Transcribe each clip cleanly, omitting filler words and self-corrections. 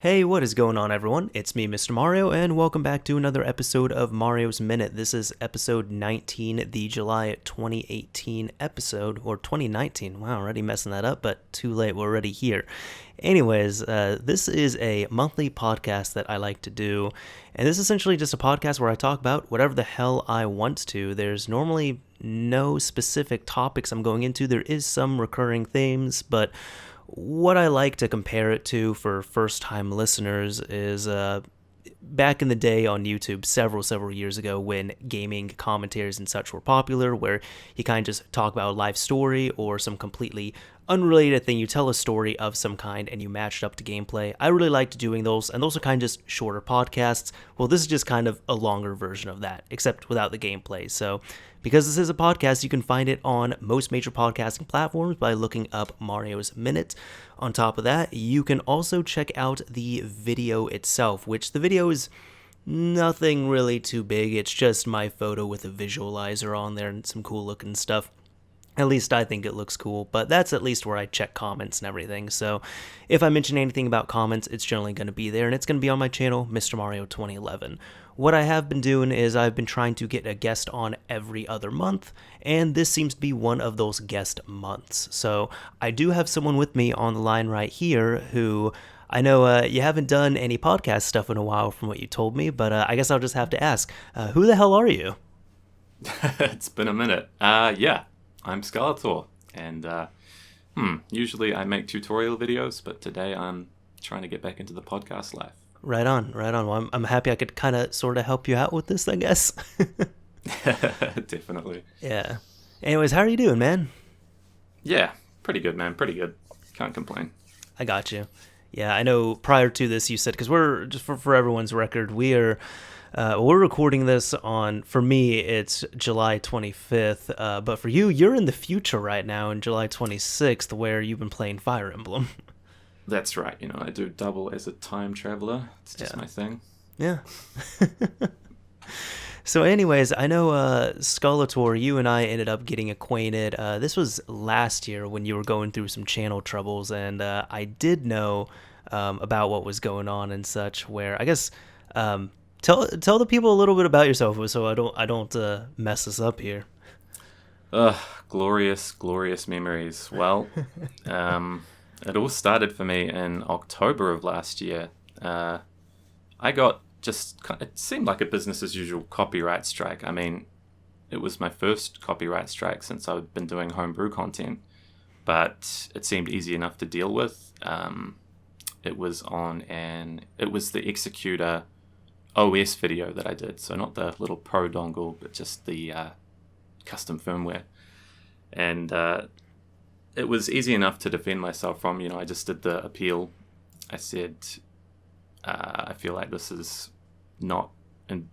Hey, what is going on, everyone? It's me, Mr. Mario, and welcome back to another episode of Mario's Minute. This is episode 19, the July 2018 episode, or 2019. Wow, already messing that up, but too late, we're already here. Anyways, this is a monthly podcast that I like to do, and this is essentially just a podcast where I talk about whatever the hell I want to. There's normally no specific topics I'm going into. There is some recurring themes, but what I like to compare it to for first-time listeners is back in the day on YouTube several years ago when gaming commentaries and such were popular, where you kind of just talk about a life story or some completely unrelated thing. You tell a story of some kind and you match it up to gameplay. I really liked doing those, and those are kind of just shorter podcasts. Well, this is just kind of a longer version of that, except without the gameplay. So because this is a podcast, you can find it on most major podcasting platforms by looking up Mario's Minute. On top of that, you can also check out the video itself, which the video is nothing really too big. It's just my photo with a visualizer on there and some cool looking stuff. At least I think it looks cool, but that's at least where I check comments and everything. So if I mention anything about comments, it's generally going to be there, and it's going to be on my channel, Mr. Mario 2011. What I have been doing is I've been trying to get a guest on every other month, and this seems to be one of those guest months. So I do have someone with me on the line right here who I know you haven't done any podcast stuff in a while from what you told me, but I guess I'll just have to ask, who the hell are you? It's been a minute. Yeah, I'm Skullator, and usually I make tutorial videos, but today I'm trying to get back into the podcast life. Right on. Well, I'm happy I could kind of sort of help you out with this, I guess. Definitely. Yeah. Anyways, how are you doing, man? Yeah, pretty good, man. Pretty good. Can't complain. I got you. Yeah, I know prior to this you said, because we're, just for everyone's record, we're recording this on, for me, it's July 25th, but for you, you're in the future right now in July 26th, where you've been playing Fire Emblem. That's right. I do double as a time traveler. It's just my thing. Yeah. So anyways, I know Skullator, you and I ended up getting acquainted. This was last year when you were going through some channel troubles, and I did know about what was going on and such, where I guess tell the people a little bit about yourself so I don't mess this up here. Glorious memories. Well, it all started for me in October of last year. I got it seemed like a business as usual copyright strike. I mean, it was my first copyright strike since I've been doing homebrew content, but it seemed easy enough to deal with. It was the Executor OS video that I did, so not the little pro dongle, but just the custom firmware. And it was easy enough to defend myself from. I just did the appeal. I said, I feel like this is not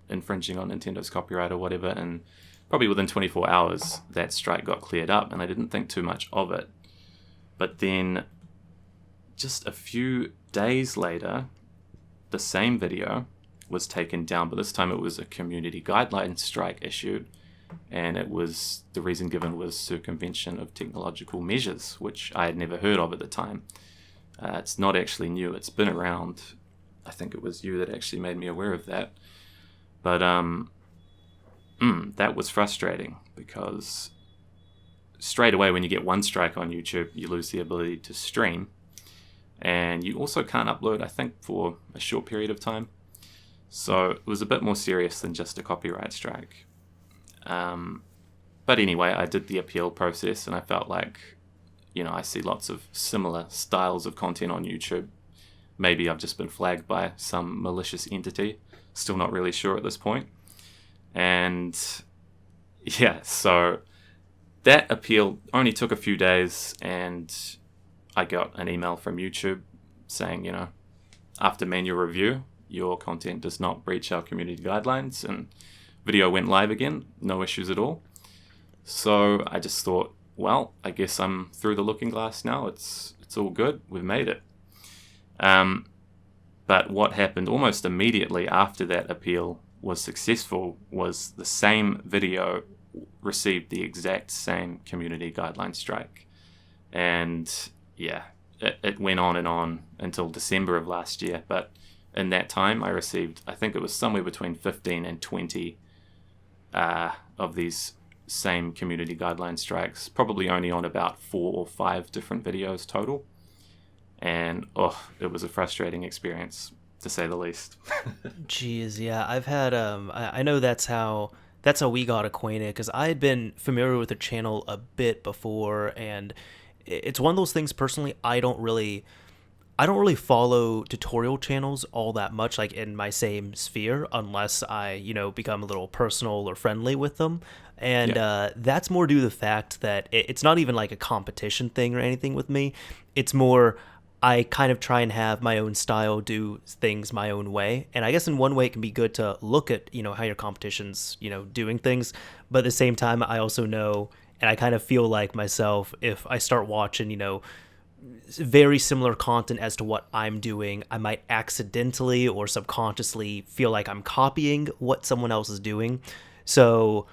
infringing on Nintendo's copyright or whatever, and probably within 24 hours that strike got cleared up, and I didn't think too much of it. But then just a few days later, the same video was taken down, but this time it was a community guideline strike issued, and the reason given was circumvention of technological measures, which I had never heard of at the time. It's not actually new, it's been around. I think it was you that actually made me aware of that. But that was frustrating, because straight away when you get one strike on YouTube, you lose the ability to stream. And you also can't upload, I think, for a short period of time. So it was a bit more serious than just a copyright strike. But anyway, I did the appeal process, and I felt like, I see lots of similar styles of content on YouTube. Maybe I've just been flagged by some malicious entity. Still not really sure at this point. And yeah, so that appeal only took a few days, and I got an email from YouTube saying, after manual review, your content does not breach our community guidelines, and video went live again, no issues at all. So I just thought, well, I guess I'm through the looking glass now. It's all good. We've made it. But what happened almost immediately after that appeal was successful was the same video received the exact same community guideline strike. And yeah, it went on and on until December of last year. But in that time, I received, I think it was somewhere between 15 and 20 of these same community guideline strikes, probably only on about 4 or 5 different videos total. And it was a frustrating experience, to say the least. Jeez, yeah, I've had I know that's how we got acquainted, because I had been familiar with the channel a bit before, and it's one of those things. Personally, I don't really follow tutorial channels all that much, like in my same sphere, unless I become a little personal or friendly with them. And that's more due to the fact that it's not even like a competition thing or anything with me. It's more, I kind of try and have my own style, do things my own way. And I guess in one way it can be good to look at, how your competition's, doing things. But at the same time, I also know, and I kind of feel like myself, if I start watching, very similar content as to what I'm doing, I might accidentally or subconsciously feel like I'm copying what someone else is doing. So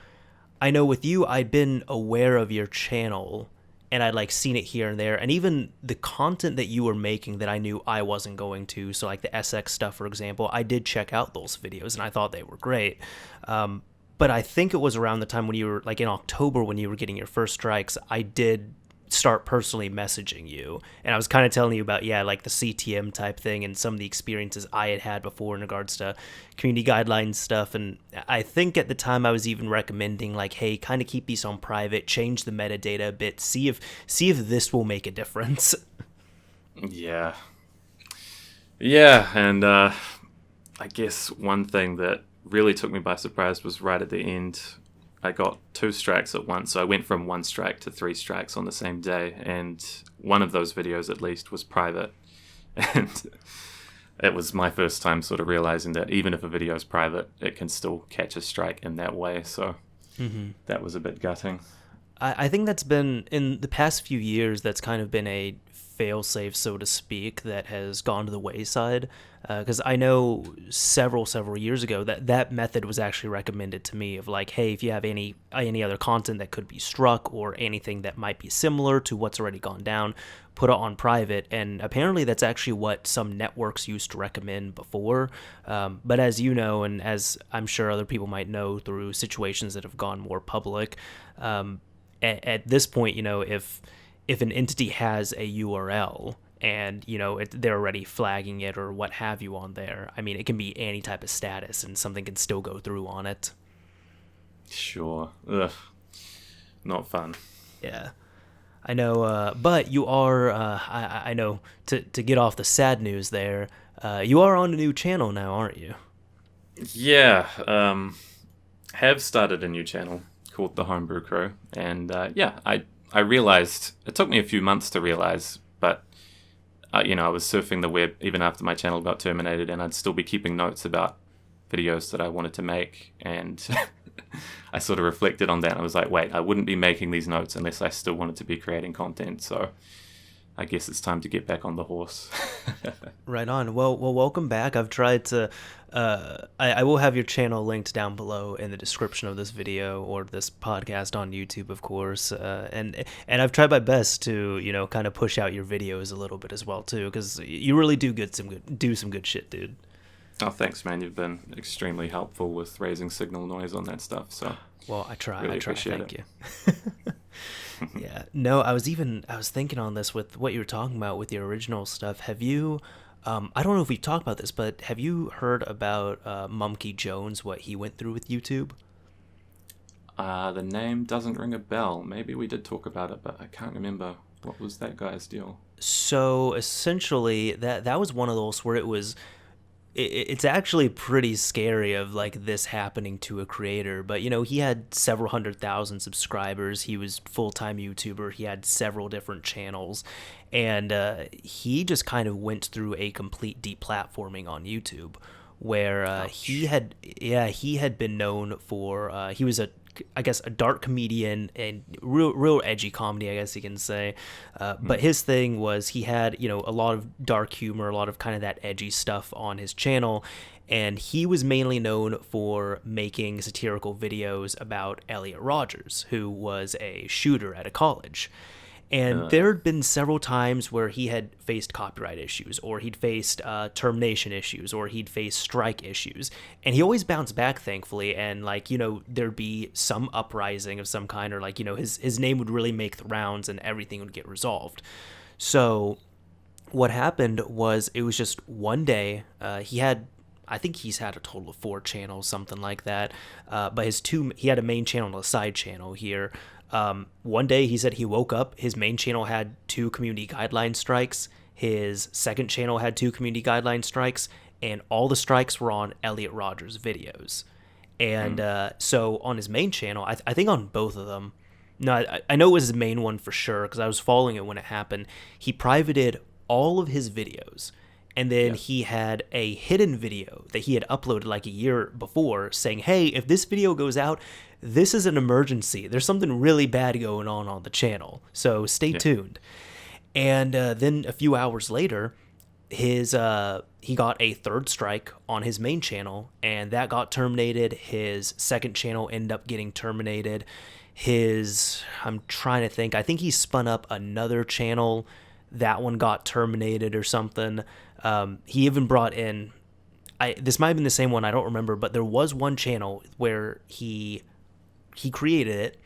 I know with you, I'd been aware of your channel, and I'd seen it here and there, and even the content that you were making that I knew I wasn't going to. So like the SX stuff, for example, I did check out those videos and I thought they were great. But I think it was around the time when you were in October, when you were getting your first strikes, I did start personally messaging you, and I was kind of telling you about the CTM type thing and some of the experiences I had before in regards to community guidelines stuff. And I think at the time I was even recommending hey, kind of keep these on private, change the metadata a bit, see if this will make a difference. Yeah, and I guess one thing that really took me by surprise was right at the end, I got 2 strikes at once. So I went from 1 strike to 3 strikes on the same day, and one of those videos at least was private. And it was my first time sort of realizing that even if a video is private, it can still catch a strike in that way. So that was a bit gutting. I think that's been, in the past few years, that's kind of been a fail-safe, so to speak, that has gone to the wayside. Because I know several years ago that method was actually recommended to me of hey, if you have any other content that could be struck or anything that might be similar to what's already gone down, put it on private. And apparently that's actually what some networks used to recommend before. But as you know, and as I'm sure other people might know through situations that have gone more public, at this point, if an entity has a URL and they're already flagging it or what have you on there, I mean, it can be any type of status and something can still go through on it. Sure. Ugh. Not fun. Yeah, I know. But you are, I know, to get off the sad news there, you are on a new channel now, aren't you? Yeah. Have started a new channel called The Homebrew Crew, and I realized, it took me a few months to realize, but I was surfing the web even after my channel got terminated, and I'd still be keeping notes about videos that I wanted to make, and I sort of reflected on that, and I was like, wait, I wouldn't be making these notes unless I still wanted to be creating content, so I guess it's time to get back on the horse. Right on. Well, welcome back. I've tried to, I will have your channel linked down below in the description of this video or this podcast on YouTube, of course. And I've tried my best to, kind of push out your videos a little bit as well too, because you really do some good shit, dude. Oh, thanks, man. You've been extremely helpful with raising signal noise on that stuff. So, well, I try. Really appreciate Thank you. Yeah. No, I was thinking on this with what you were talking about with your original stuff. Have you, I don't know if we've talked about this, but have you heard about Mumkey Jones, what he went through with YouTube? The name doesn't ring a bell. Maybe we did talk about it, but I can't remember. What was that guy's deal? So essentially, that was one of those where it's actually pretty scary of this happening to a creator. But he had several 100,000 subscribers. He was full-time YouTuber. He had several different channels, and he just kind of went through a complete deplatforming on YouTube, where he had been known for he was a dark comedian and real edgy comedy, I guess you can say. But his thing was he had, a lot of dark humor, a lot of kind of that edgy stuff on his channel. And he was mainly known for making satirical videos about Elliot Rogers, who was a shooter at a college. And there had been several times where he had faced copyright issues, or he'd faced termination issues, or he'd faced strike issues. And he always bounced back, thankfully. And, like, you know, there'd be some uprising of some kind, or, like, you know, his name would really make the rounds and everything would get resolved. So what happened was, it was just one day, I think he's had a total of 4 channels, something like that. But he had a main channel and a side channel here. One day he said he woke up, his main channel had 2 community guideline strikes, his second channel had 2 community guideline strikes, and all the strikes were on Elliot Rogers videos. And so on his main channel, I think on both of them, no, I know it was his main one for sure, because I was following it when it happened, he privated all of his videos. And then he had a hidden video that he had uploaded like a year before saying, hey, if this video goes out, this is an emergency. There's something really bad going on the channel. So stay tuned. And then a few hours later, he got a 3rd strike on his main channel, and that got terminated. His second channel ended up getting terminated. I'm trying to think, I think he spun up another channel. That one got terminated or something. He even brought in, this might have been the same one, I don't remember, but there was one channel where he created it,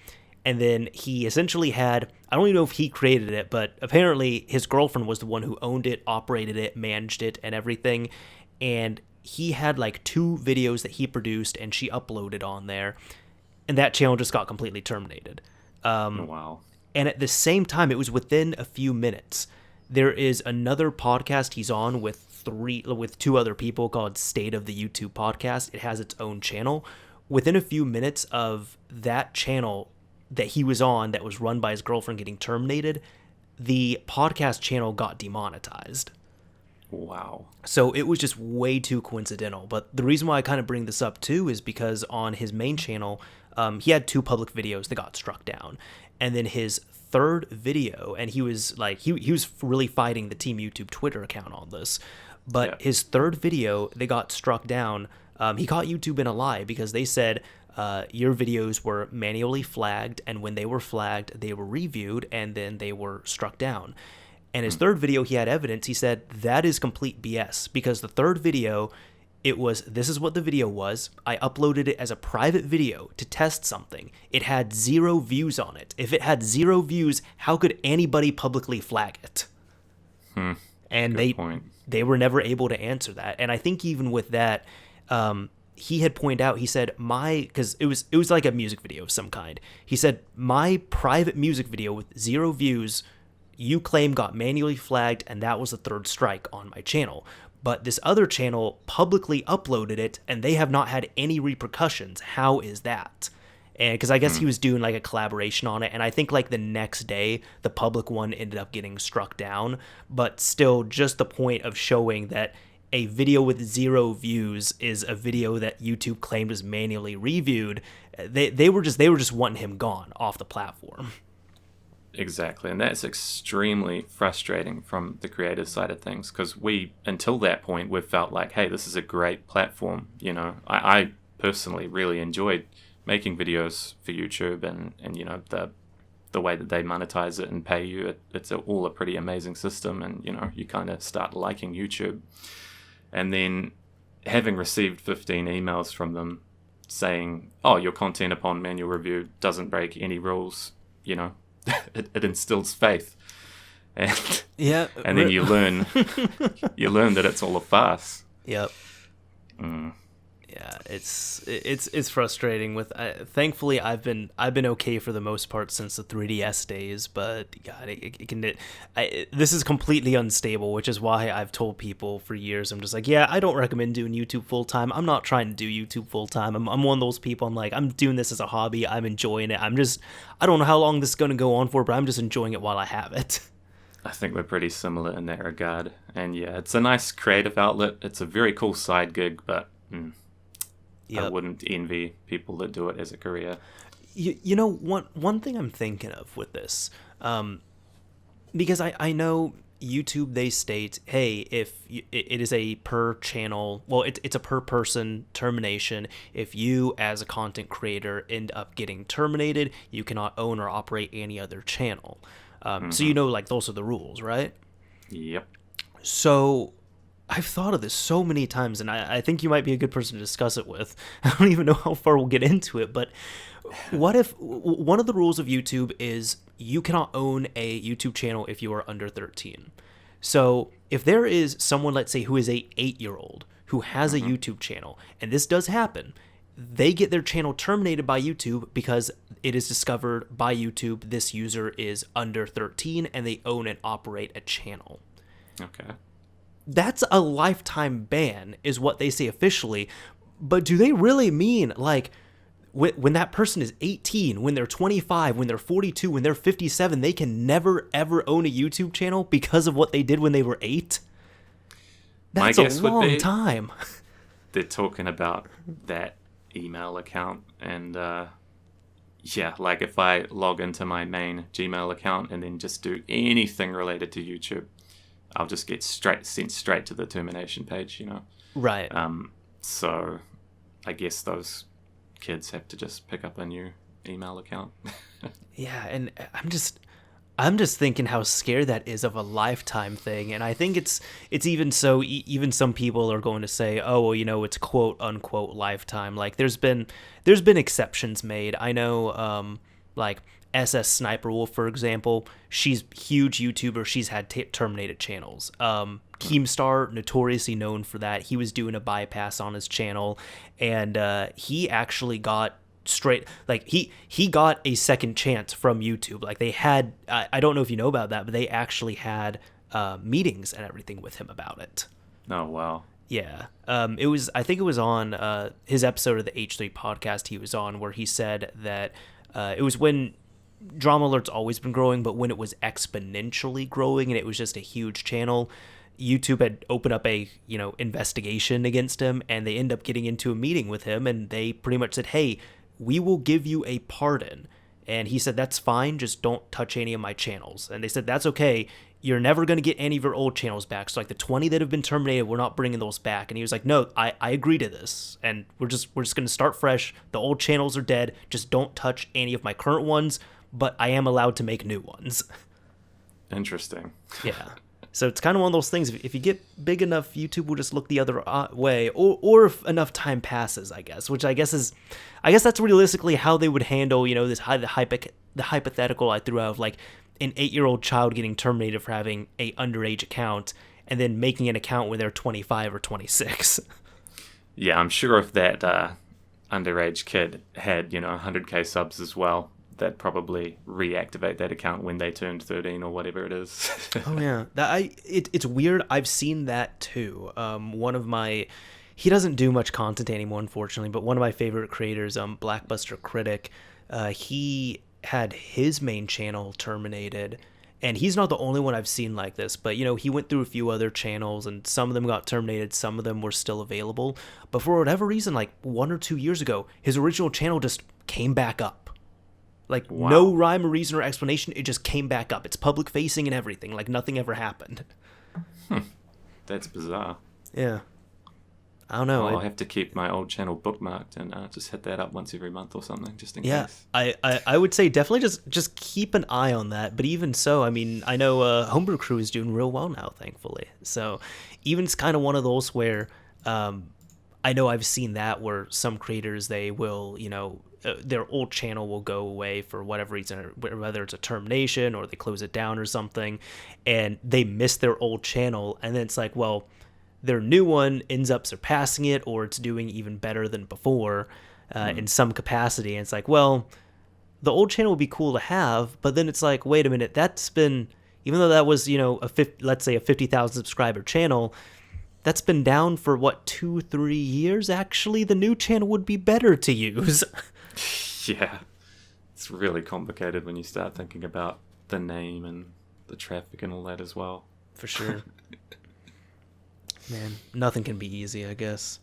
and then he essentially had, I don't even know if he created it, but apparently his girlfriend was the one who owned it, operated it, managed it, and everything, and he had like 2 videos that he produced, and she uploaded on there, and that channel just got completely terminated. Wow. And at the same time, it was within a few minutes. There is another podcast he's on with 2 other people called State of the YouTube Podcast. It has its own channel. Within a few minutes of that channel that he was on, that was run by his girlfriend, getting terminated, the podcast channel got demonetized. Wow. So it was just way too coincidental. But the reason why I kind of bring this up too is because on his main channel, he had 2 public videos that got struck down. And then his 3rd video, and he was like, he was really fighting the Team YouTube Twitter account on this, but his 3rd video, they got struck down. He caught YouTube in a lie, because they said, your videos were manually flagged, and when they were flagged, they were reviewed, and then they were struck down. And his 3rd video, he had evidence. He said, that is complete BS, because the 3rd video, this is what the video was. I uploaded it as a private video to test something. It had 0 views on it. If it had 0 views, how could anybody publicly flag it? And they were never able to answer that. And I think even with that, he had pointed out, he said, because it was like a music video of some kind. He said, my private music video with 0 views, you claim got manually flagged, and that was the 3rd strike on my channel. But this other channel publicly uploaded it, and they have not had any repercussions. How is that? And because I guess he was doing like a collaboration on it, and I think like the next day, the public one ended up getting struck down. But still, just the point of showing that a video with 0 views is a video that YouTube claimed was manually reviewed. They were just wanting him gone off the platform. Exactly, and that's extremely frustrating from the creative side of things, because until that point, we've felt like, hey, this is a great platform. You know, I personally really enjoyed making videos for YouTube, and you know, the way that they monetize it and pay you, it's all a pretty amazing system, and you know, you kind of start liking YouTube. And then having received 15 emails from them saying, oh, your content upon manual review doesn't break any rules, you know, it instills faith, and then you learn that it's all a farce. Yep. Yeah, it's frustrating. Thankfully, I've been okay for the most part since the 3DS days, but God, this is completely unstable, which is why I've told people for years. I'm just like, yeah, I don't recommend doing YouTube full time. I'm not trying to do YouTube full time. I'm one of those people. I'm like, I'm doing this as a hobby. I'm enjoying it. I don't know how long this is going to go on for, but I'm just enjoying it while I have it. I think we're pretty similar in that regard. And yeah, it's a nice creative outlet. It's a very cool side gig, but I wouldn't envy people that do it as a career. You know, one thing I'm thinking of with this, because I know YouTube, they state, hey, if it is a per channel, well, it's a per person termination. If you, as a content creator, end up getting terminated, you cannot own or operate any other channel. So you know, like, those are the rules, right? Yep. So I've thought of this so many times, and I think you might be a good person to discuss it with. I don't even know how far we'll get into it, but what if one of the rules of YouTube is you cannot own a YouTube channel if you are under 13? So if there is someone, let's say, who is a 8-year-old who has a YouTube channel, and this does happen, they get their channel terminated by YouTube because it is discovered by YouTube this user is under 13 and they own and operate a channel. Okay. That's a lifetime ban, is what they say officially. But do they really mean, like, when that person is 18, when they're 25, when they're 42, when they're 57, they can never, ever own a YouTube channel because of what they did when they were 8? That's a long time. They're talking about that email account. And, yeah, like if I log into my main Gmail account and then just do anything related to YouTube, I'll just get sent straight to the termination page, you know? Right. So I guess those kids have to just pick up a new email account. Yeah, and I'm just thinking how scared that is of a lifetime thing, and I think it's even so. Even some people are going to say, "Oh, well, you know, it's quote unquote lifetime." Like there's been exceptions made. I know, like SS Sniper Wolf, for example. She's a huge YouTuber. She's had terminated channels. Keemstar, notoriously known for that. He was doing a bypass on his channel, and he actually got he got a second chance from YouTube. Like they had, I don't know if you know about that, but they actually had meetings and everything with him about it. Oh, wow. Yeah. I think it was on his episode of the H3 podcast he was on, where he said that it was when Drama Alert's always been growing, but when it was exponentially growing and it was just a huge channel, YouTube had opened up a, investigation against him, and they end up getting into a meeting with him, and they pretty much said, "Hey, we will give you a pardon." And he said, "That's fine, just don't touch any of my channels." And they said, "That's okay. You're never going to get any of your old channels back. So like the 20 that have been terminated, we're not bringing those back." And he was like, "No, I agree to this. And we're just going to start fresh. The old channels are dead. Just don't touch any of my current ones, but I am allowed to make new ones." Interesting. Yeah. So it's kind of one of those things. If you get big enough, YouTube will just look the other way, or if enough time passes, I guess. Which I guess that's realistically how they would handle, this the hypothetical I threw out of like an 8-year-old child getting terminated for having a underage account, and then making an account when they're 25 or 26. Yeah, I'm sure if that underage kid had 100K subs as well, that probably reactivate that account when they turned 13 or whatever it is. Oh yeah, it's weird. I've seen that too. He doesn't do much content anymore, unfortunately, but one of my favorite creators, Blackbuster Critic, he had his main channel terminated, and he's not the only one I've seen like this. But he went through a few other channels, and some of them got terminated, some of them were still available. But for whatever reason, like 1 or 2 years ago, his original channel just came back up. Like, wow. No rhyme or reason or explanation, it just came back up. It's public facing and everything, like nothing ever happened. That's bizarre. Yeah. I don't know. Well, I'll have to keep my old channel bookmarked and just hit that up once every month or something, just in case. I would say definitely just keep an eye on that. But even so, I mean, I know Homebrew Crew is doing real well now, thankfully. So even it's kind of one of those where I know I've seen that where some creators, they will, their old channel will go away for whatever reason, whether it's a termination or they close it down or something, and they miss their old channel, and then it's like, well, their new one ends up surpassing it, or it's doing even better than before in some capacity, and it's like, well, the old channel would be cool to have, but then it's like, wait a minute, that's been, even though that was, let's say a 50,000 subscriber channel, that's been down for 2-3 years. Actually, the new channel would be better to use. Yeah, it's really complicated when you start thinking about the name and the traffic and all that as well. For sure. Man, nothing can be easy, I guess.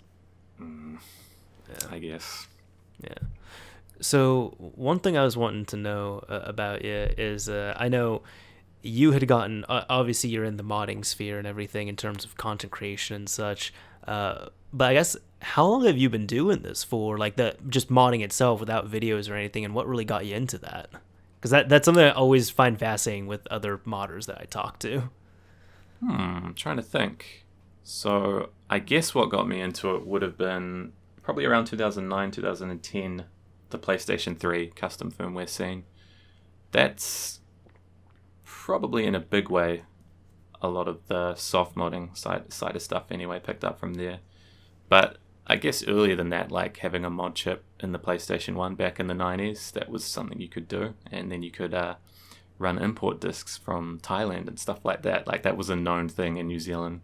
Yeah. I guess. Yeah. So one thing I was wanting to know about you is I know you had gotten, obviously you're in the modding sphere and everything in terms of content creation and such, but I guess how long have you been doing this for, like just modding itself without videos or anything, and what really got you into that? Because that's something I always find fascinating with other modders that I talk to. I'm trying to think. So I guess what got me into it would have been probably around 2009, 2010, the PlayStation 3 custom firmware scene. That's probably in a big way a lot of the soft modding side of stuff anyway picked up from there. But I guess earlier than that, like having a mod chip in the PlayStation 1 back in the 90s, that was something you could do. And then you could run import discs from Thailand and stuff like that. Like that was a known thing in New Zealand.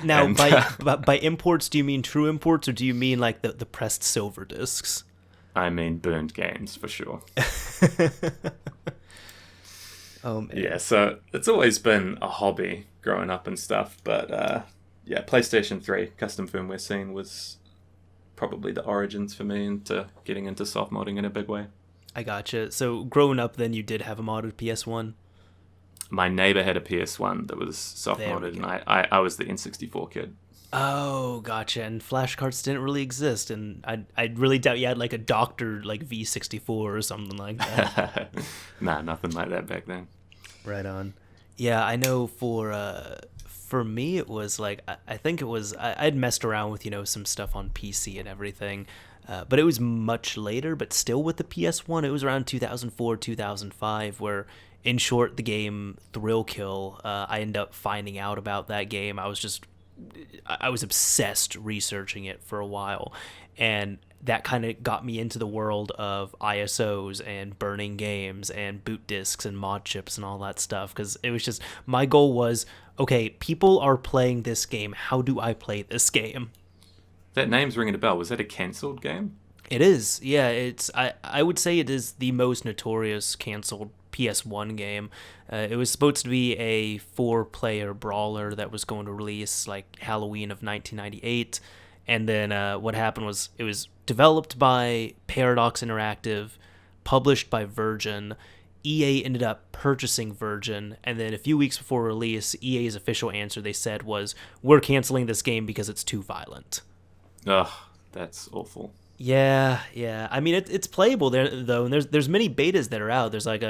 Now, and, by imports, do you mean true imports or do you mean like the pressed silver discs? I mean burned games for sure. Oh, man. Yeah, so it's always been a hobby growing up and stuff, but yeah, PlayStation 3 custom firmware scene was probably the origins for me into getting into soft modding in a big way. I gotcha. So growing up, then you did have a modded PS1? My neighbor had a PS1 that was soft modded, and I was the N64 kid. Oh, gotcha. And flashcards didn't really exist, and I really doubt you had like a Doctor like V64 or something like that. Nah, nothing like that back then. Right on. Yeah, I know for me it was like I think it was I'd messed around with some stuff on PC and everything, but it was much later. But still with the PS1, it was around 2004, 2005, where in short the game Thrill Kill. I ended up finding out about that game. I was obsessed researching it for a while, and that kind of got me into the world of ISOs and burning games and boot discs and mod chips and all that stuff, because it was just, my goal was, okay, people are playing this game, how do I play this game? That name's ringing a bell. Was that a cancelled game? It is, yeah. I would say it is the most notorious canceled PS1 game. It was supposed to be a 4-player brawler that was going to release like Halloween of 1998, and then what happened was it was developed by Paradox Interactive, published by Virgin. EA ended up purchasing Virgin, and then a few weeks before release, EA's official answer they said was, "We're canceling this game because it's too violent." Ugh, that's awful. Yeah. I mean, it's playable there though, and there's many betas that are out. There's like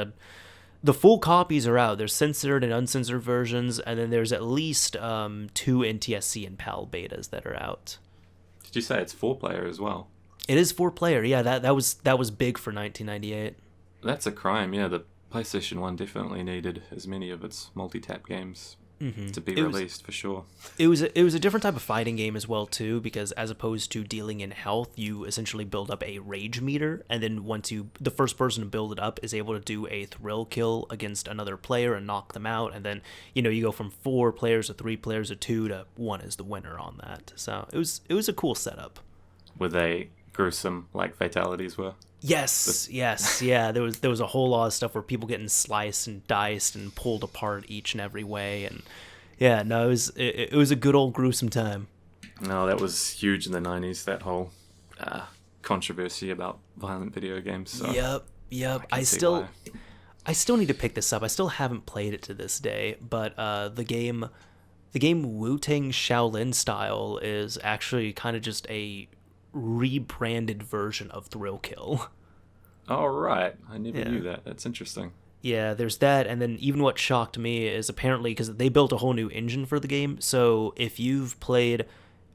the full copies are out. There's censored and uncensored versions, and then there's at least 2 NTSC and PAL betas that are out. Did you say it's 4-player as well? It is 4-player. Yeah, that was big for 1998. That's a crime. Yeah, the PlayStation 1 definitely needed as many of its multi-tap games to be released for sure. It was a different type of fighting game as well too, because as opposed to dealing in health, you essentially build up a rage meter, and then the first person to build it up is able to do a thrill kill against another player and knock them out, and then you go from 4 players to 3 players to 2 to 1 is the winner on that. So it was a cool setup. Were they gruesome like fatalities were? Yes, yeah. There was a whole lot of stuff where people getting sliced and diced and pulled apart each and every way, and yeah, no, it was a good old gruesome time. No, that was huge in the 90s. That whole controversy about violent video games. So Yep. I still need to pick this up. I still haven't played it to this day, but the game Wu-Tang Shaolin Style is actually kind of just a rebranded version of Thrill Kill. Oh, right. I never knew that. That's interesting. Yeah, there's that, and then even what shocked me is apparently, because they built a whole new engine for the game, so if you've played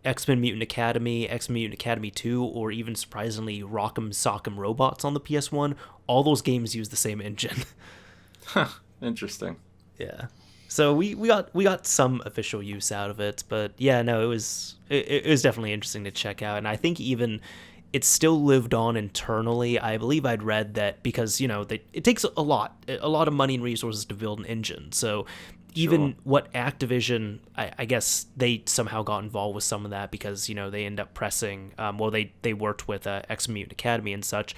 X-Men Mutant Academy, X-Men Mutant Academy 2, or even surprisingly Rock'em Sock'em Robots on the PS1, all those games use the same engine. Huh, interesting. Yeah. So we got some official use out of it, but yeah, no, it was definitely interesting to check out, and I think even it still lived on internally. I believe I'd read that because it takes a lot of money and resources to build an engine. So even what Activision, I guess they somehow got involved with some of that because they end up pressing. They worked with X Mutant Academy and such.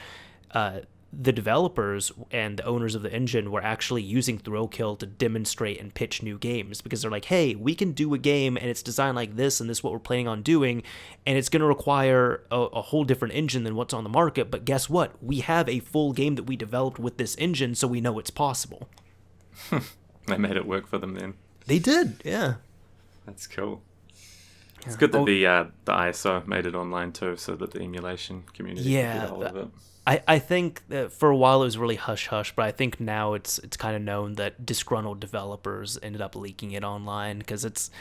The developers and the owners of the engine were actually using Thrill Kill to demonstrate and pitch new games because they're like, hey, we can do a game and it's designed like this and this is what we're planning on doing, and it's going to require a whole different engine than what's on the market, but guess what? We have a full game that we developed with this engine, so we know it's possible. They made it work for them then. They did, yeah. That's cool. It's good that the ISO made it online too, so that the emulation community can get a hold of it. I think that for a while it was really hush-hush, but I think now it's kind of known that disgruntled developers ended up leaking it online, because it's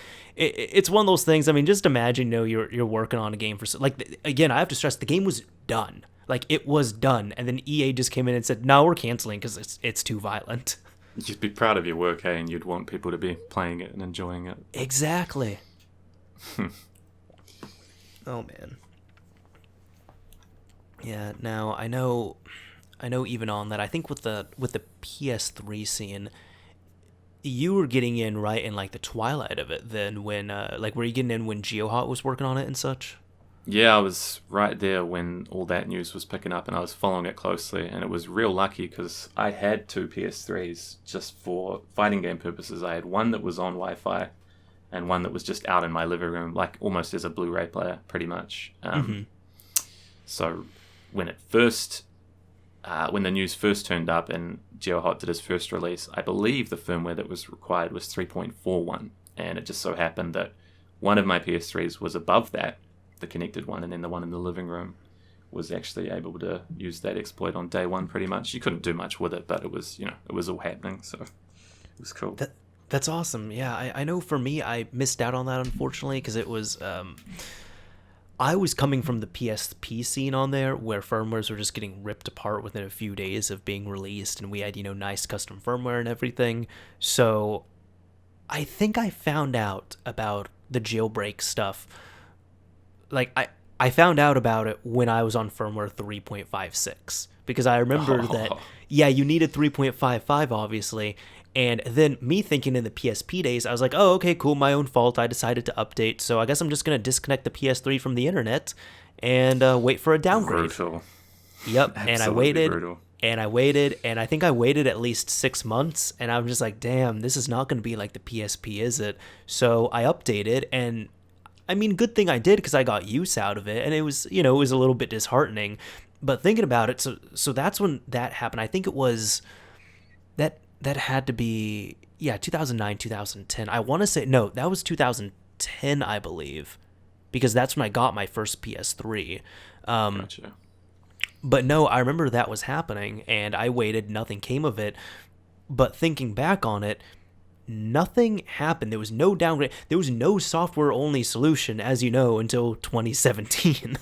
one of those things. I mean, just imagine, you're working on a game for, like, again, I have to stress, the game was done. Like, it was done, and then EA just came in and said, no, we're canceling because it's too violent. You'd be proud of your work, hey, and you'd want people to be playing it and enjoying it. Exactly. Oh, man. Yeah, now I know even on that, I think with the PS3 scene, you were getting in right in like the twilight of it then, when like, were you getting in when GeoHot was working on it and such? Yeah, I was right there when all that news was picking up, and I was following it closely, and it was real lucky because I had 2 PS3s just for fighting game purposes. I had one that was on Wi-Fi and one that was just out in my living room, like almost as a Blu-ray player, pretty much. So when the news first turned up and GeoHot did his first release, I believe the firmware that was required was 3.41, and it just so happened that one of my PS3s was above that, the connected one, and then the one in the living room was actually able to use that exploit on day one pretty much. You couldn't do much with it, but it was, it was all happening, so it was cool. That's awesome. Yeah, I know for me, I missed out on that, unfortunately, because it was... I was coming from the PSP scene on there, where firmwares were just getting ripped apart within a few days of being released, and we had, nice custom firmware and everything. So I think I found out about the jailbreak stuff. Like, I found out about it when I was on firmware 3.56, because I remember that, you needed 3.55, obviously. And then me thinking in the PSP days, I was like, oh, okay, cool, my own fault. I decided to update, so I guess I'm just going to disconnect the PS3 from the internet and wait for a downgrade. Brutal. Yep, and I waited, brutal. and I waited, and I think I waited at least 6 months, and I'm just like, damn, this is not going to be like the PSP, is it? So I updated, and I mean, good thing I did, because I got use out of it, and it was, it was a little bit disheartening. But thinking about it, so that's when that happened. I think it was... That had to be, 2009, 2010. I want to say, no, that was 2010, I believe, because that's when I got my first PS3. Gotcha. But no, I remember that was happening, and I waited, nothing came of it. But thinking back on it, nothing happened. There was no downgrade. There was no software-only solution, as you know, until 2017.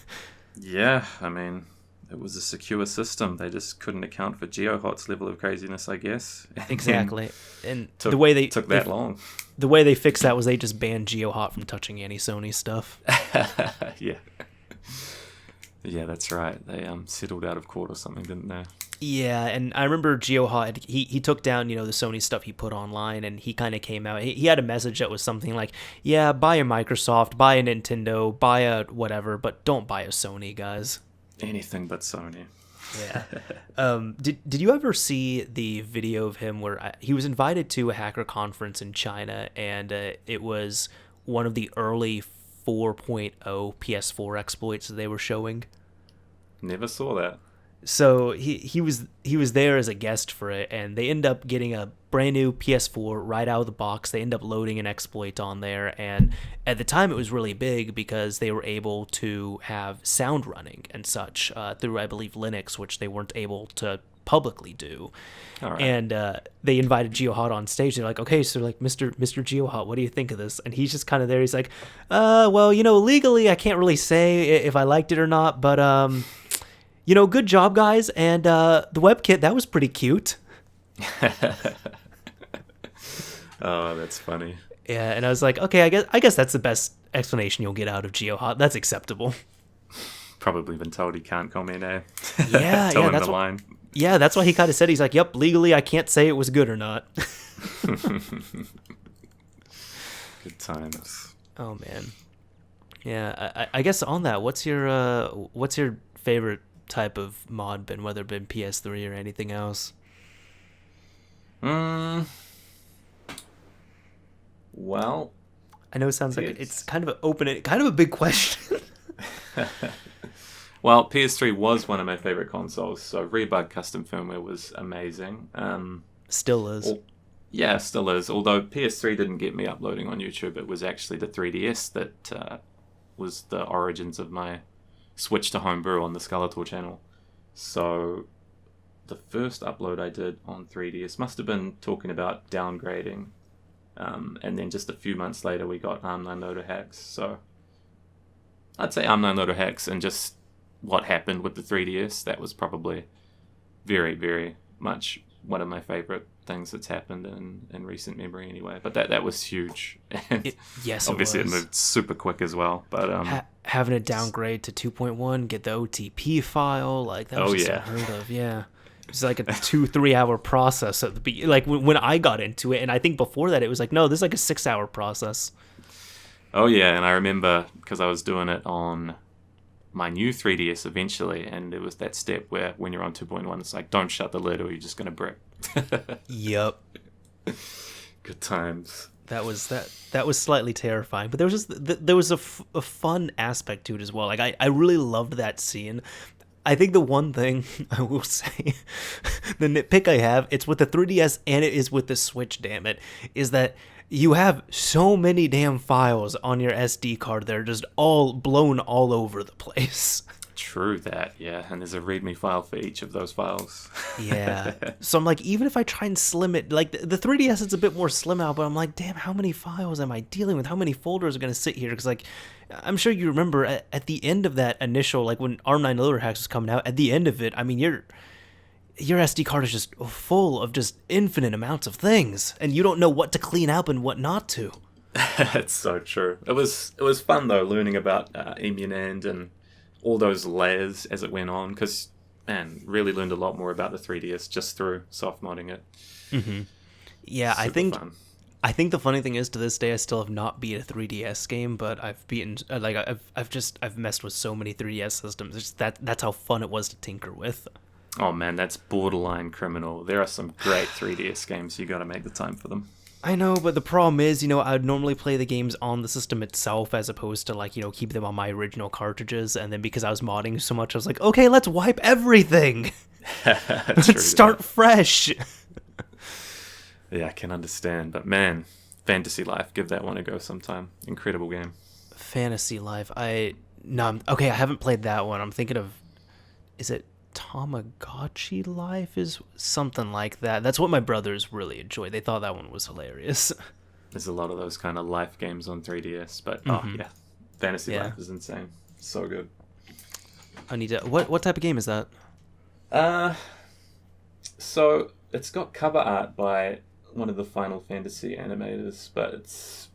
Yeah, I mean... It was a secure system. They just couldn't account for GeoHot's level of craziness, I guess. Exactly. And the way they took that long. The way they fixed that was they just banned GeoHot from touching any Sony stuff. Yeah. Yeah, that's right. They settled out of court or something, didn't they? Yeah, and I remember GeoHot, he took down, the Sony stuff he put online, and he kind of came out. He had a message that was something like, yeah, buy a Microsoft, buy a Nintendo, buy a whatever, but don't buy a Sony, guys. Anything but Sony. Yeah. Did you ever see the video of him where he was invited to a hacker conference in China, and it was one of the early 4.0 PS4 exploits that they were showing? Never saw that. So he was there as a guest for it, and they end up getting a brand new PS4 right out of the box. They end up loading an exploit on there, and at the time it was really big because they were able to have sound running and such through, I believe, Linux, which they weren't able to publicly do. All right. And they invited GeoHot on stage. They're like, okay, so like, Mr. GeoHot, what do you think of this? And he's just kind of there. He's like, well, legally I can't really say if I liked it or not, but good job, guys. And the WebKit, that was pretty cute. Oh, that's funny. Yeah, and I was like, okay, I guess that's the best explanation you'll get out of GeoHot. That's acceptable. Probably been told he can't comment, eh? Yeah, Tell yeah, him that's the line. Yeah, that's why he kind of said, he's like, yep, legally I can't say it was good or not. Good times. Oh man. Yeah, I guess on that, what's your favorite type of mod been, whether it been PS3 or anything else? Well, I know it sounds like it's kind of an open, kind of a big question. Well, PS3 was one of my favorite consoles, so Rebug custom firmware was amazing. Still is. Yeah, still is. Although PS3 didn't get me uploading on YouTube, it was actually the 3DS that was the origins of my switch to homebrew on the Skullator channel. So the first upload I did on 3DS must have been talking about downgrading. And then just a few months later, we got ARM9 Loader hacks. So I'd say ARM9 Loader hacks and just what happened with the 3DS. That was probably very, very much one of my favorite things that's happened in recent memory anyway. But that was huge. And yes, obviously it was. It moved super quick as well. But having it downgrade to 2.1, get the OTP file, like that was just unheard of. Yeah. It's like a 2-3 hour process at the beginning. Like when I got into it, and I think before that it was like, no, this is like a 6 hour process. Oh yeah, and I remember because I was doing it on my new 3DS eventually, and it was that step where when you're on 2.1, it's like, don't shut the lid or you're just gonna brick. Yep. Good times. That was slightly terrifying, but there was just there was a fun aspect to it as well. Like I really loved that scene. I think the one thing I will say, the nitpick I have, it's with the 3DS and it is with the Switch, damn it, is that you have so many damn files on your SD card that are just all blown all over the place. True that, yeah. And there's a README file for each of those files. Yeah. So I'm like, even if I try and slim it, like the 3DS, it's a bit more slim out, but I'm like, damn, how many files am I dealing with? How many folders are going to sit here? Because, like, I'm sure you remember at the end of that initial, like when ARM9 Loader Hacks was coming out, at the end of it, I mean, your SD card is just full of just infinite amounts of things, and you don't know what to clean up and what not to. That's so true. It was fun, though, learning about Emunand and all those layers as it went on, because, man, really learned a lot more about the 3DS just through soft modding it. Mm-hmm. Yeah, Super fun. I think the funny thing is, to this day, I still have not beat a 3DS game, but I've beaten, like, I've messed with so many 3DS systems. It's that's how fun it was to tinker with. Oh man, that's borderline criminal. There are some great 3DS games. You got to make the time for them. I know, but the problem is, I'd normally play the games on the system itself as opposed to, like, keep them on my original cartridges. And then because I was modding so much, I was like, okay, let's wipe everything. Let's start fresh. Yeah, I can understand. But man, Fantasy Life, give that one a go sometime. Incredible game. Fantasy Life. No, okay, I haven't played that one. I'm thinking of, is it Tamagotchi Life? Is something like that. That's what my brothers really enjoyed. They thought that one was hilarious. There's a lot of those kind of life games on 3DS, but oh yeah, Fantasy Life is insane. So good. I need to. What type of game is that? So it's got cover art by one of the Final Fantasy animators, but it's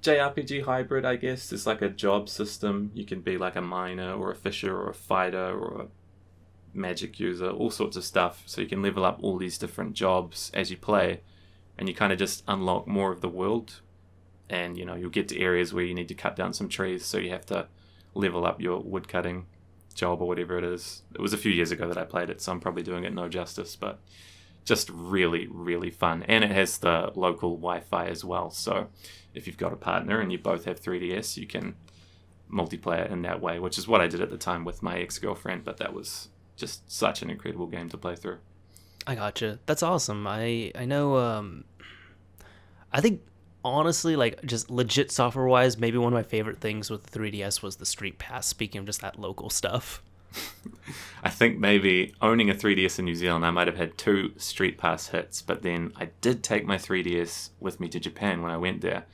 JRPG hybrid, I guess. It's like a job system. You can be like a miner or a fisher or a fighter or a magic user, all sorts of stuff. So you can level up all these different jobs as you play, and you kind of just unlock more of the world. And you'll get to areas where you need to cut down some trees, so you have to level up your wood cutting job or whatever it is. It was a few years ago that I played it, so I'm probably doing it no justice, but just really, really fun. And it has the local Wi-Fi as well, so if you've got a partner and you both have 3DS, you can multiplayer in that way, which is what I did at the time with my ex-girlfriend, but that was just such an incredible game to play through. I gotcha. That's awesome. I know. I think honestly, like, just legit software wise, maybe one of my favorite things with the 3DS was the Street Pass. Speaking of just that local stuff. I think maybe owning a 3DS in New Zealand, I might have had 2 Street Pass hits, but then I did take my 3DS with me to Japan when I went there,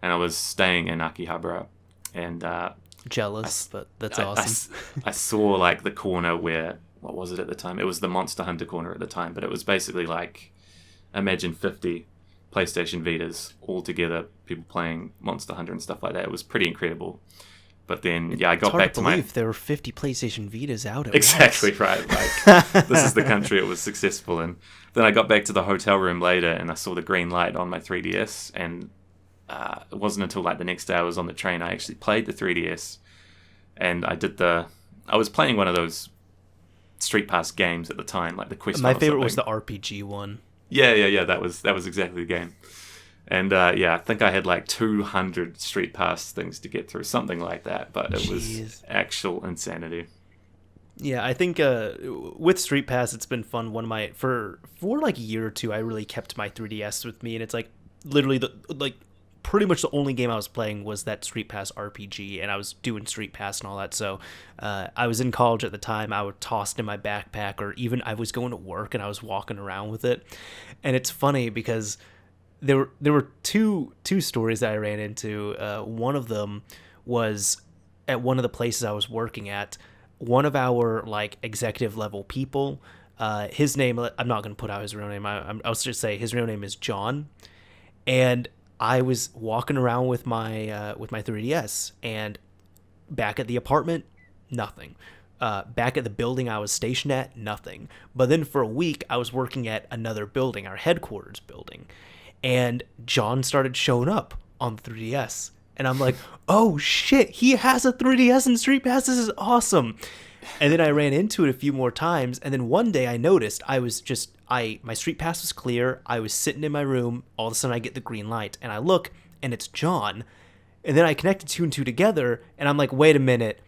and I was staying in Akihabara, and jealous, but that's awesome. I saw like the corner where, what was it at the time? It was the Monster Hunter corner at the time, but it was basically like, imagine 50 PlayStation Vitas all together, people playing Monster Hunter and stuff like that. It was pretty incredible. But then, I got back to my... there were 50 PlayStation Vitas out at Exactly once. Right. Like, this is the country it was successful in. Then I got back to the hotel room later, and I saw the green light on my 3DS, and it wasn't until like the next day I was on the train, I actually played the 3DS, and I was playing one of those Street Pass games at the time, like the Quest. My favorite was the RPG one. Yeah. That was exactly the game. And I think I had like 200 Street Pass things to get through, something like that. But it was actual insanity. Yeah, I think with Street Pass, it's been fun. One of my for like a year or two, I really kept my 3DS with me, and it's like literally the like pretty much the only game I was playing was that Street Pass RPG, and I was doing Street Pass and all that. So I was in college at the time. I would toss it in my backpack, or even I was going to work and I was walking around with it. And it's funny because there were two stories that I ran into. One of them was at one of the places I was working at. One of our like executive level people, his name, I'm not going to put out his real name. I'll just say his real name is John. And I was walking around with my 3DS, and back at the apartment, nothing. Back at the building I was stationed at, nothing. But then for a week, I was working at another building, our headquarters building, and John started showing up on the 3DS. And I'm like, oh shit, he has a 3DS and Street Pass. This is awesome. And then I ran into it a few more times. And then one day I noticed my Street Pass was clear. I was sitting in my room. All of a sudden I get the green light and I look and it's John. And then I connected two and two together and I'm like, wait a minute.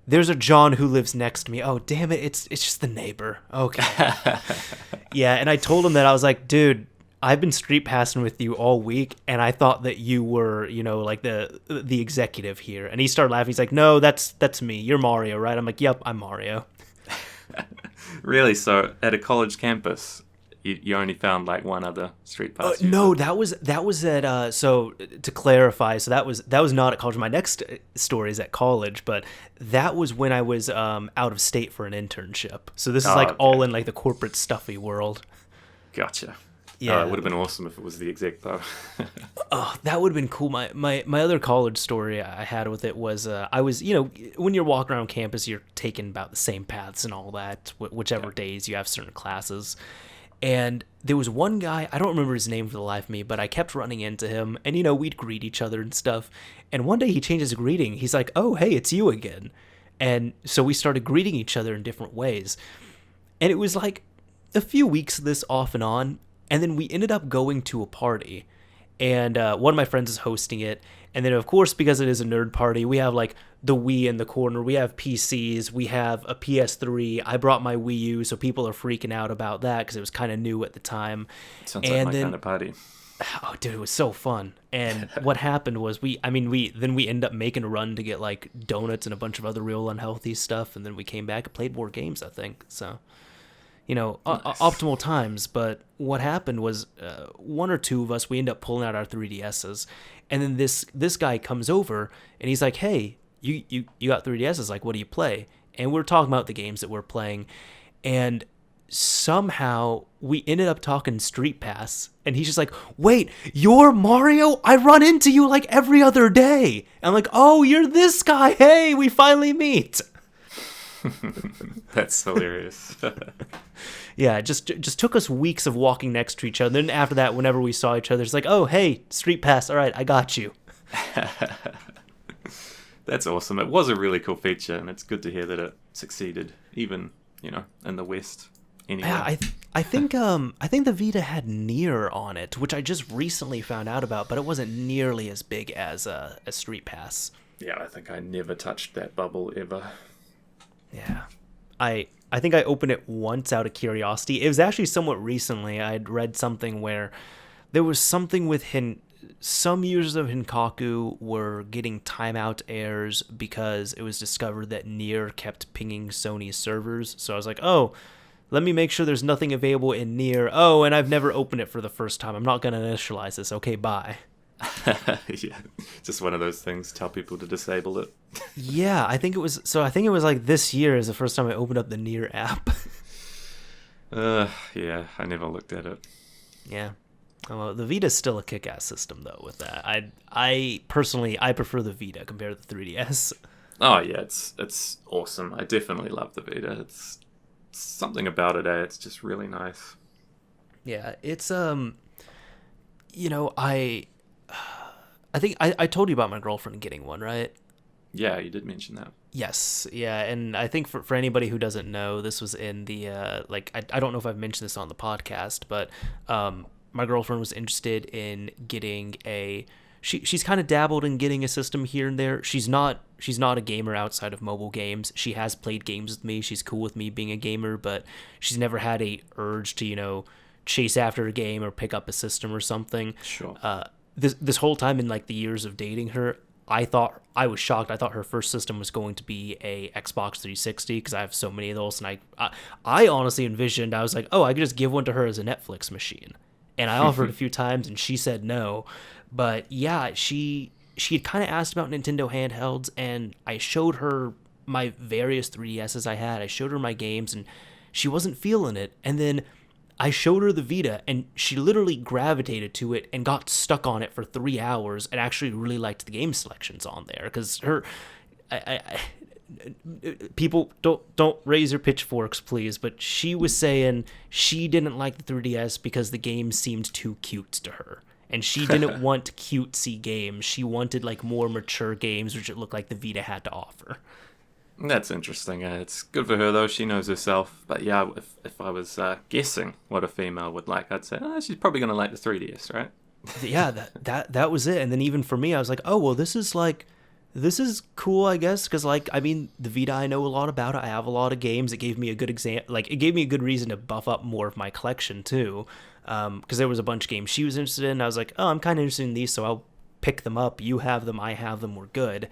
There's a John who lives next to me. Oh, damn it. It's just the neighbor. Okay. Yeah. And I told him that. I was like, dude, I've been street passing with you all week, and I thought that you were, like the executive here. And he started laughing. He's like, "No, that's me. You're Mario, right?" I'm like, "Yep, I'm Mario." Really? So at a college campus, you only found like one other street pass user? No, that was at. So to clarify, so that was not at college. My next story is at college, but that was when I was out of state for an internship. So this is okay. all in like the corporate stuffy world. Gotcha. Yeah, it would have been awesome if it was the exec though. Oh, that would have been cool. My other college story I had with it was I was, when you're walking around campus, you're taking about the same paths and all that, whichever days you have certain classes. And there was one guy, I don't remember his name for the life of me, but I kept running into him, and we'd greet each other and stuff. And one day he changed his greeting. He's like, "Oh, hey, it's you again." And so we started greeting each other in different ways. And it was like a few weeks of this off and on. And then we ended up going to a party, and one of my friends is hosting it. And then, of course, because it is a nerd party, we have like the Wii in the corner. We have PCs. We have a PS3. I brought my Wii U, so people are freaking out about that because it was kind of new at the time. Sounds like my kind of party. Oh, dude, it was so fun. And what happened was we ended up making a run to get like donuts and a bunch of other real unhealthy stuff, and then we came back and played more games, I think. So. Nice. Optimal times, but what happened was one or two of us, we end up pulling out our 3DSs, and then this guy comes over, and he's like, "Hey, you got 3DSs, like, what do you play?" And we're talking about the games that we're playing, and somehow we ended up talking Street Pass, and he's just like, "Wait, you're Mario? I run into you like every other day." And I'm like, "Oh, you're this guy. Hey, we finally meet." That's hilarious. Yeah, it just took us weeks of walking next to each other. Then after that, whenever we saw each other, it's like, "Oh, hey, Street Pass. All right, I got you." That's awesome. It was a really cool feature, and it's good to hear that it succeeded, even in the West. Anyway. Yeah, I think the Vita had Nier on it, which I just recently found out about, but it wasn't nearly as big as Street Pass. Yeah, I think I never touched that bubble ever. Yeah. I think I opened it once out of curiosity. It was actually somewhat recently. I had read something where there was something with some users of Hinkaku were getting timeout errors because it was discovered that Nier kept pinging Sony's servers. So I was like, "Oh, let me make sure there's nothing available in Nier. Oh, and I've never opened it for the first time. I'm not going to initialize this. Okay, bye." Yeah, just one of those things. Tell people to disable it. Yeah, I think it was like this year is the first time I opened up the Nier app. Yeah, I never looked at it. Yeah. Well, the Vita's still a kick-ass system though with that. I personally prefer the Vita compared to the 3DS. Oh yeah, it's awesome. I definitely love the Vita. It's something about it, it's just really nice. Yeah, it's I think I told you about my girlfriend getting one, right? Yeah, you did mention that. Yes, yeah, and I think for anybody who doesn't know, this was in the I don't know if I've mentioned this on the podcast, but my girlfriend was interested in getting a she's kind of dabbled in getting a system here and there. She's not a gamer outside of mobile games. She has played games with me. She's cool with me being a gamer, but she's never had a urge to, chase after a game or pick up a system or something. Sure. This whole time in like the years of dating her, I was shocked. I thought her first system was going to be a Xbox 360 because I have so many of those, and I honestly envisioned, I was like, oh, I could just give one to her as a Netflix machine. And I offered a few times, and she said no. But yeah, she had kind of asked about Nintendo handhelds, and I showed her my various 3DSs I had. I showed her my games, and she wasn't feeling it. And then I showed her the Vita, and she literally gravitated to it and got stuck on it for 3 hours and actually really liked the game selections on there. Because people don't raise your pitchforks, please, but she was saying she didn't like the 3DS because the game seemed too cute to her. And she didn't want cutesy games. She wanted like more mature games, which it looked like the Vita had to offer. That's interesting. It's good for her, though. She knows herself. But yeah, if I was guessing what a female would like, I'd say, she's probably going to like the 3DS, right? Yeah, that was it. And then even for me, I was like, oh, well, this is cool, I guess, because like, I mean, the Vita, I know a lot about it. I have a lot of games. It gave me a good it gave me a good reason to buff up more of my collection too, because there was a bunch of games she was interested in. I was like, oh, I'm kind of interested in these, so I'll pick them up. You have them, I have them. We're good.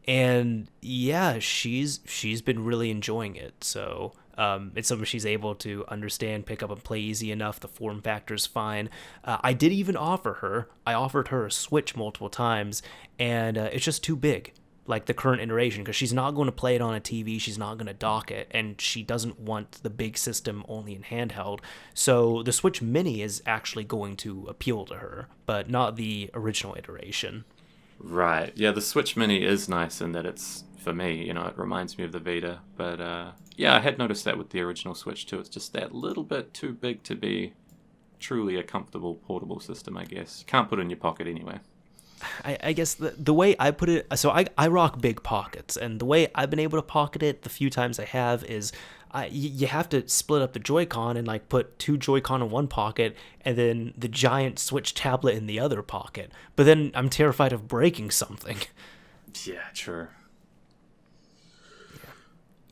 And yeah, she's been really enjoying it. So it's something she's able to understand, pick up, and play easy enough. The form factor's fine. I did even offered her a Switch multiple times, and it's just too big, like the current iteration, because she's not going to play it on a TV. She's not going to dock it, and she doesn't want the big system only in handheld. So the Switch Mini is actually going to appeal to her, but not the original iteration. Right. Yeah, the Switch Mini is nice in that it's, for me, it reminds me of the Vita. But yeah, I had noticed that with the original Switch too. It's just that little bit too big to be truly a comfortable portable system, I guess. You can't put it in your pocket anyway. I guess the way I put it, so I rock big pockets, and the way I've been able to pocket it the few times I have is you have to split up the Joy-Con and like put 2 Joy-Con in one pocket and then the giant Switch tablet in the other pocket. But then I'm terrified of breaking something. Yeah, sure.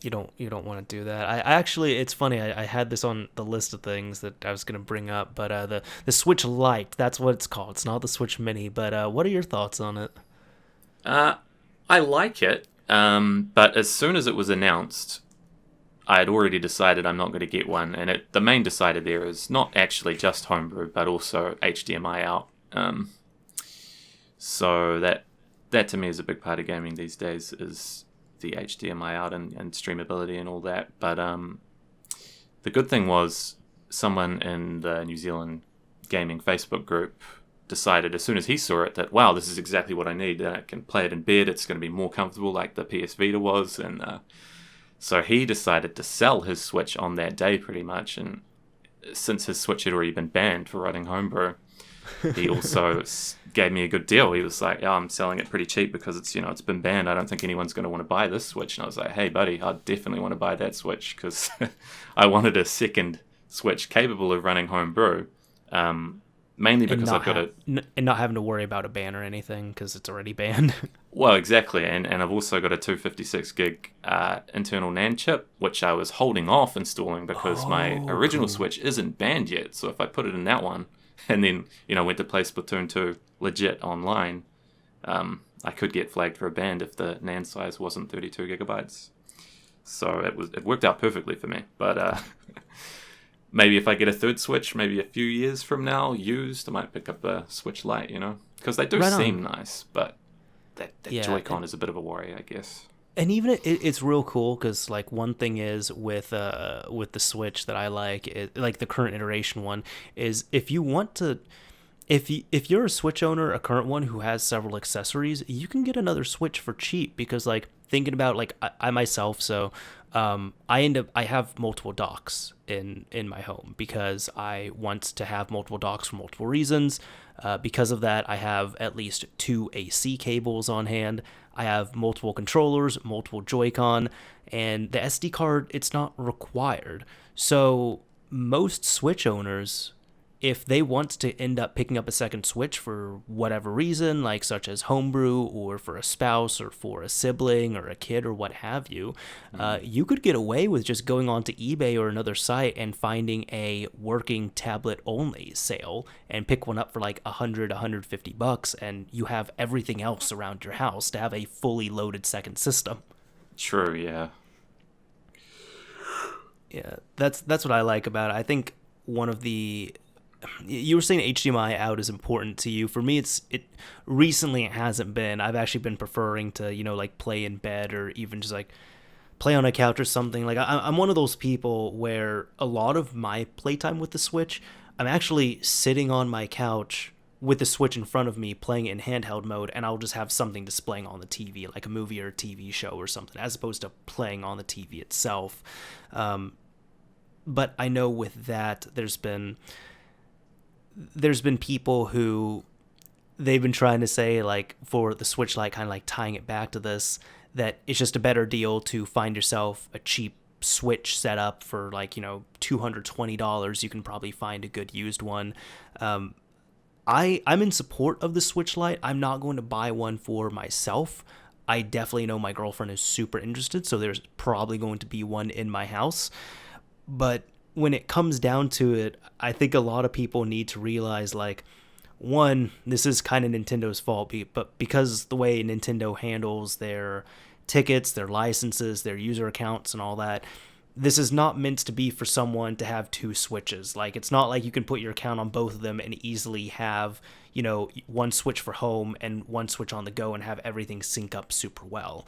You don't want to do that. I actually, it's funny, I had this on the list of things that I was going to bring up, but the Switch Lite, that's what it's called. It's not the Switch Mini, but what are your thoughts on it? I like it, but as soon as it was announced, I had already decided I'm not going to get one, and the main decider there is not actually just homebrew, but also HDMI out. So that to me is a big part of gaming these days, is the HDMI out and streamability and all that. But the good thing was someone in the New Zealand gaming Facebook group decided as soon as he saw it that, wow, this is exactly what I need. I can play it in bed. It's going to be more comfortable like the PS Vita was. And so he decided to sell his Switch on that day pretty much. And since his Switch had already been banned for running homebrew, he also gave me a good deal. He was like, I'm selling it pretty cheap because it's, it's been banned. I don't think anyone's going to want to buy this Switch. And I was like, hey, buddy, I definitely want to buy that Switch because I wanted a second Switch capable of running homebrew. Mainly because I've got and not having to worry about a ban or anything because it's already banned. Well, exactly. And I've also got a 256 gig internal NAND chip, which I was holding off installing because my original Switch isn't banned yet. So if I put it in that one, and then, went to play Splatoon 2 legit online, I could get flagged for a ban if the NAND size wasn't 32 gigabytes. So it worked out perfectly for me. But maybe if I get a third Switch, maybe a few years from now, used, I might pick up a Switch Lite, Because they do seem nice, but that Joy-Con is a bit of a worry, I guess. And even it's real cool because like one thing is with the Switch that I like the current iteration one is if you want to, if you're a Switch owner, a current one who has several accessories, you can get another Switch for cheap because like thinking about like I myself, so I have multiple docks in my home because I want to have multiple docks for multiple reasons. Because of that, I have at least 2 AC cables on hand. I have multiple controllers, multiple Joy-Con, and the SD card, it's not required. So most Switch owners, if they want to end up picking up a second Switch for whatever reason, like such as homebrew or for a spouse or for a sibling or a kid or what have you, you could get away with just going onto eBay or another site and finding a working tablet only sale and pick one up for like $100-$150, and you have everything else around your house to have a fully loaded second system. True, yeah. Yeah, that's what I like about it. I think one of the... You were saying HDMI out is important to you. For me, recently it hasn't been. I've actually been preferring to, like play in bed or even just like play on a couch or something. Like I'm one of those people where a lot of my playtime with the Switch, I'm actually sitting on my couch with the Switch in front of me playing it in handheld mode, and I'll just have something displaying on the TV, like a movie or a TV show or something, as opposed to playing on the TV itself. But I know with that, there's been people who they've been trying to say, like, for the Switch Lite, kind of like tying it back to this, that it's just a better deal to find yourself a cheap Switch setup for like, $220. You can probably find a good used one. I'm in support of the Switch Lite. I'm not going to buy one for myself. I definitely know my girlfriend is super interested, so there's probably going to be one in my house. But when it comes down to it, I think a lot of people need to realize, like, one, this is kind of Nintendo's fault, but because the way Nintendo handles their tickets, their licenses, their user accounts, and all that, this is not meant to be for someone to have two Switches. Like, it's not like you can put your account on both of them and easily have, one Switch for home and one Switch on the go and have everything sync up super well.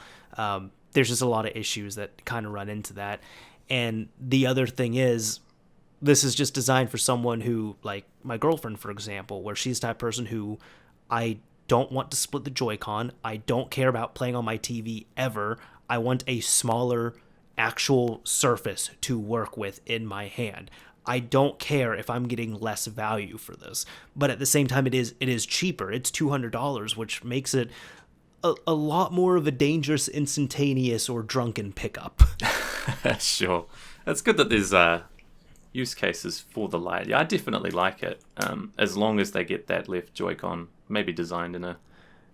There's just a lot of issues that kind of run into that. And the other thing is, this is just designed for someone who, like my girlfriend, for example, where she's the type of person who, I don't want to split the Joy-Con. I don't care about playing on my TV ever. I want a smaller actual surface to work with in my hand. I don't care if I'm getting less value for this. But at the same time, it is cheaper. It's $200, which makes it a lot more of a dangerous, instantaneous, or drunken pickup. Sure. It's good that there's use cases for the Lite. Yeah, I definitely like it. As long as they get that left Joy-Con maybe designed in a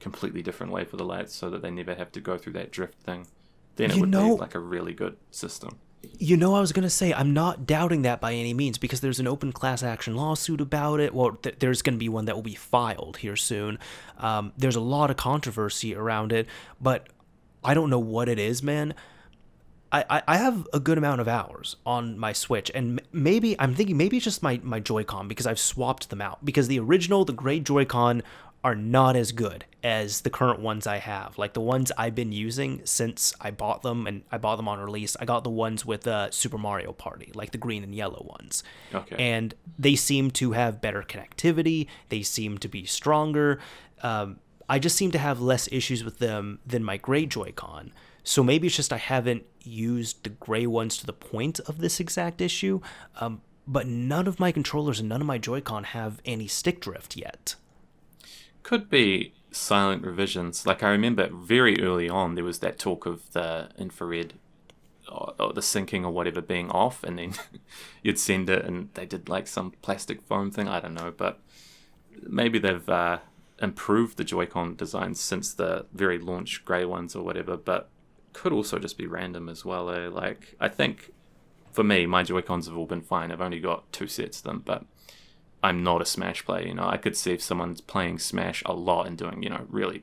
completely different way for the Lite so that they never have to go through that drift thing, then it would be like a really good system. I was going to say, I'm not doubting that by any means, because there's an open class action lawsuit about it. Well, there's going to be one that will be filed here soon. There's a lot of controversy around it, but I don't know what it is, man. I have a good amount of hours on my Switch, and I'm thinking maybe it's just my Joy-Con, because I've swapped them out, because the gray Joy-Con are not as good as the current ones I have. Like the ones I've been using since I bought them, and I bought them on release. I got the ones with Super Mario Party, like the green and yellow ones. Okay. And they seem to have better connectivity. They seem to be stronger. I just seem to have less issues with them than my gray Joy-Con. So maybe it's just I haven't used the gray ones to the point of this exact issue. But none of my controllers and none of my Joy-Con have any stick drift yet. Could be silent revisions. Like, I remember very early on there was that talk of the infrared or the syncing or whatever being off, and then you'd send it and they did like some plastic foam thing. I don't know, but maybe they've improved the Joy-Con designs since the very launch grey ones or whatever, but could also just be random as well. Like, I think for me, my Joy-Cons have all been fine. I've only got 2 sets of them, but I'm not a Smash player. I could see if someone's playing Smash a lot and doing, really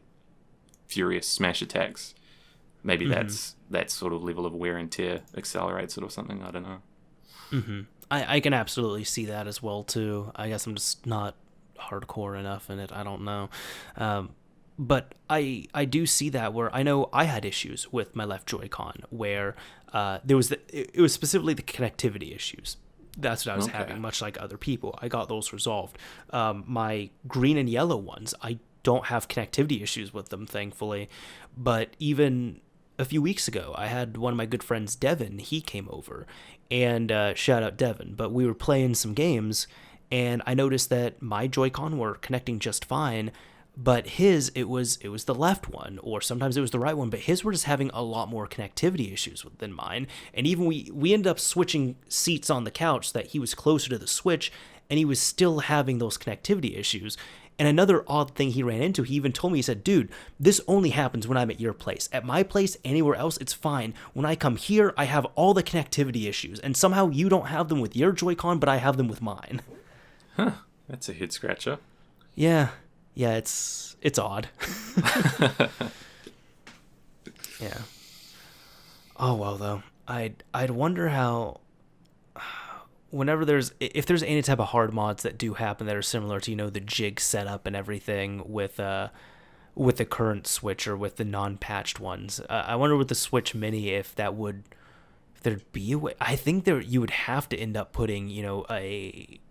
furious Smash attacks. Maybe that's that sort of level of wear and tear accelerates it or something. I don't know. Mm-hmm. I can absolutely see that as well too. I guess I'm just not hardcore enough in it. I don't know. But I do see that, where I know I had issues with my left Joy-Con where it was specifically the connectivity issues. That's what I was having, much like other people. I got those resolved. My green and yellow ones, I don't have connectivity issues with them, thankfully. But even a few weeks ago, I had one of my good friends, Devin. He came over, and shout out Devin. But we were playing some games, and I noticed that my Joy-Con were connecting just fine, but his, it was the left one, or sometimes it was the right one, but his were just having a lot more connectivity issues than mine. And even we ended up switching seats on the couch so that he was closer to the Switch, and he was still having those connectivity issues. And another odd thing he ran into, he even told me, he said, dude, this only happens when I'm at your place. At my place, anywhere else, it's fine. When I come here, I have all the connectivity issues. And somehow you don't have them with your Joy-Con, but I have them with mine. Huh. That's a head scratcher. Yeah. Yeah, it's odd. Yeah. Oh, well, though. I'd wonder how... if there's any type of hard mods that do happen that are similar to, the jig setup and everything with the current Switch or with the non-patched ones, I wonder with the Switch Mini if there'd be a way. I think you would have to end up putting,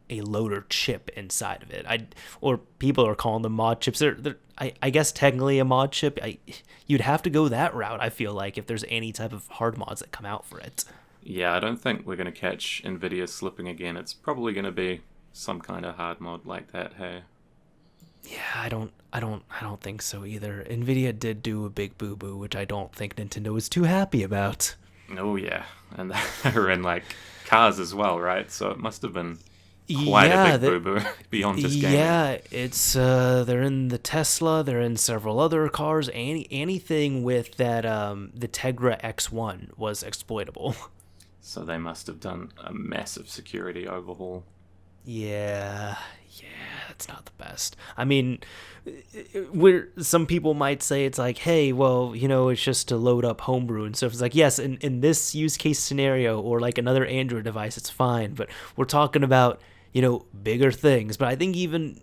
a loader chip inside of it. Or people are calling them mod chips. I guess technically a mod chip. You'd have to go that route, I feel like, if there's any type of hard mods that come out for it. Yeah, I don't think we're going to catch Nvidia slipping again. It's probably going to be some kind of hard mod like that, hey? Yeah, I don't think so either. Nvidia did do a big boo-boo, which I don't think Nintendo is too happy about. Oh, yeah. And they're in, cars as well, right? So it must have been quite a big boo-boo beyond just gaming. Yeah, it's, they're in the Tesla, they're in several other cars. Anything with that, the Tegra X1 was exploitable. So they must have done a massive security overhaul. Yeah, that's not the best. I mean, some people might say it's like, hey, well, it's just to load up homebrew and stuff. It's like, yes, in this use case scenario or another Android device, it's fine. But we're talking about, bigger things. But I think even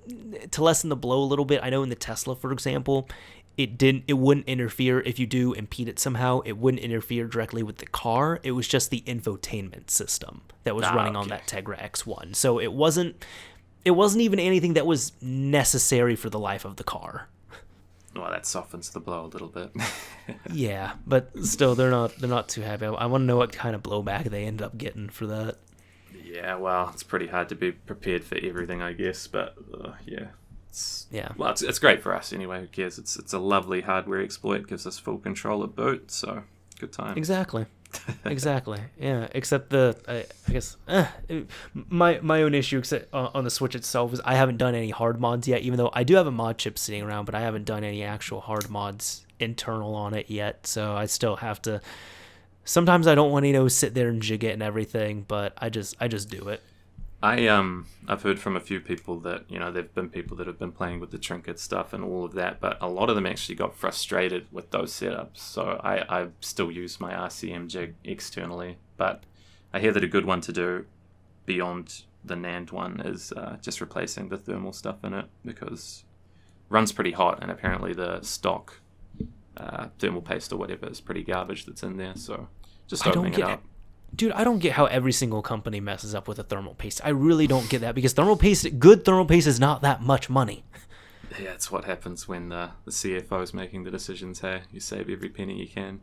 to lessen the blow a little bit, I know in the Tesla, for example, it wouldn't interfere if you do impede it somehow. It wouldn't interfere directly with the car. It was just the infotainment system that was running on that Tegra X1. So it wasn't even anything that was necessary for the life of the car. Well, that softens the blow a little bit. Yeah, but still, they're not too happy. I want to know what kind of blowback they ended up getting for that. Yeah, well, it's pretty hard to be prepared for everything, I guess. But yeah. Well, it's great for us anyway. Who cares? It's a lovely hardware exploit. Gives us full control at boot. So good time. Exactly. Yeah. Except I guess my own issue on the Switch itself is I haven't done any hard mods yet. Even though I do have a mod chip sitting around, but I haven't done any actual hard mods internal on it yet. So I still have to. Sometimes I don't want to sit there and jig it and everything, but I just do it. I've heard from a few people that, there've been people that have been playing with the trinket stuff and all of that, but a lot of them actually got frustrated with those setups. So I still use my RCM jig externally, but I hear that a good one to do beyond the NAND one is just replacing the thermal stuff in it, because it runs pretty hot, and apparently the stock thermal paste or whatever is pretty garbage that's in there. So just opening it up. Dude, I don't get how every single company messes up with a thermal paste. I really don't get that, because good thermal paste is not that much money. Yeah, it's what happens when the CFO is making the decisions. Hey, you save every penny you can.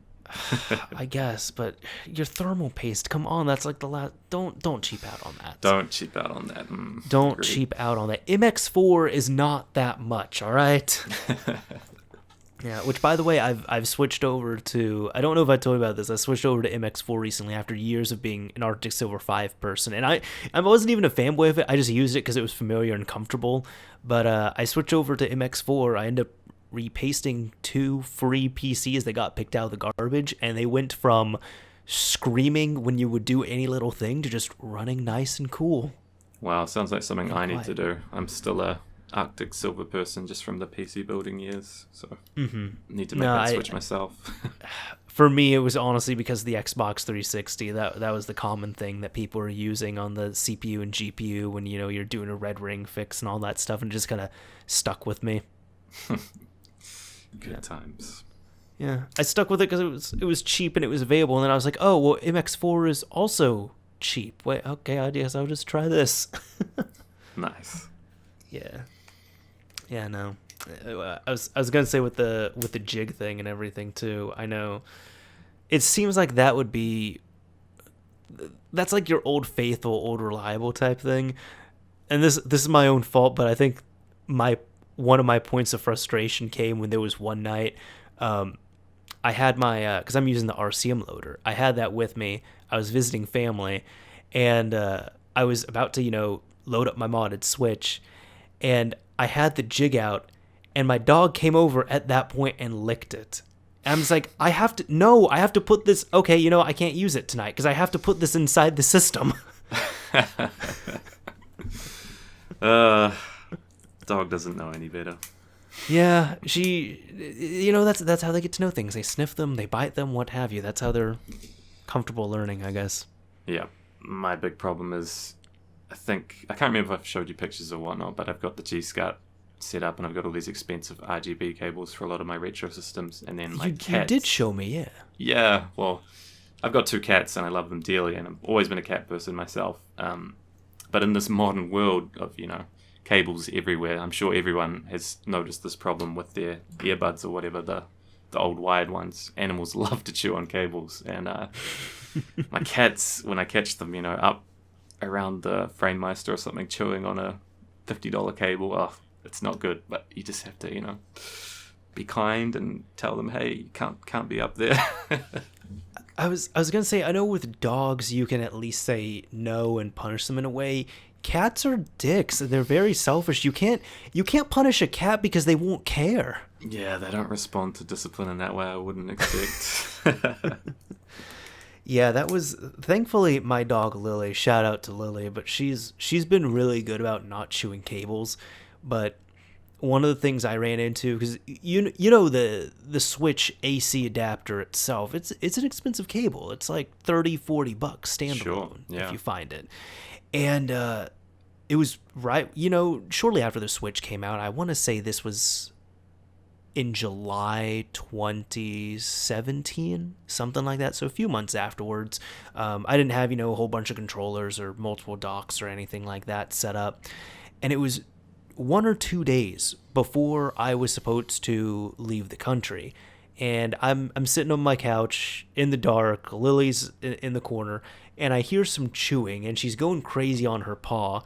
I guess, but your thermal paste, come on, that's like the last. Don't cheap out on that. Don't cheap out on that. Don't cheap out on that. MX4 is not that much, all right? Yeah, which, by the way, I've switched over to... I don't know if I told you about this. I switched over to MX4 recently after years of being an Arctic Silver 5 person. And I wasn't even a fanboy of it. I just used it because it was familiar and comfortable. But I switched over to MX4. I ended up repasting 2 free PCs that got picked out of the garbage. And they went from screaming when you would do any little thing to just running nice and cool. Wow, sounds like something I need to do. I'm still a Arctic Silver person just from the PC building years, so need to make that switch myself. For me, it was honestly because the Xbox 360, that was the common thing that people were using on the CPU and GPU when you're doing a red ring fix and all that stuff, and it just kind of stuck with me. Good times. Yeah, I stuck with it because it was cheap and it was available, and then I was like, oh well, MX4 is also cheap. Wait, okay, I guess I'll just try this. Nice. Yeah, no. I was gonna say with the jig thing and everything too. I know it seems like that's like your old faithful, old reliable type thing. And this is my own fault, but I think one of my points of frustration came when there was one night I had my because I'm using the RCM loader. I had that with me. I was visiting family, and I was about to load up my modded Switch, and I had the jig out, and my dog came over at that point and licked it. And I'm just like, I have to put this, okay, I can't use it tonight because I have to put this inside the system. Dog doesn't know any better. Yeah, that's how they get to know things. They sniff them, they bite them, what have you. That's how they're comfortable learning, I guess. Yeah, my big problem is, I can't remember if I've showed you pictures or whatnot, but I've got the G-Scut set up and I've got all these expensive RGB cables for a lot of my retro systems, and then my cats. You did show me, yeah. Yeah, well, I've got 2 cats and I love them dearly, and I've always been a cat person myself. But in this modern world of, cables everywhere, I'm sure everyone has noticed this problem with their earbuds or whatever, the old wired ones. Animals love to chew on cables, and my cats, when I catch them, up around the Framemeister or something, chewing on a $50 cable, it's not good. But you just have to, be kind and tell them, hey, you can't be up there. I was gonna say, I know with dogs you can at least say no and punish them in a way. Cats are dicks. They're very selfish. You can't punish a cat because they won't care. Yeah, they don't respond to discipline in that way, I wouldn't expect. Yeah, that was, thankfully, my dog Lily. Shout out to Lily, but she's been really good about not chewing cables. But one of the things I ran into, because the Switch AC adapter itself, it's an expensive cable. It's like $30-$40 standalone if you find it. And it was shortly after the Switch came out. I want to say this was in July 2017, something like that. So a few months afterwards. I didn't have a whole bunch of controllers or multiple docks or anything like that set up, and it was 1 or 2 days before I was supposed to leave the country. And I'm sitting on my couch in the dark, Lily's in the corner, and I hear some chewing, and she's going crazy on her paw.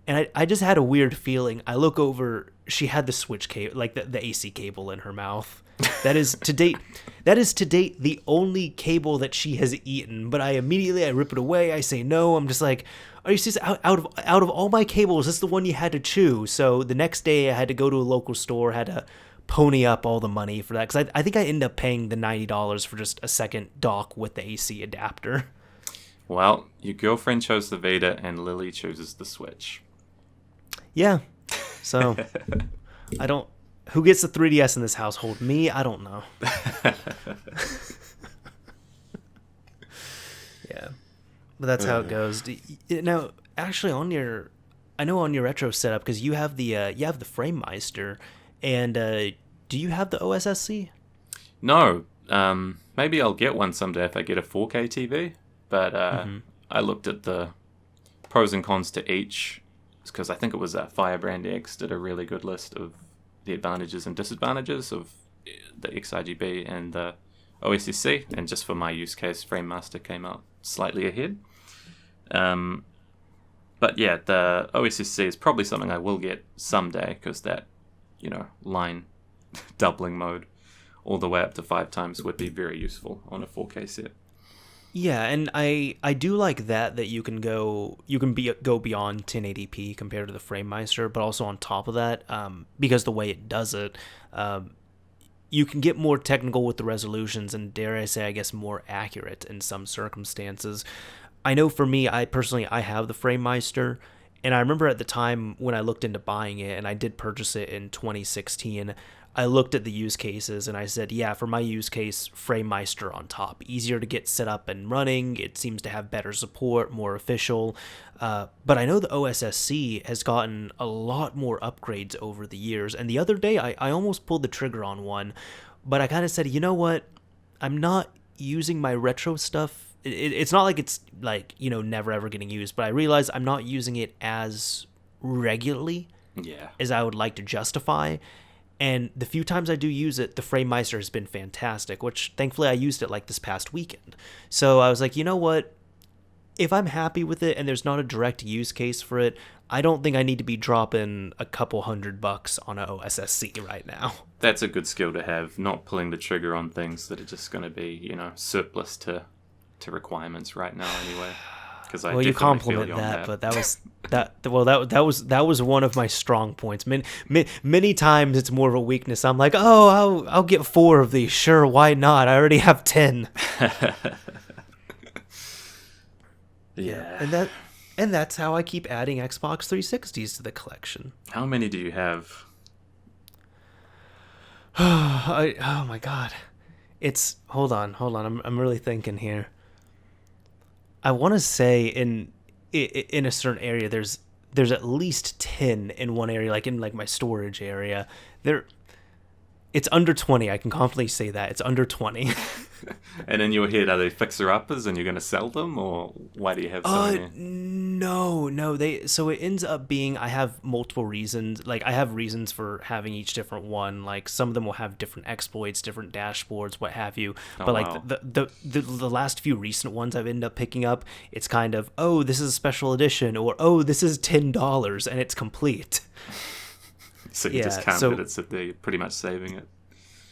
And I just had a weird feeling. I look over, she had the Switch cable, like the AC cable in her mouth. That is to date the only cable that she has eaten. But I rip it away. I say no. I'm just like, are you serious? Out of all my cables, this is the one you had to chew. So the next day I had to go to a local store, had to pony up all the money for that, because I think I ended up paying the $90 for just a second dock with the AC adapter. Well, your girlfriend chose the Vita and Lily chooses the Switch. Yeah. So who gets the 3DS in this household? Me? I don't know. Yeah. But that's how it goes. Now, actually on your retro setup, because you have the Framemeister, and do you have the OSSC? No. Maybe I'll get one someday if I get a 4K TV. But I looked at the pros and cons to each, because I think it was Firebrand X did a really good list of the advantages and disadvantages of the XRGB and the OSSC. And just for my use case, Framemaster came out slightly ahead. But yeah, the OSSC is probably something I will get someday, because that, line doubling mode all the way up to 5 times would be very useful on a 4K set. Yeah, and I do like that you can go beyond 1080p compared to the Framemeister, but also on top of that, because the way it does it, you can get more technical with the resolutions and, dare I say, I guess, more accurate in some circumstances. I know for me, I have the Framemeister, and I remember at the time when I looked into buying it, and I did purchase it in 2016, I looked at the use cases and I said, yeah, for my use case, Framemeister on top. Easier to get set up and running. It seems to have better support, more official. But I know the OSSC has gotten a lot more upgrades over the years. And the other day, I almost pulled the trigger on one, but I kind of said, you know what? I'm not using my retro stuff. It's not like it's like, never ever getting used, but I realize I'm not using it as regularly as I would like to justify. And the few times I do use it, the Framemeister has been fantastic, which thankfully I used it like this past weekend. So I was like, you know what? If I'm happy with it and there's not a direct use case for it, I don't think I need to be dropping a couple $100 on an OSSC right now. That's a good skill to have, not pulling the trigger on things that are just going to be, surplus to requirements right now anyway. because I Well, you definitely feel compliment you on that, that. but that was one of my strong points. Many times it's more of a weakness. I'm like, oh, I'll get 4 of these. Sure, why not? I already have 10. Yeah. And that's how I keep adding Xbox 360s to the collection. How many do you have? Oh my god. It's hold on. I'm really thinking here. I want to say in a certain area there's at least 10 in one area, like in like my storage area. It's under 20. I can confidently say that. It's under 20. And in your head, are they fixer-uppers and you're going to sell them, or why do you have so many? No. So it ends up being I have multiple reasons. Like I have reasons for having each different one. Like some of them will have different exploits, different dashboards, what have you. Oh, But like wow. the last few recent ones I've ended up picking up, it's kind of, oh, this is a special edition, or oh, this is $10 and it's complete. So you just can't let it sit there. You're pretty much saving it.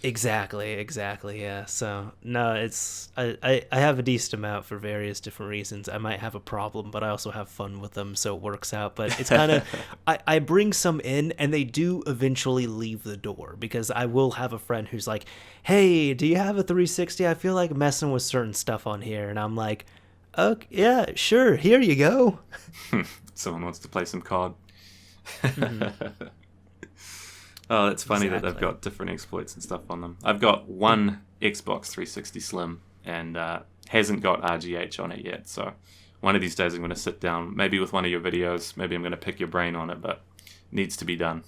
Exactly, yeah. So no, it's I have a decent amount for various different reasons. I might have a problem, but I also have fun with them, so it works out. But it's kind of I bring some in, and they do eventually leave the door, because I will have a friend who's like, "Hey, do you have a 360? I feel like messing with certain stuff on here," and I'm like, "Okay, yeah, sure. Here you go." Someone wants to play some COD. Mm-hmm. Oh, it's funny that Exactly. they've got different exploits and stuff on them. I've got one Xbox 360 Slim and hasn't got RGH on it yet. So one of these days I'm going to sit down, maybe with one of your videos. Maybe I'm going to pick your brain on it, but needs to be done.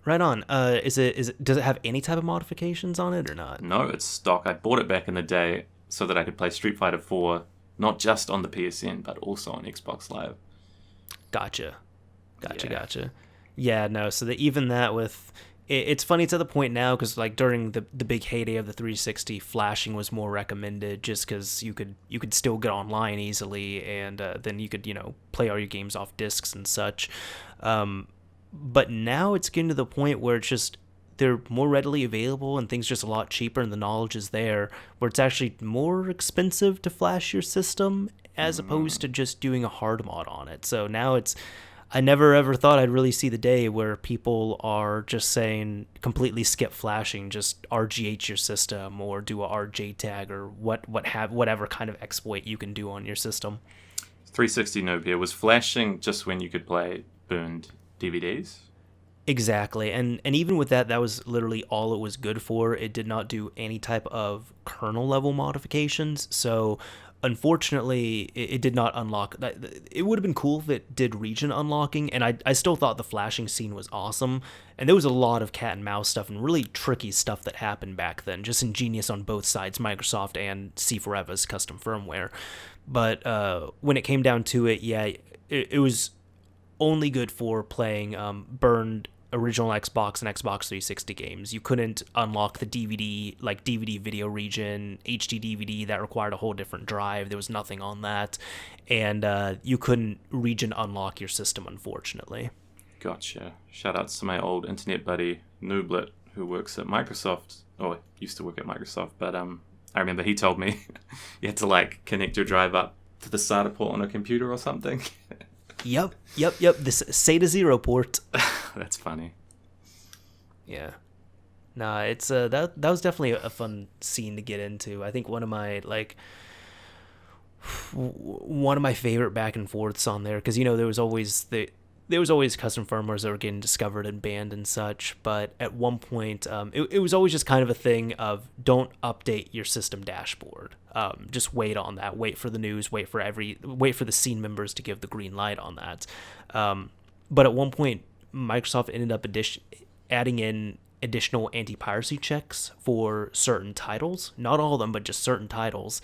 Right on. Does it have any type of modifications on it or not? No, it's stock. I bought it back in the day so that I could play Street Fighter 4, not just on the PSN, but also on Xbox Live. Gotcha. Yeah. Yeah, no. So even that with it's funny to the point now, because like during the big heyday of the 360, flashing was more recommended, just because you could still get online easily, and then you could play all your games off discs and such. But now it's getting to the point where it's just they're more readily available and things just a lot cheaper, and the knowledge is there, where it's actually more expensive to flash your system as opposed to just doing a hard mod on it. So now I never ever thought I'd really see the day where people are just saying completely skip flashing, just RGH your system or do a RJ tag or whatever kind of exploit you can do on your system. 360 Nobia was flashing just when you could play burned DVDs. Exactly, and even with that was literally all it was good for. It did not do any type of kernel level modifications, so unfortunately it did not unlock. It would have been cool if it did region unlocking, and I still thought the flashing scene was awesome, and there was a lot of cat and mouse stuff and really tricky stuff that happened back then, just ingenious on both sides, Microsoft and C4Eva's custom firmware. But when it came down to it, yeah, it was only good for playing burned original Xbox and Xbox 360 games. You couldn't unlock the DVD, like DVD video region, HD DVD, that required a whole different drive. There was nothing on that. And you couldn't region unlock your system, unfortunately. Gotcha. Shoutouts to my old internet buddy, Nooblet, who works at Microsoft, or used to work at Microsoft, but I remember he told me you had to like connect your drive up to the SATA port on a computer or something. Yep. This SATA 0 port. That's funny. Yeah. Nah, it's that was definitely a fun scene to get into. I think one of my favorite back and forths on there, because there was always custom firmwares that were getting discovered and banned and such, but at one point it was always just kind of a thing of don't update your system dashboard. Just wait on that, wait for the news, wait for the scene members to give the green light on that. But at one point Microsoft ended up adding in additional anti-piracy checks for certain titles, not all of them, but just certain titles.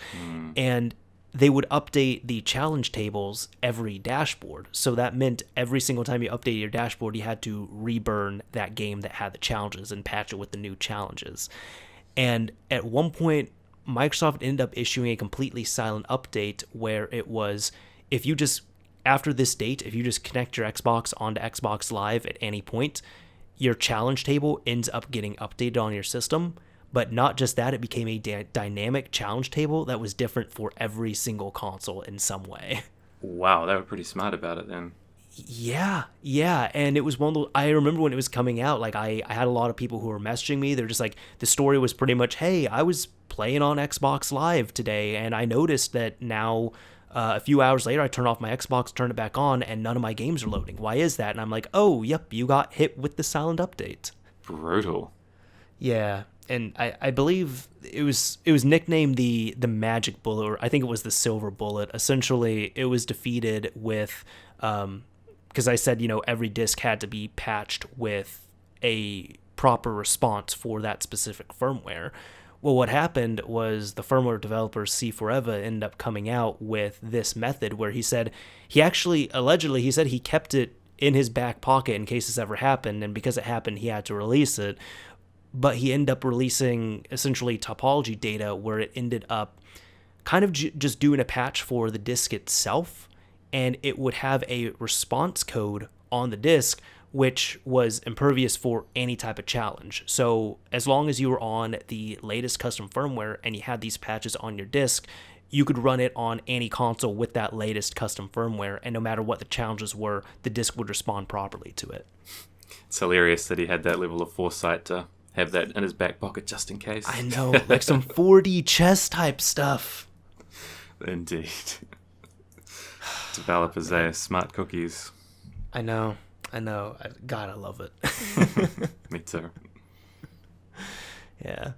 And they would update the challenge tables every dashboard. So that meant every single time you updated your dashboard, you had to reburn that game that had the challenges and patch it with the new challenges. And at one point, Microsoft ended up issuing a completely silent update where it was, after this date, if you just connect your Xbox onto Xbox Live at any point, your challenge table ends up getting updated on your system. But not just that, it became a dynamic challenge table that was different for every single console in some way. Wow, they were pretty smart about it then. Yeah, and it was one of those, I remember when it was coming out, like I had a lot of people who were messaging me. They're just like, the story was pretty much, hey, I was playing on Xbox Live today, and I noticed that now a few hours later, I turn off my Xbox, turn it back on, and none of my games are loading. Why is that? And I'm like, oh, yep, you got hit with the silent update. Brutal. Yeah, and I believe it was nicknamed the Magic Bullet, or I think it was the Silver Bullet. Essentially, it was defeated with, because I said, every disc had to be patched with a proper response for that specific firmware. Well, what happened was the firmware developer C4EVA ended up coming out with this method where he said allegedly he kept it in his back pocket in case this ever happened, and because it happened, he had to release it. But he ended up releasing essentially topology data where it ended up kind of just doing a patch for the disk itself, and it would have a response code on the disk which was impervious for any type of challenge. So as long as you were on the latest custom firmware and you had these patches on your disk, you could run it on any console with that latest custom firmware, and no matter what the challenges were, the disk would respond properly to it. It's hilarious that he had that level of foresight to have that in his back pocket just in case. I know, like some 4D chess type stuff. Indeed. Developers, they are smart cookies. I know. God, I love it. Me too. Yeah.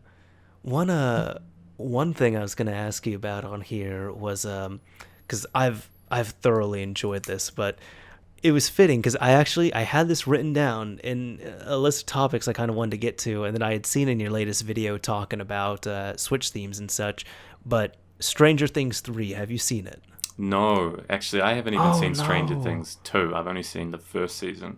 One thing I was going to ask you about on here was, because I've thoroughly enjoyed this, but it was fitting because I had this written down in a list of topics I kind of wanted to get to, and then I had seen in your latest video talking about Switch themes and such. But Stranger Things 3, have you seen it? No, actually, I haven't even seen Stranger Things 2. I've only seen the first season.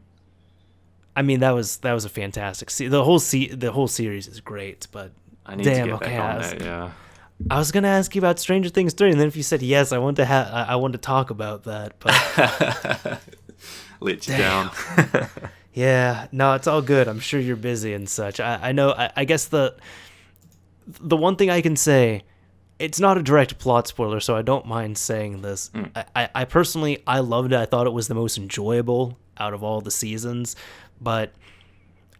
I mean, that was a fantastic. The whole series is great, but I need to get back on that. Yeah. I was gonna ask you about Stranger Things 3, and then if you said yes, I want to talk about that. But let you down. Yeah, no, it's all good. I'm sure you're busy and such. I know. I guess the one thing I can say, it's not a direct plot spoiler, so I don't mind saying this. I personally, I loved it. I thought it was the most enjoyable out of all the seasons, but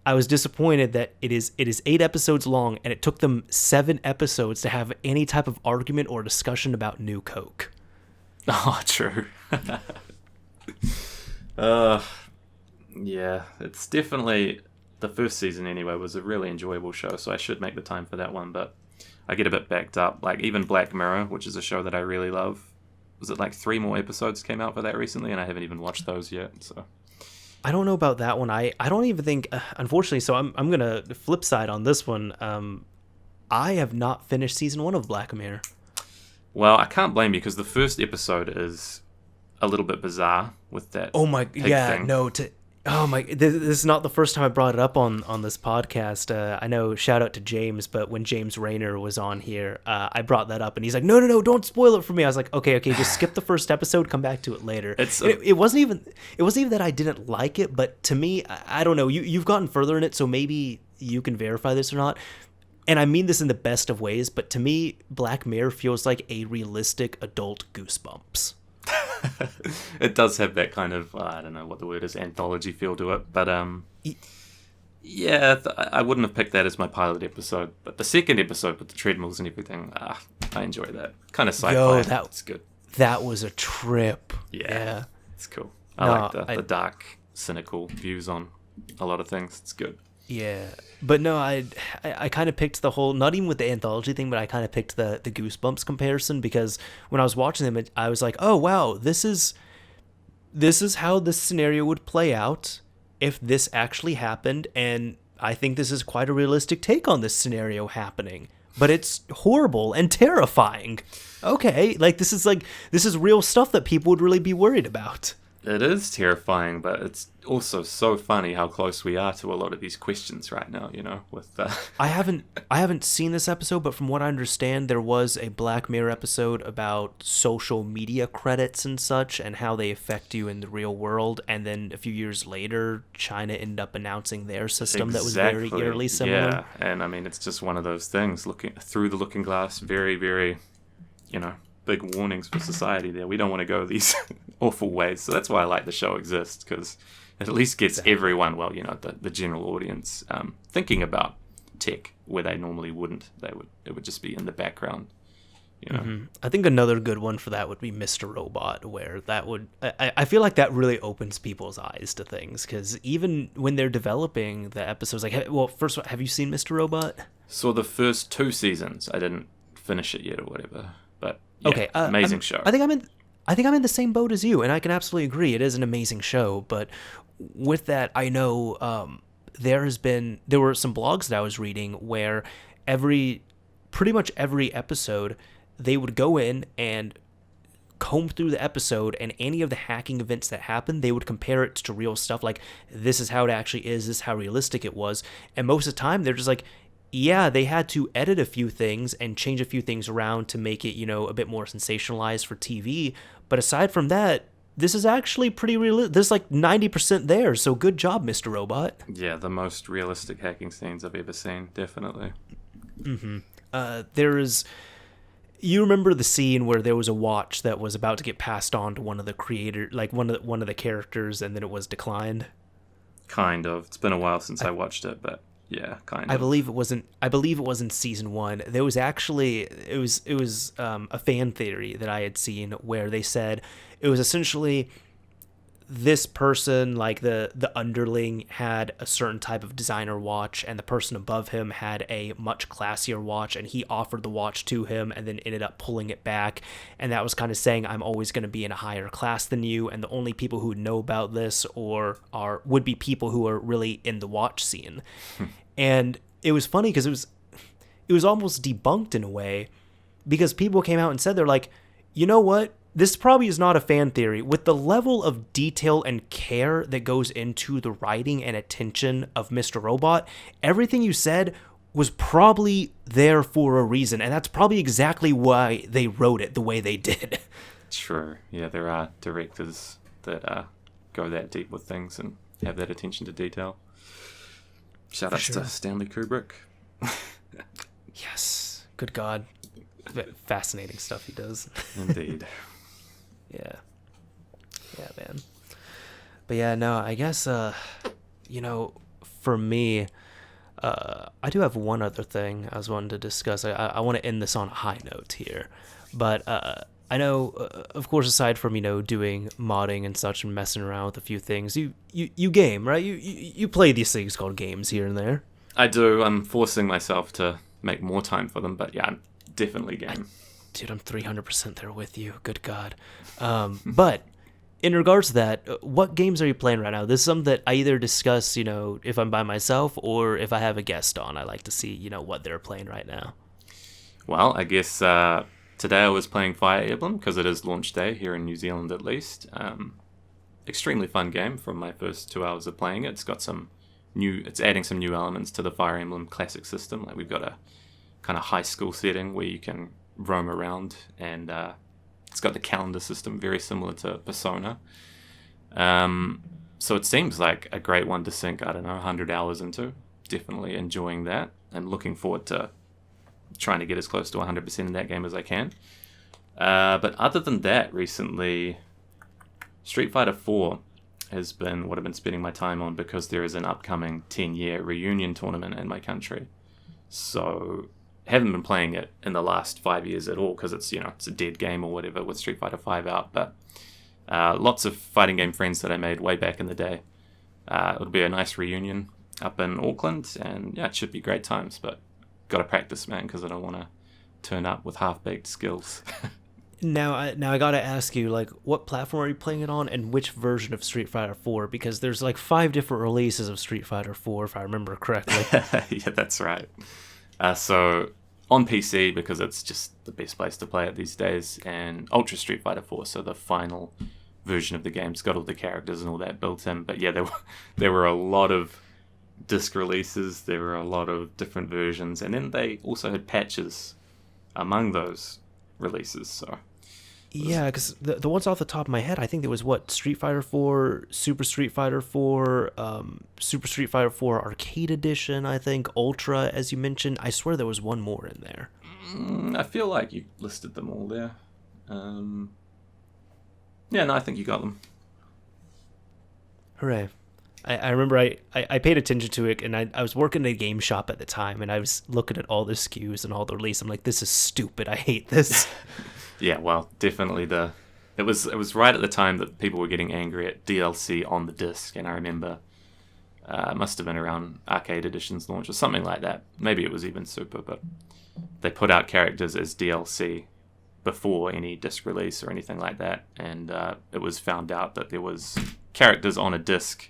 I was disappointed that it is 8 episodes long, and it took them 7 episodes to have any type of argument or discussion about New Coke. Oh, true. Yeah, it's definitely, the first season anyway was a really enjoyable show, so I should make the time for that one, but I get a bit backed up. Like even Black Mirror, which is a show that I really love, was it like 3 more episodes came out for that recently, and I haven't even watched those yet, so... I don't know about that one. I don't even think, unfortunately, so I'm going to flip side on this one. I have not finished season 1 of Black Mirror. Well, I can't blame you, because the first episode is a little bit bizarre with that thing. This is not the first time I brought it up on this podcast. I know, shout out to James, but when James Rayner was on here, I brought that up, and he's like, no, don't spoil it for me. I was like, okay, just skip the first episode, come back to it later. It wasn't even that I didn't like it, but to me, I don't know, you've gotten further in it, so maybe you can verify this or not. And I mean this in the best of ways, but to me, Black Mirror feels like a realistic adult Goosebumps. It does have that kind of, I don't know what the word is, anthology feel to it, but yeah, I wouldn't have picked that as my pilot episode, but the second episode with the treadmills and everything, I enjoy that kind of sci-fi. That's good. That was a trip. Yeah. It's cool. I like the dark, cynical views on a lot of things. It's good. Yeah, but no, I kind of picked the whole, not even with the anthology thing, but I kind of picked the Goosebumps comparison, because when I was watching them, I was like, oh wow, this is how this scenario would play out if this actually happened, and I think this is quite a realistic take on this scenario happening, but it's horrible and terrifying. Okay, this is real stuff that people would really be worried about. It is terrifying, but it's also so funny how close we are to a lot of these questions right now, with I haven't seen this episode, but from what I understand, there was a Black Mirror episode about social media credits and such, and how they affect you in the real world, and then a few years later, China ended up announcing their system that was very eerily similar. Yeah, and I mean, it's just one of those things, looking through the looking glass, very, very, big warnings for society there. We don't want to go these awful ways. So that's why I like the show exists, because it at least gets everyone, well, the general audience, thinking about tech where they normally wouldn't. It would just be in the background. I think another good one for that would be Mr. Robot, where that would I feel like that really opens people's eyes to things, because even when they're developing the episodes, like, well, first of all, have you seen Mr. Robot? Saw the first 2 seasons. I didn't finish it yet or whatever, but yeah, okay, amazing show. I think I'm in the same boat as you, and I can absolutely agree. It is an amazing show, but with that, I know there were some blogs that I was reading where pretty much every episode, they would go in and comb through the episode, and any of the hacking events that happened, they would compare it to real stuff. Like, this is how it actually is, this is how realistic it was. And most of the time, they're just like, yeah, they had to edit a few things and change a few things around to make it, a bit more sensationalized for TV. But aside from that, this is actually pretty real. There's like 90% there, so good job, Mr. Robot. Yeah, the most realistic hacking scenes I've ever seen, definitely. You remember the scene where there was a watch that was about to get passed on to one of the creators, like one of the characters, and then it was declined? Kind of. It's been a while since I watched it, but yeah, kind of. I believe it was in season 1. There was actually it was a fan theory that I had seen where they said it was essentially this person, like the underling, had a certain type of designer watch, and the person above him had a much classier watch, and he offered the watch to him and then ended up pulling it back. And that was kind of saying, I'm always going to be in a higher class than you, and the only people who would know about this would be people who are really in the watch scene. And it was funny because it was almost debunked in a way, because people came out and said, they're like, you know what? This probably is not a fan theory. With the level of detail and care that goes into the writing and attention of Mr. Robot, everything you said was probably there for a reason, and that's probably exactly why they wrote it the way they did. Sure. Yeah, there are directors that go that deep with things and have that attention to detail. Shout out to Stanley Kubrick. Yes. Good God. Fascinating stuff he does. Indeed. Yeah, man. But yeah, no, I guess, for me, I do have one other thing I was wanting to discuss. I want to end this on a high note here. But I know, of course, aside from, doing modding and such and messing around with a few things, you game, right? You play these things called games here and there. I do. I'm forcing myself to make more time for them, but yeah, I'm definitely game. Dude, I'm 300% there with you. Good God. But in regards to that, what games are you playing right now? This is something that I either discuss, if I'm by myself or if I have a guest on. I like to see, what they're playing right now. Well, I guess today I was playing Fire Emblem because it is launch day here in New Zealand at least. Extremely fun game from my first 2 hours of playing it. It's got it's adding some new elements to the Fire Emblem classic system. Like, we've got a kind of high school setting where you can roam around, and it's got the calendar system very similar to Persona. So it seems like a great one to sink, 100 hours into. Definitely enjoying that, and looking forward to trying to get as close to 100% in that game as I can. But other than that, recently, Street Fighter 4 has been what I've been spending my time on, because there is an upcoming 10-year reunion tournament in my country. So haven't been playing it in the last 5 years at all, because it's a dead game or whatever with Street Fighter 5 out. But lots of fighting game friends that I made way back in the day. It'll be a nice reunion up in Auckland, and yeah, it should be great times. But got to practice, man, because I don't want to turn up with half-baked skills. Now I gotta ask you, like, what platform are you playing it on, and which version of Street Fighter 4? Because there's like 5 different releases of Street Fighter 4, if I remember correctly. Yeah, that's right. So on PC, because it's just the best place to play it these days, and Ultra Street Fighter 4, so the final version of the game's got all the characters and all that built in. But yeah, there were a lot of disc releases, there were a lot of different versions, and then they also had patches among those releases. So yeah, because the ones off the top of my head, I think there was Street Fighter 4, Super Street Fighter 4, Super Street Fighter 4 Arcade Edition, I think, Ultra, as you mentioned. I swear there was one more in there. I feel like you listed them all there. Yeah, no, I think you got them. Hooray. I remember I paid attention to it, and I was working at a game shop at the time, and I was looking at all the SKUs and all the release. I'm like, this is stupid. I hate this. Yeah, well, definitely it was right at the time that people were getting angry at DLC on the disc, and I remember it must have been around Arcade Edition's launch or something like that. Maybe it was even Super, but they put out characters as DLC before any disc release or anything like that, and it was found out that there was characters on a disc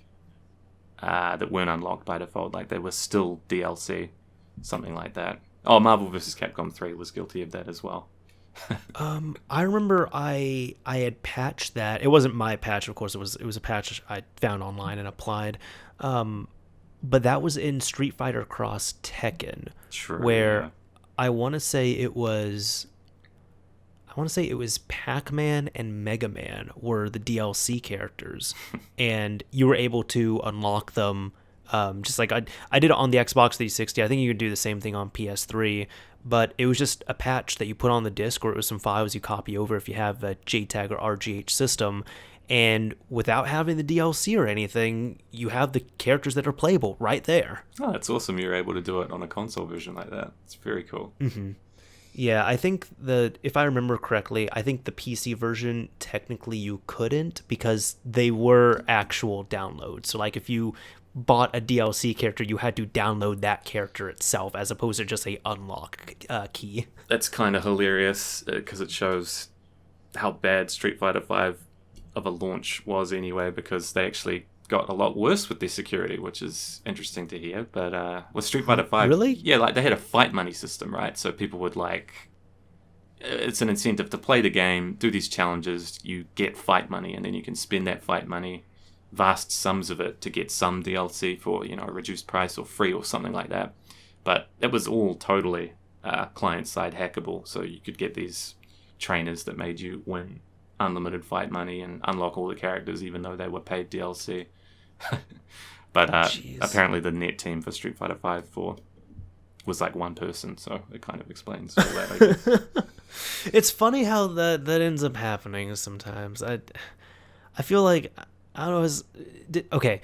that weren't unlocked by default, like they were still DLC, something like that. Oh, Marvel vs. Capcom 3 was guilty of that as well. I remember I had patched that. It wasn't my patch, of course. It was a patch I found online and applied. But that was in Street Fighter Cross Tekken, where I want to say it was Pac-Man and Mega Man were the DLC characters, and you were able to unlock them. Just like I did it on the Xbox 360. I think you could do the same thing on PS3, but it was just a patch that you put on the disc, or it was some files you copy over if you have a JTAG or RGH system, and without having the DLC or anything, you have the characters that are playable right there. Oh, that's awesome. You're able to do it on a console version like that. It's very cool. Mm-hmm. Yeah, I think if I remember correctly, I think the PC version, technically you couldn't, because they were actual downloads. So like if you bought a DLC character, you had to download that character itself as opposed to just a unlock key. That's kind of hilarious because it shows how bad Street Fighter V of a launch was anyway, because they actually got a lot worse with their security, which is interesting to hear. But with Street Fighter V, really? Yeah, like they had a fight money system, right? So people would it's an incentive to play the game, do these challenges, you get fight money, and then you can spend that fight money, vast sums of it, to get some DLC for, a reduced price or free or something like that. But it was all totally client-side hackable, so you could get these trainers that made you win unlimited fight money and unlock all the characters even though they were paid DLC. But apparently the net team for Street Fighter V was like one person, so it kind of explains all that, I guess. It's funny how that ends up happening sometimes. I feel like, I don't know, okay,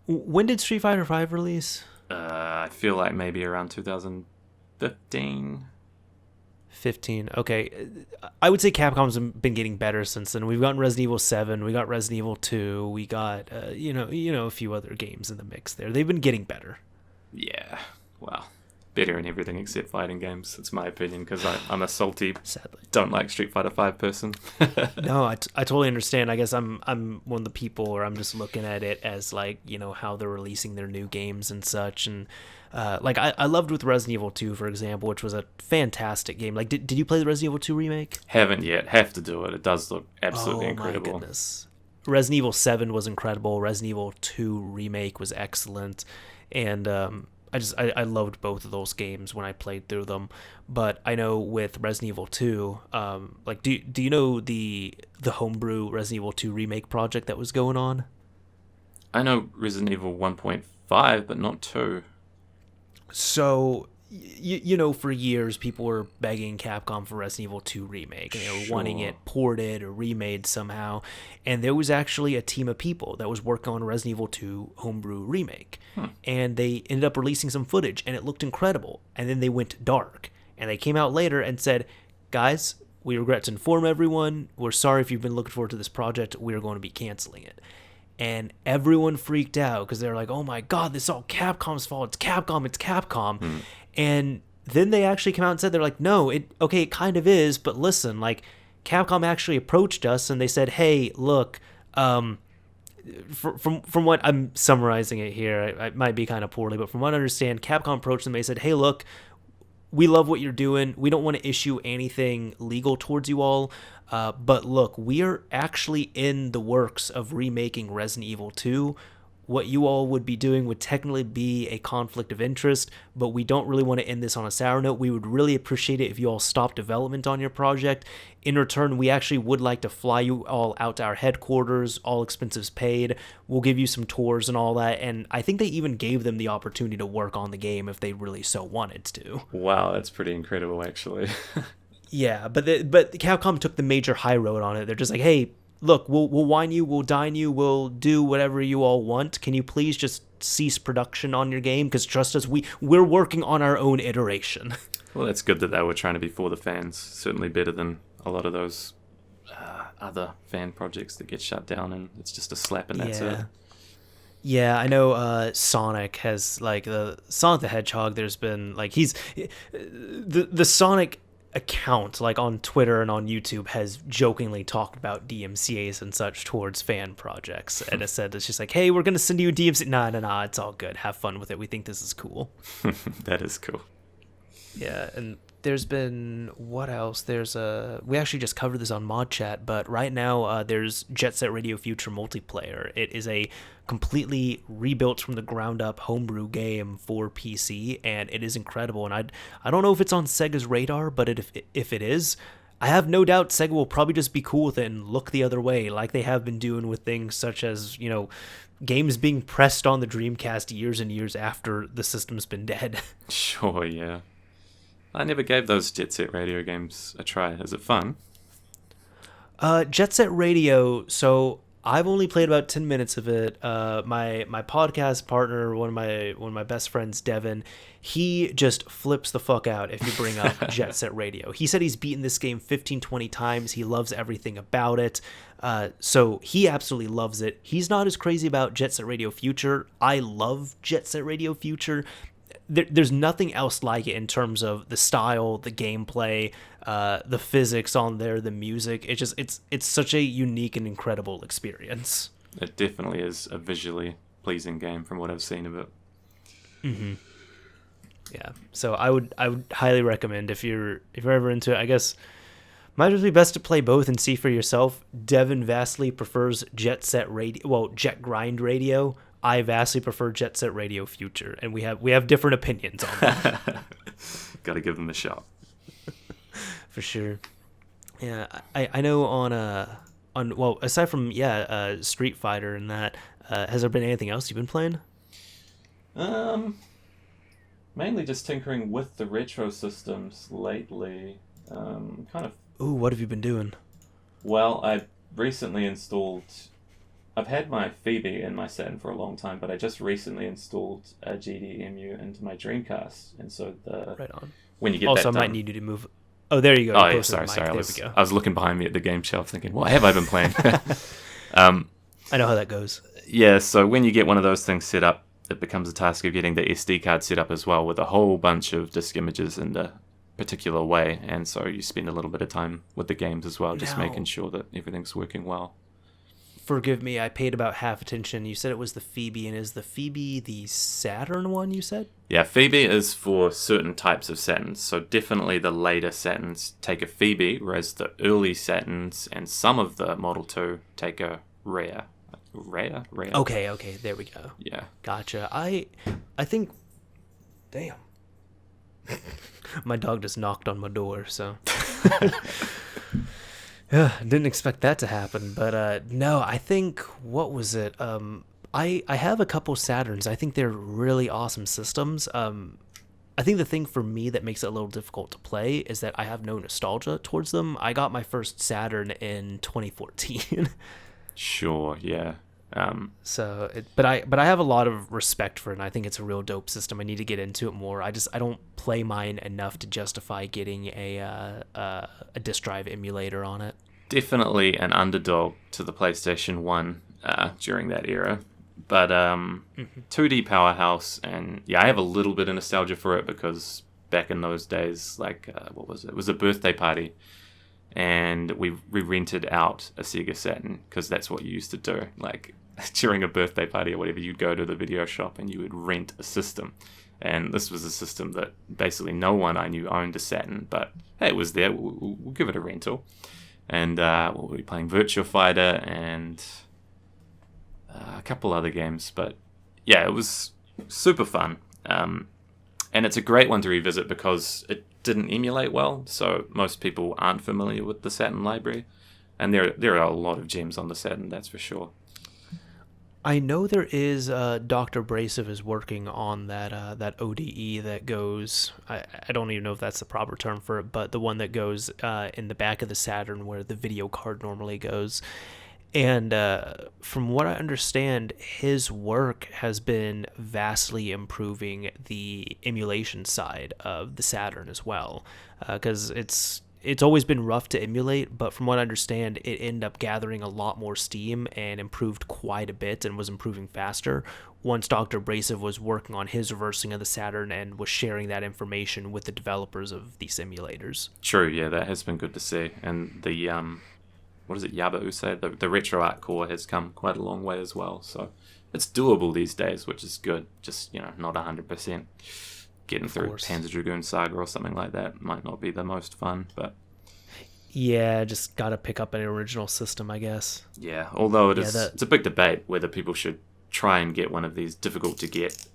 when did Street Fighter V release? I feel like maybe around 2015. 15. Okay. I would say Capcom's been getting better since then. We've gotten Resident Evil 7, we got Resident Evil 2, we got a few other games in the mix there. They've been getting better. Yeah. Well, better in everything except fighting games. That's my opinion, because I'm a salty, sadly, don't like Street Fighter V person. No, I totally understand. I guess I'm one of the people, or I'm just looking at it as like, how they're releasing their new games and such. And I loved with Resident Evil 2, for example, which was a fantastic game. Like, did you play the Resident Evil 2 remake? Haven't yet. Have to do it. It does look absolutely incredible. Oh my goodness. Resident Evil 7 was incredible. Resident Evil 2 remake was excellent. And I loved both of those games when I played through them. But I know with Resident Evil 2, do you know the homebrew Resident Evil 2 remake project that was going on? I know Resident Evil 1.5, but not 2. So, for years, people were begging Capcom for Resident Evil 2 remake, and they were wanting it ported or remade somehow. And there was actually a team of people that was working on Resident Evil 2 homebrew remake. And they ended up releasing some footage, and it looked incredible. And then they went dark. And they came out later and said, guys, we regret to inform everyone, we're sorry if you've been looking forward to this project, we're going to be canceling it. And everyone freaked out because they're like, oh my God, this is all Capcom's fault. It's Capcom. And then they actually came out and said, they're like, no, it kind of is. But listen, like, Capcom actually approached us and they said, hey, look, from what I'm summarizing it here, it might be kind of poorly, but from what I understand, Capcom approached them. They said, hey, look, we love what you're doing. We don't want to issue anything legal towards you all. But look, we are actually in the works of remaking Resident Evil 2. What you all would be doing would technically be a conflict of interest, but we don't really want to end this on a sour note. We would really appreciate it if you all stop development on your project. In return, we actually would like to fly you all out to our headquarters, all expenses paid. We'll give you some tours and all that, and I think they even gave them the opportunity to work on the game if they really so wanted to. Wow, that's pretty incredible, actually. Yeah, but Capcom took the major high road on it. They're just like, hey, look, we'll wine you, we'll dine you, we'll do whatever you all want. Can you please just cease production on your game? Because trust us, we're working on our own iteration. Well, it's good that they were trying to be for the fans. Certainly better than a lot of those other fan projects that get shut down and it's just a slap and that's it. Yeah, I know Sonic has, like, the Sonic the Hedgehog, there's been, like, he's... The Sonic account, like, on Twitter and on YouTube has jokingly talked about DMCAs and such towards fan projects. And it said, it's just like, hey, we're going to send you a DMCA. Nah, it's all good. Have fun with it. We think this is cool. That is cool. Yeah, and there's been, what else? We actually just covered this on Mod Chat, but right now there's Jet Set Radio Future multiplayer. It is a completely rebuilt from the ground up homebrew game for PC, and it is incredible. And I don't know if it's on Sega's radar, but if it is, I have no doubt Sega will probably just be cool with it and look the other way, like they have been doing with things such as, games being pressed on the Dreamcast years and years after the system's been dead. Sure, yeah. I never gave those Jet Set Radio games a try. Is it fun? Jet Set Radio, so I've only played about 10 minutes of it. My podcast partner, one of my best friends, Devin, he just flips the fuck out if you bring up Jet Set Radio. He said he's beaten this game 15, 20 times. He loves everything about it. So he absolutely loves it. He's not as crazy about Jet Set Radio Future. I love Jet Set Radio Future. There's nothing else like it in terms of the style, the gameplay, the physics on there, the music. It's such a unique and incredible experience. It definitely is a visually pleasing game from what I've seen of it. Mm-hmm. Yeah, so I would highly recommend if you're ever into it. I guess might just be best to play both and see for yourself. Devin vastly prefers Jet Grind Radio. I vastly prefer Jet Set Radio Future, and we have different opinions on that. Got to give them a shot. For sure. Yeah, I know on aside from Street Fighter and that, has there been anything else you've been playing? Mainly just tinkering with the retro systems lately. Ooh, what have you been doing? Well, I recently installed. I've had my Phoebe in my Saturn for a long time, but I just recently installed a GDEMU into my Dreamcast, and so right on. When you get also, that I done, might need you to move. Oh, there you go. Oh yeah, sorry. I was looking behind me at the game shelf, thinking, "What have I been playing?" I know how that goes. Yeah, so when you get one of those things set up, it becomes a task of getting the SD card set up as well, with a whole bunch of disk images in the particular way, and so you spend a little bit of time with the games as well, just making sure that everything's working well. Forgive me, I paid about half attention. You said it was the Phoebe, and is the Phoebe the Saturn one, you said? Yeah, Phoebe is for certain types of Saturns, so definitely the later Saturns take a Phoebe, whereas the early Saturns and some of the Model 2 take a Rare. Rare? Okay, there we go. Yeah. Gotcha. I think... Damn. My dog just knocked on my door, so... Yeah, didn't expect that to happen, but no, I think, what was it? I have a couple Saturns. I think they're really awesome systems. I think the thing for me that makes it a little difficult to play is that I have no nostalgia towards them. I got my first Saturn in 2014. Sure, yeah. But I have a lot of respect for it, and I think it's a real dope system. I need to get into it more. I don't play mine enough to justify getting a disk drive emulator on it. Definitely an underdog to the PlayStation 1 during that era. But 2D powerhouse, and yeah, I have a little bit of nostalgia for it because back in those days, like, what was it? It was a birthday party. And we rented out a Sega Saturn because that's what you used to do. Like during a birthday party or whatever, you'd go to the video shop and you would rent a system. And this was a system that basically no one I knew owned a Saturn, but hey, it was there. We'll give it a rental. And we'll be playing Virtua Fighter and a couple other games. But yeah, it was super fun. And it's a great one to revisit because it didn't emulate well, so most people aren't familiar with the Saturn library, and there are a lot of gems on the Saturn, that's for sure. I know there is Dr. Brasive is working on that ODE that goes. I don't even know if that's the proper term for it, but the one that goes in the back of the Saturn where the video card normally goes. And from what I understand, his work has been vastly improving the emulation side of the Saturn as well, because it's always been rough to emulate, but from what I understand, it ended up gathering a lot more steam and improved quite a bit and was improving faster once Dr. Brasive was working on his reversing of the Saturn and was sharing that information with the developers of these simulators. True, yeah, that has been good to see. And the what is it, Yabause? The RetroArch core has come quite a long way as well. So it's doable these days, which is good. Just, not 100%. Getting through Panzer Dragoon Saga or something like that might not be the most fun, but... Yeah, just gotta pick up an original system, I guess. Yeah, although it's a big debate whether people should try and get one of these difficult-to-get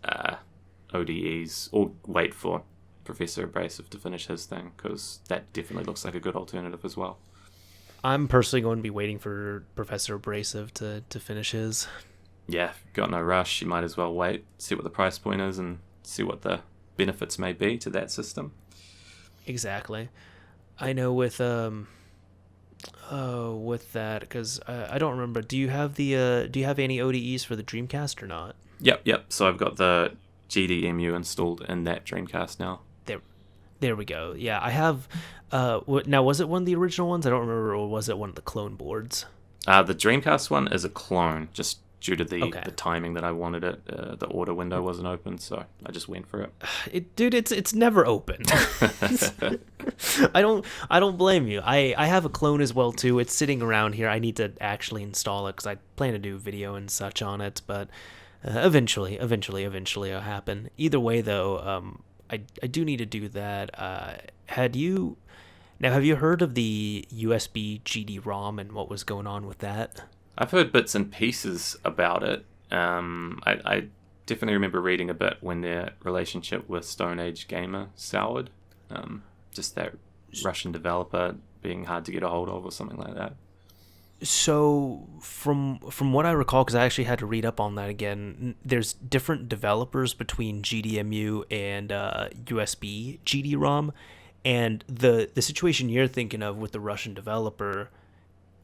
ODEs or wait for Professor Abrasive to finish his thing, because that definitely looks like a good alternative as well. I'm personally going to be waiting for Professor Abrasive to finish his. Yeah, got no rush. You might as well wait, see what the price point is, and see what the benefits may be to that system. Exactly. I know with that, because I don't remember. Do you have any ODEs for the Dreamcast or not? Yep. So I've got the GDEMU installed in that Dreamcast now. There we go. Yeah, I have. Now, was it one of the original ones? I don't remember, or was it one of the clone boards? The Dreamcast one is a clone, just due to the timing that I wanted it. The order window wasn't open, so I just went for it. It's never open. I don't blame you. I have a clone as well too. It's sitting around here. I need to actually install it because I plan to do video and such on it, but eventually it'll happen. Either way, though, I do need to do that. Have you heard of the usb-gdrom and what was going on with that? I've heard bits and pieces about it. I definitely remember reading a bit when their relationship with Stone Age Gamer soured. Just that Russian developer being hard to get a hold of or something like that. So from what I recall, because I actually had to read up on that again, there's different developers between GDEMU and USB-gdrom, and the situation you're thinking of with the Russian developer,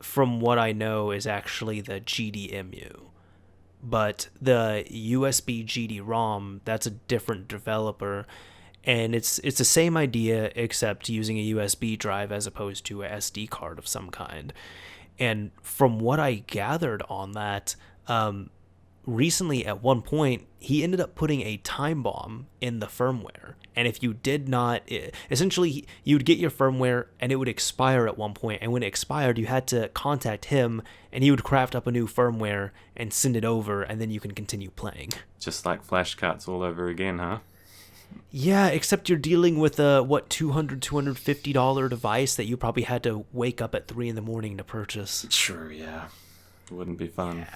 from what I know, is actually the GDEMU. But the USB-gdrom, that's a different developer, and it's the same idea except using a USB drive as opposed to a SD card of some kind. And from what I gathered on that, recently at one point, he ended up putting a time bomb in the firmware. And if you did not, essentially, you would get your firmware and it would expire at one point. And when it expired, you had to contact him and he would craft up a new firmware and send it over, and then you can continue playing. Just like flash cards all over again, huh? Yeah, except you're dealing with a, $250 device that you probably had to wake up at 3 a.m. to purchase. Sure, yeah. It wouldn't be fun.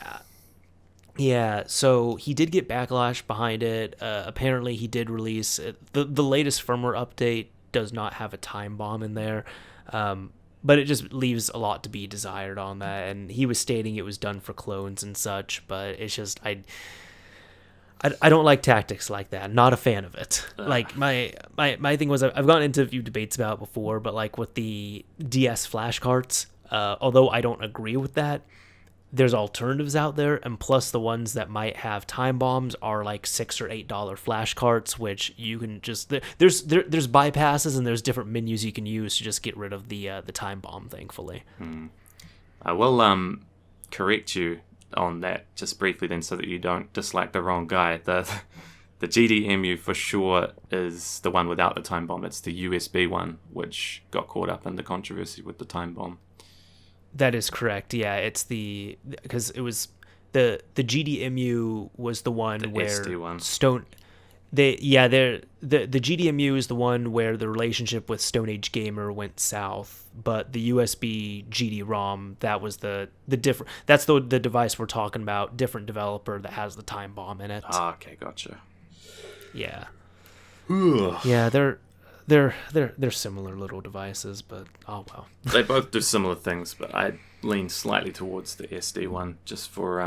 Yeah, so he did get backlash behind it. Apparently, he did release... The latest firmware update does not have a time bomb in there, but it just leaves a lot to be desired on that. And he was stating it was done for clones and such, but it's just... I don't like tactics like that. Not a fan of it. Like my thing was, I've gotten into a few debates about it before, but like with the DS flash carts, although I don't agree with that, there's alternatives out there, and plus the ones that might have time bombs are like $6 or $8 flash carts, which you can just there's bypasses and there's different menus you can use to just get rid of the time bomb. Thankfully, I will correct you on that just briefly then, so that you don't dislike the wrong guy. The GDEMU for sure is the one without the time bomb. It's the USB one, which got caught up in the controversy with the time bomb. That is correct. Yeah, it's because it was the GDEMU was the one where SD one. The GDEMU is the one where the relationship with Stone Age Gamer went south, but the USB GD-ROM, that was the different. That's the device we're talking about. Different developer that has the time bomb in it. Ah, okay, gotcha. Yeah. Yeah, they're similar little devices, but oh well. They both do similar things, but I lean slightly towards the SD one just for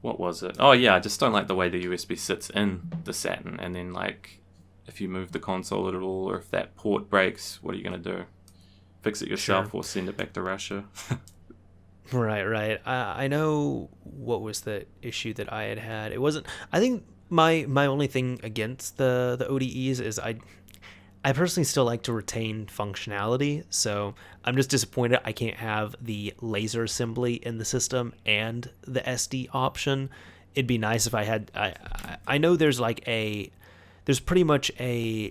what was it? Oh yeah, I just don't like the way the USB sits in the Saturn, and then like if you move the console at all, or if that port breaks, what are you gonna do? Fix it yourself or send it back to Russia? Right. I know what was the issue that I had. It wasn't. I think my only thing against the ODEs is I personally still like to retain functionality, so I'm just disappointed I can't have the laser assembly in the system and the SD option. It'd be nice if I had. I know there's pretty much a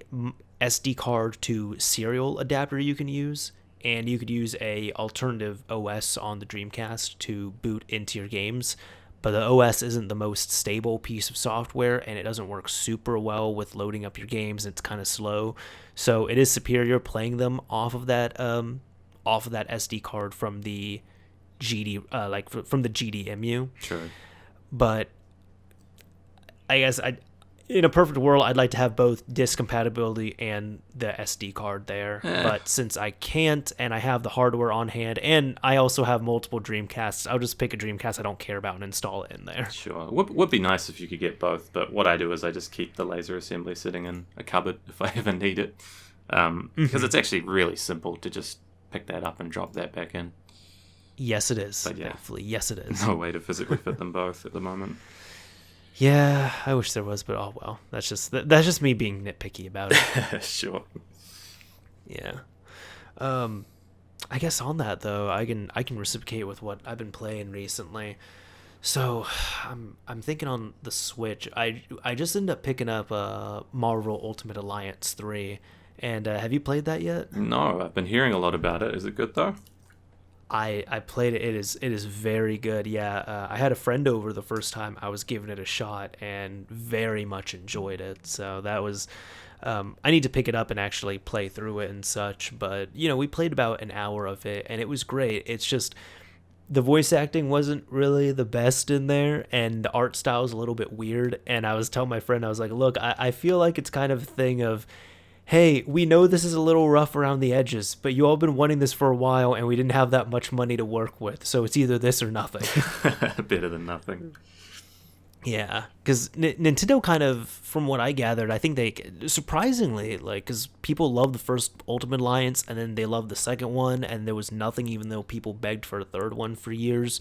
SD card to serial adapter you can use, and you could use a alternative OS on the Dreamcast to boot into your games. But the OS isn't the most stable piece of software, and it doesn't work super well with loading up your games. It's kind of slow, so it is superior playing them off of that SD card from the from the GDMU. Sure. But I guess in a perfect world, I'd like to have both disk compatibility and the SD card there. But since I can't, and I have the hardware on hand, and I also have multiple Dreamcasts, I'll just pick a Dreamcast I don't care about and install it in there. Sure. Would be nice if you could get both, but what I do is I just keep the laser assembly sitting in a cupboard if I ever need it. Because it's actually really simple to just pick that up and drop that back in. Yes, it is. But yeah, thankfully, yes, it is. No way to physically fit them both at the moment. Yeah, I wish there was, but oh well. That's just me being nitpicky about it. Sure. Yeah. I guess on that though, I can reciprocate with what I've been playing recently. So, I'm thinking on the Switch. I just ended up picking up Marvel Ultimate Alliance 3. And have you played that yet? No, I've been hearing a lot about it. Is it good though? I played it. It is very good. Yeah, I had a friend over the first time I was giving it a shot and very much enjoyed it. So that was, I need to pick it up and actually play through it and such. But we played about an hour of it and it was great. It's just the voice acting wasn't really the best in there, and the art style is a little bit weird. And I was telling my friend, I was like, look, I feel like it's kind of a thing of, hey, we know this is a little rough around the edges, but you all been wanting this for a while, and we didn't have that much money to work with, so it's either this or nothing. Better than nothing. Yeah, because Nintendo kind of, from what I gathered, I think they, surprisingly, because people love the first Ultimate Alliance, and then they love the second one, and there was nothing, even though people begged for a third one for years.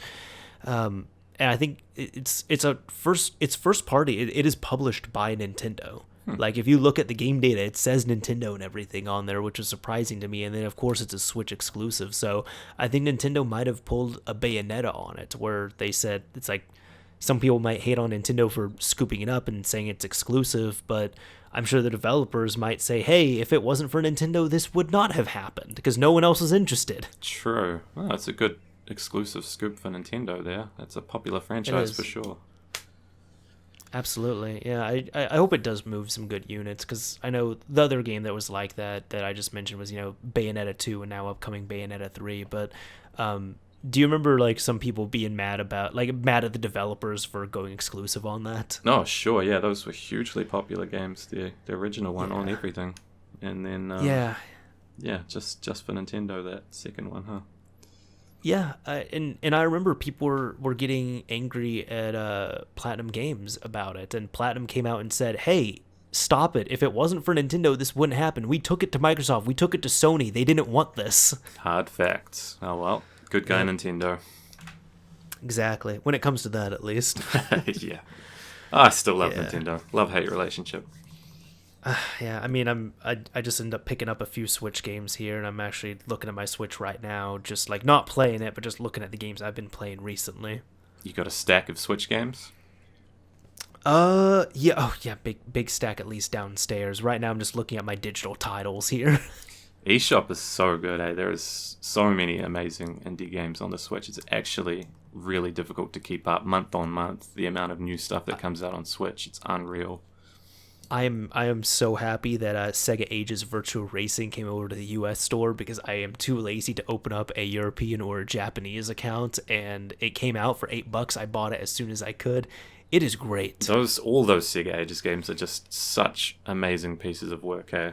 And I think it's first party. It is published by Nintendo. Like, if you look at the game data, it says Nintendo and everything on there, which is surprising to me. And then, of course, it's a Switch exclusive. So I think Nintendo might have pulled a Bayonetta on it, where they said, it's like, some people might hate on Nintendo for scooping it up and saying it's exclusive, but I'm sure the developers might say, hey, if it wasn't for Nintendo, this would not have happened, because no one else is interested. True. Well, that's a good exclusive scoop for Nintendo there. That's a popular franchise for sure. Absolutely, yeah. I hope it does move some good units, because I know the other game that was like that I just mentioned was Bayonetta 2 and now upcoming Bayonetta 3. But do you remember like some people being mad at the developers for going exclusive on that? Oh sure, yeah, those were hugely popular games. The original one on everything, and then just for Nintendo, that second one, huh? Yeah, and I remember people were getting angry at Platinum Games about it, and Platinum came out and said, hey, stop it. If it wasn't for Nintendo, this wouldn't happen. We took it to Microsoft. We took it to Sony. They didn't want this. Hard facts. Oh, well, good guy, Nintendo. Exactly. When it comes to that, at least. Yeah. Oh, I still love Nintendo. Love-hate relationship. Yeah, I mean, I just end up picking up a few Switch games here, and I'm actually looking at my Switch right now, just like not playing it, but just looking at the games I've been playing recently. You got a stack of Switch games? Big stack at least downstairs. Right now I'm just looking at my digital titles here. eShop is so good, eh? There is so many amazing indie games on the Switch. It's actually really difficult to keep up month on month. The amount of new stuff that comes out on Switch, it's unreal. I am so happy that Sega Ages Virtual Racing came over to the US store, because I am too lazy to open up a European or a Japanese account, and it came out for $8. I bought it as soon as I could. It is great. All those Sega Ages games are just such amazing pieces of work, eh?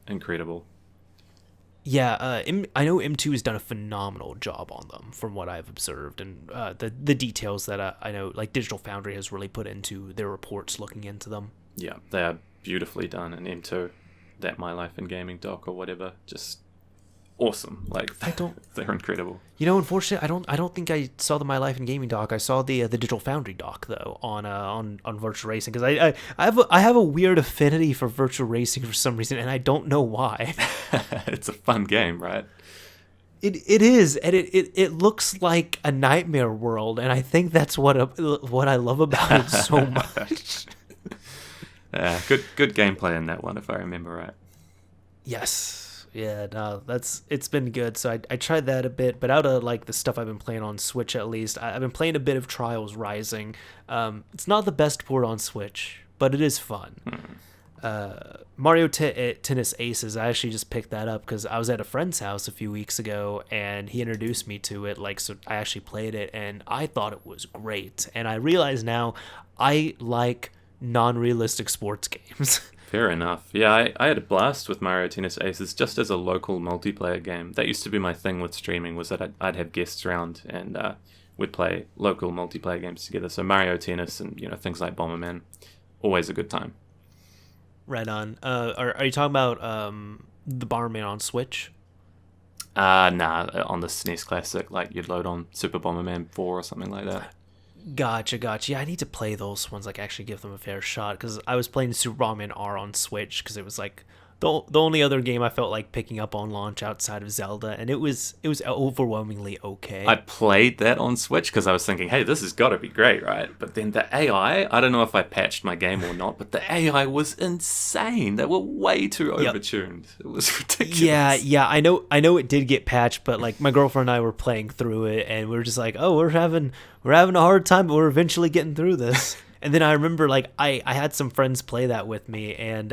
Incredible. Yeah, I know M2 has done a phenomenal job on them from what I've observed, and the details that I know, like Digital Foundry has really put into their reports looking into them. Yeah, they are beautifully done, and M2, that My Life in Gaming doc or whatever, just awesome. Like they're incredible. Unfortunately, I don't think I saw the My Life in Gaming doc. I saw the Digital Foundry doc though on virtual racing, because I have a weird affinity for virtual racing for some reason, and I don't know why. It's a fun game, right? It is, and it looks like a nightmare world, and I think that's what I love about it so much. Yeah, good gameplay in that one, if I remember right. Yes. Yeah, no, it's been good. So I tried that a bit, but out of like the stuff I've been playing on Switch, at least I've been playing a bit of Trials Rising. It's not the best port on Switch, but it is fun. Mario Tennis Aces, I actually just picked that up because I was at a friend's house a few weeks ago and he introduced me to it. Like, so I actually played it and I thought it was great. And I realize now I like non-realistic sports games. Fair enough. Yeah, I had a blast with Mario Tennis Aces just as a local multiplayer game. That used to be my thing with streaming, was that I'd have guests around and we'd play local multiplayer games together. So Mario Tennis and things like Bomberman, always a good time. Right on. Are you talking about the Bomberman on Switch? Nah, on the SNES Classic, like you'd load on Super Bomberman 4 or something like that. Gotcha. Yeah, I need to play those ones, like actually give them a fair shot, because I was playing Super Bomberman R on Switch, because it was like the only other game I felt like picking up on launch outside of Zelda, and it was overwhelmingly okay. I played that on Switch because I was thinking, hey, this has got to be great, right? But then the AI, I don't know if I patched my game or not, but the AI was insane. They were way too overtuned. It was ridiculous. Yeah, I know it did get patched, but like my girlfriend and I were playing through it, and we were just like, oh, we're having a hard time, but we're eventually getting through this. And then I remember like I had some friends play that with me, and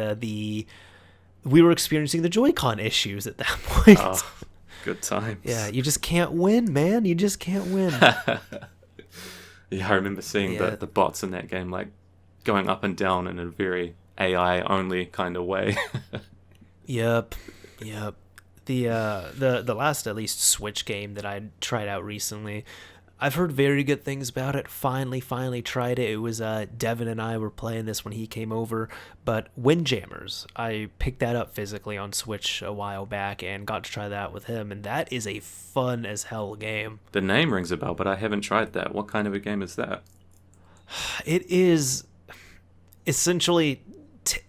we were experiencing the Joy-Con issues at that point. Oh, good times. Yeah, you just can't win, man. You just can't win. Yeah, I remember seeing the bots in that game like going up and down in a very AI-only kind of way. Yep. The last, at least, Switch game that I tried out recently, I've heard very good things about it. Finally tried it. It was Devin and I were playing this when he came over. But Windjammers, I picked that up physically on Switch a while back and got to try that with him. And that is a fun as hell game. The name rings a bell, but I haven't tried that. What kind of a game is that? It is essentially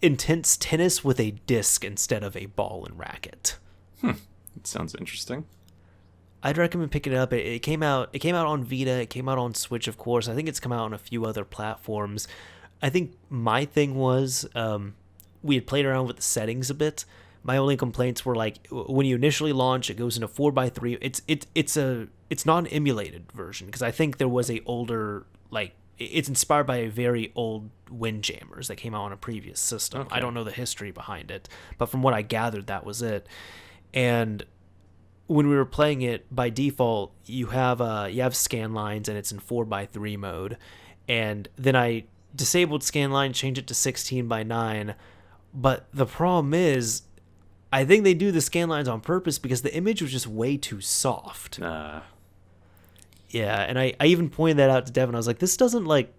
intense tennis with a disc instead of a ball and racket. It sounds interesting. I'd recommend picking it up. It came out on Vita. It came out on Switch, of course. I think it's come out on a few other platforms. I think my thing was we had played around with the settings a bit. My only complaints were like when you initially launch, it goes into 4x3. It's not an emulated version, because I think there was a older, like, it's inspired by a very old Windjammers that came out on a previous system. Okay. I don't know the history behind it, but from what I gathered, that was it. And when we were playing it, by default, you have scan lines, and it's in 4x3 mode. And then I disabled scan line, changed it to 16:9. But the problem is, I think they do the scan lines on purpose because the image was just way too soft. Yeah, and I even pointed that out to Devin. I was like, this doesn't like...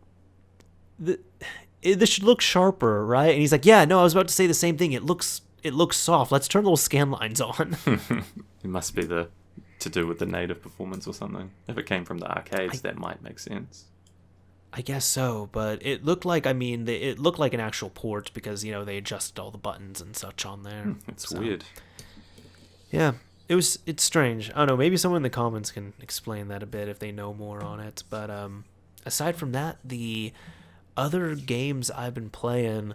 This should look sharper, right? And he's like, yeah, no, I was about to say the same thing. It looks soft. Let's turn those scan lines on. It must be to do with the native performance or something. If it came from the arcades, that might make sense. I guess so, but it looked like an actual port because, they adjusted all the buttons and such on there. It's weird. Yeah, it's strange. I don't know, maybe someone in the comments can explain that a bit if they know more on it. But aside from that, the other games I've been playing,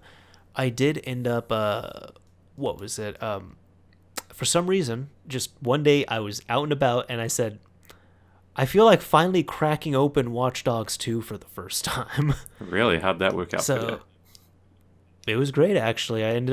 I did end up... what was it? For some reason, just one day I was out and about and I said, I feel like finally cracking open Watch Dogs 2 for the first time. Really? How'd that work out for you? It was great, actually. I had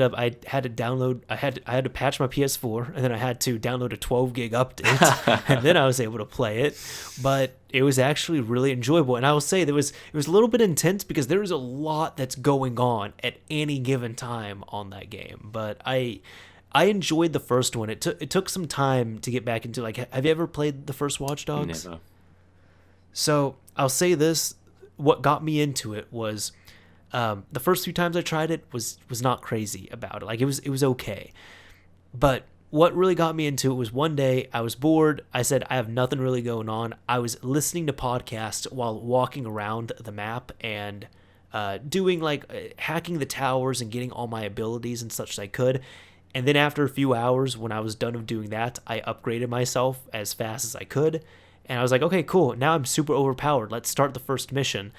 to patch my PS4, and then I had to download a 12 gig update, and then I was able to play it. But it was actually really enjoyable. And I will say it was a little bit intense because there was a lot that's going on at any given time on that game. But I enjoyed the first one. It took some time to get back into, like, have you ever played the first Watch Dogs? Never. So I'll say this: what got me into it was the first few times I tried it was not crazy about it. Like it was okay, but what really got me into it was one day I was bored. I said I have nothing really going on. I was listening to podcasts while walking around the map and doing like hacking the towers and getting all my abilities and such as I could. And then after a few hours, when I was done of doing that, I upgraded myself as fast as I could. And I was like, okay, cool. Now I'm super overpowered. Let's start the first mission.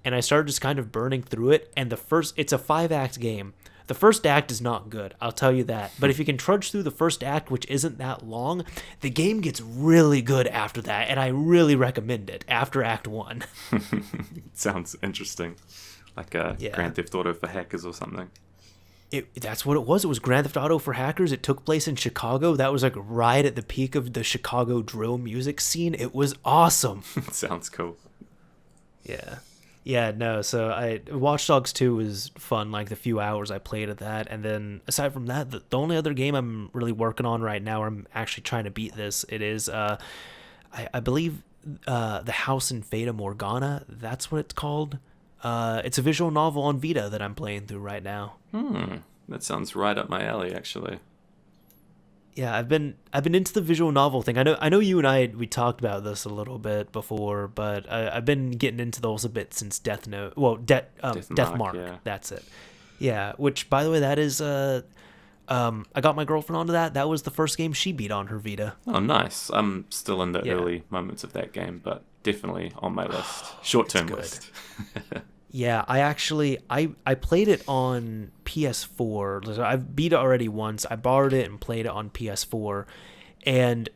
And I started just kind of burning through it. And it's a 5-act game. The first act is not good, I'll tell you that. But if you can trudge through the first act, which isn't that long, the game gets really good after that. And I really recommend it after Act 1. Sounds interesting. Like a Grand Theft Auto for hackers or something. That's what it was. It was Grand Theft Auto for hackers. It took place in Chicago. That was like right at the peak of the Chicago drill music scene. It was awesome. Sounds cool. Yeah, no. So Watch Dogs 2 was fun. Like the few hours I played of that, and then aside from that, the only other game I'm really working on right now, or I'm actually trying to beat this. It is, I believe, The House in Fata Morgana. That's what it's called. It's a visual novel on Vita that I'm playing through right now. That sounds right up my alley, actually. Yeah, I've been into the visual novel thing. I know you and we talked about this a little bit before, but I've been getting into those a bit since Death Note. Well, Death Mark. Yeah. That's it. Yeah, which by the way, that is I got my girlfriend onto that. That was the first game she beat on her Vita. Oh, nice. I'm still in the early moments of that game, but definitely on my list. Short-term list. Yeah, I played it on PS4. I've beat it already once. I borrowed it and played it on PS4. And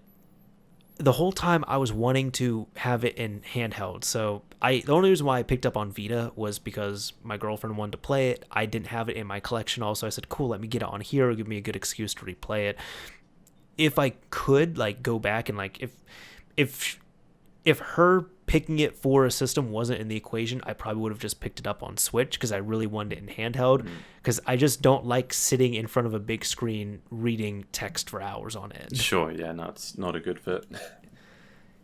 the whole time I was wanting to have it in handheld. So the only reason why I picked up on Vita was because my girlfriend wanted to play it. I didn't have it in my collection also. I said, cool, let me get it on here. It'll give me a good excuse to replay it. If I could like go back and like if her picking it for a system wasn't in the equation, I probably would have just picked it up on Switch because I really wanted it in handheld because I just don't like sitting in front of a big screen reading text for hours on end. Sure, yeah, no, it's not a good fit.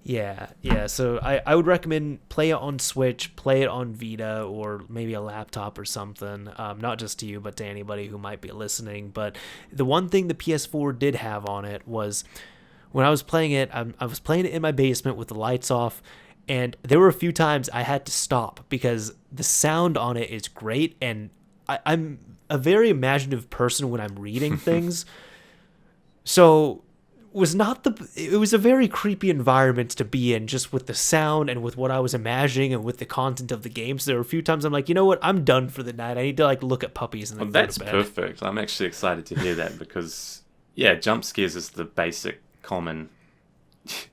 Yeah, so I would recommend play it on Switch, play it on Vita, or maybe a laptop or something, not just to you, but to anybody who might be listening. But the one thing the PS4 did have on it was when I was playing it, I was playing it in my basement with the lights off, and there were a few times I had to stop because the sound on it is great, and I'm a very imaginative person when I'm reading things. So it was a very creepy environment to be in just with the sound and with what I was imagining and with the content of the game. So there were a few times I'm like, you know what? I'm done for the night. I need to like look at puppies and then go to bed. That's perfect. I'm actually excited to hear that because, yeah, jump scares is the basic common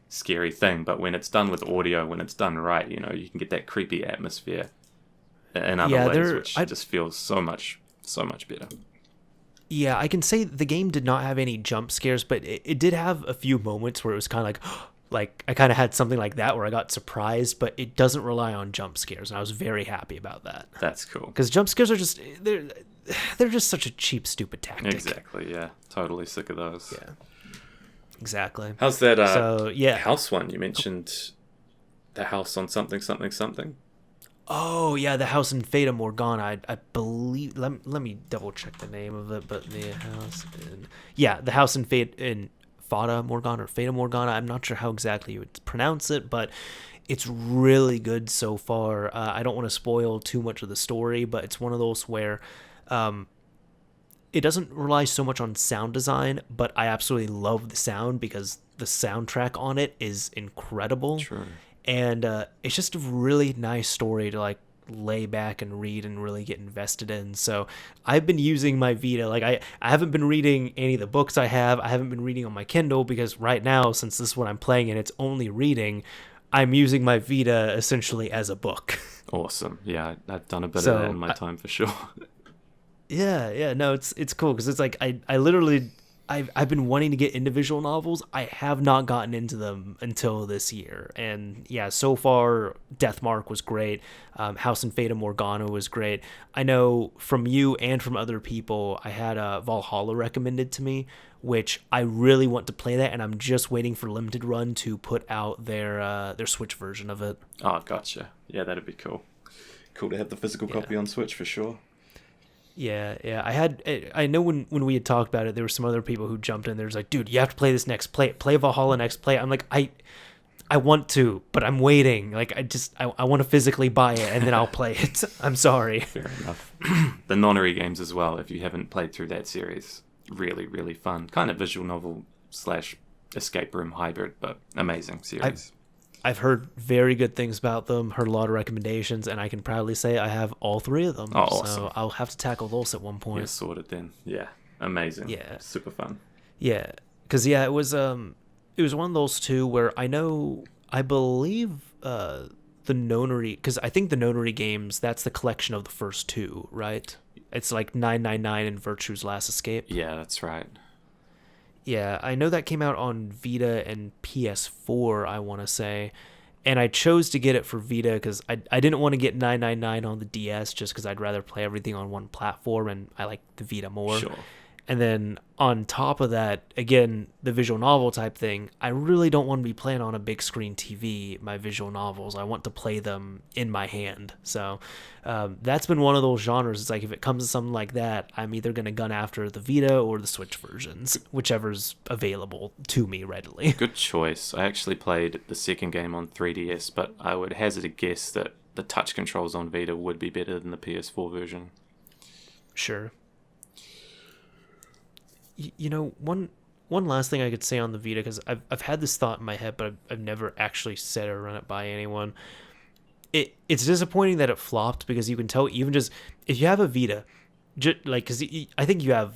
scary thing, but when it's done with audio, when it's done right, you know, you can get that creepy atmosphere in other ways, which just feels so much better. Yeah, I can say the game did not have any jump scares, but it did have a few moments where it was kind of like I kind of had something like that where I got surprised, but it doesn't rely on jump scares, and I was very happy about that. That's cool. Because jump scares are just they're just such a cheap, stupid tactic. Exactly. Yeah, totally sick of those. Yeah. Exactly. How's that house one? You mentioned the house on something. Oh, yeah, the house in Fata Morgana. I believe... Let me double check the name of it, but the house in... Yeah, the house in Fata Morgana or Fata Morgana. I'm not sure how exactly you would pronounce it, but it's really good so far. I don't want to spoil too much of the story, but it's one of those where... it doesn't rely so much on sound design, but I absolutely love the sound because the soundtrack on it is incredible. Sure. And it's just a really nice story to like lay back and read and really get invested in. So I've been using my Vita. Like I haven't been reading any of the books I haven't been reading on my Kindle because right now, since this is what I'm playing and it's only reading, I'm using my Vita essentially as a book. Awesome. Yeah, I've done a bit of that in my time for sure. Yeah, no, it's cool because it's like I literally I've been wanting to get into visual novels. I have not gotten into them until this year. And yeah, so far, Deathmark was great. House and Fata Morgana was great. I know from you and from other people, I had Valhalla recommended to me, which I really want to play that, and I'm just waiting for Limited Run to put out their Switch version of it. Oh, gotcha. Yeah, that'd be cool. Cool to have the physical copy on Switch for sure. Yeah. I know when we had talked about it, there were some other people who jumped in. There's like, dude, you have to play this next. Play Valhalla next. Play it. I'm like, I want to, but I'm waiting. Like, I want to physically buy it, and then I'll play it. I'm sorry. Fair enough. The Nonary games as well, if you haven't played through that series. Really, really fun. Kind of visual novel / escape room hybrid, but amazing series. I've heard very good things about them, heard a lot of recommendations, and I can proudly say I have all 3 of them. Oh, awesome. So I'll have to tackle those at one point. You're sorted then. Yeah, amazing. Yeah. Super fun. Yeah, because it was one of those 2 where I believe the Nonary, because I think the Nonary games, that's the collection of the first 2, right? It's like 999 and Virtue's Last Escape. Yeah, that's right. Yeah, I know that came out on Vita and PS4, I want to say. And I chose to get it for Vita because I didn't want to get 999 on the DS just because I'd rather play everything on one platform, and I like the Vita more. Sure. And then on top of that, again, the visual novel type thing, I really don't want to be playing on a big screen TV, my visual novels. I want to play them in my hand. So that's been one of those genres. It's like if it comes to something like that, I'm either going to gun after the Vita or the Switch versions, whichever's available to me readily. Good choice. I actually played the second game on 3DS, but I would hazard a guess that the touch controls on Vita would be better than the PS4 version. Sure. You know, one last thing I could say on the Vita, because I've had this thought in my head, but I've never actually said or run it by anyone. It's disappointing that it flopped, because you can tell, even just if you have a Vita, because I think you have,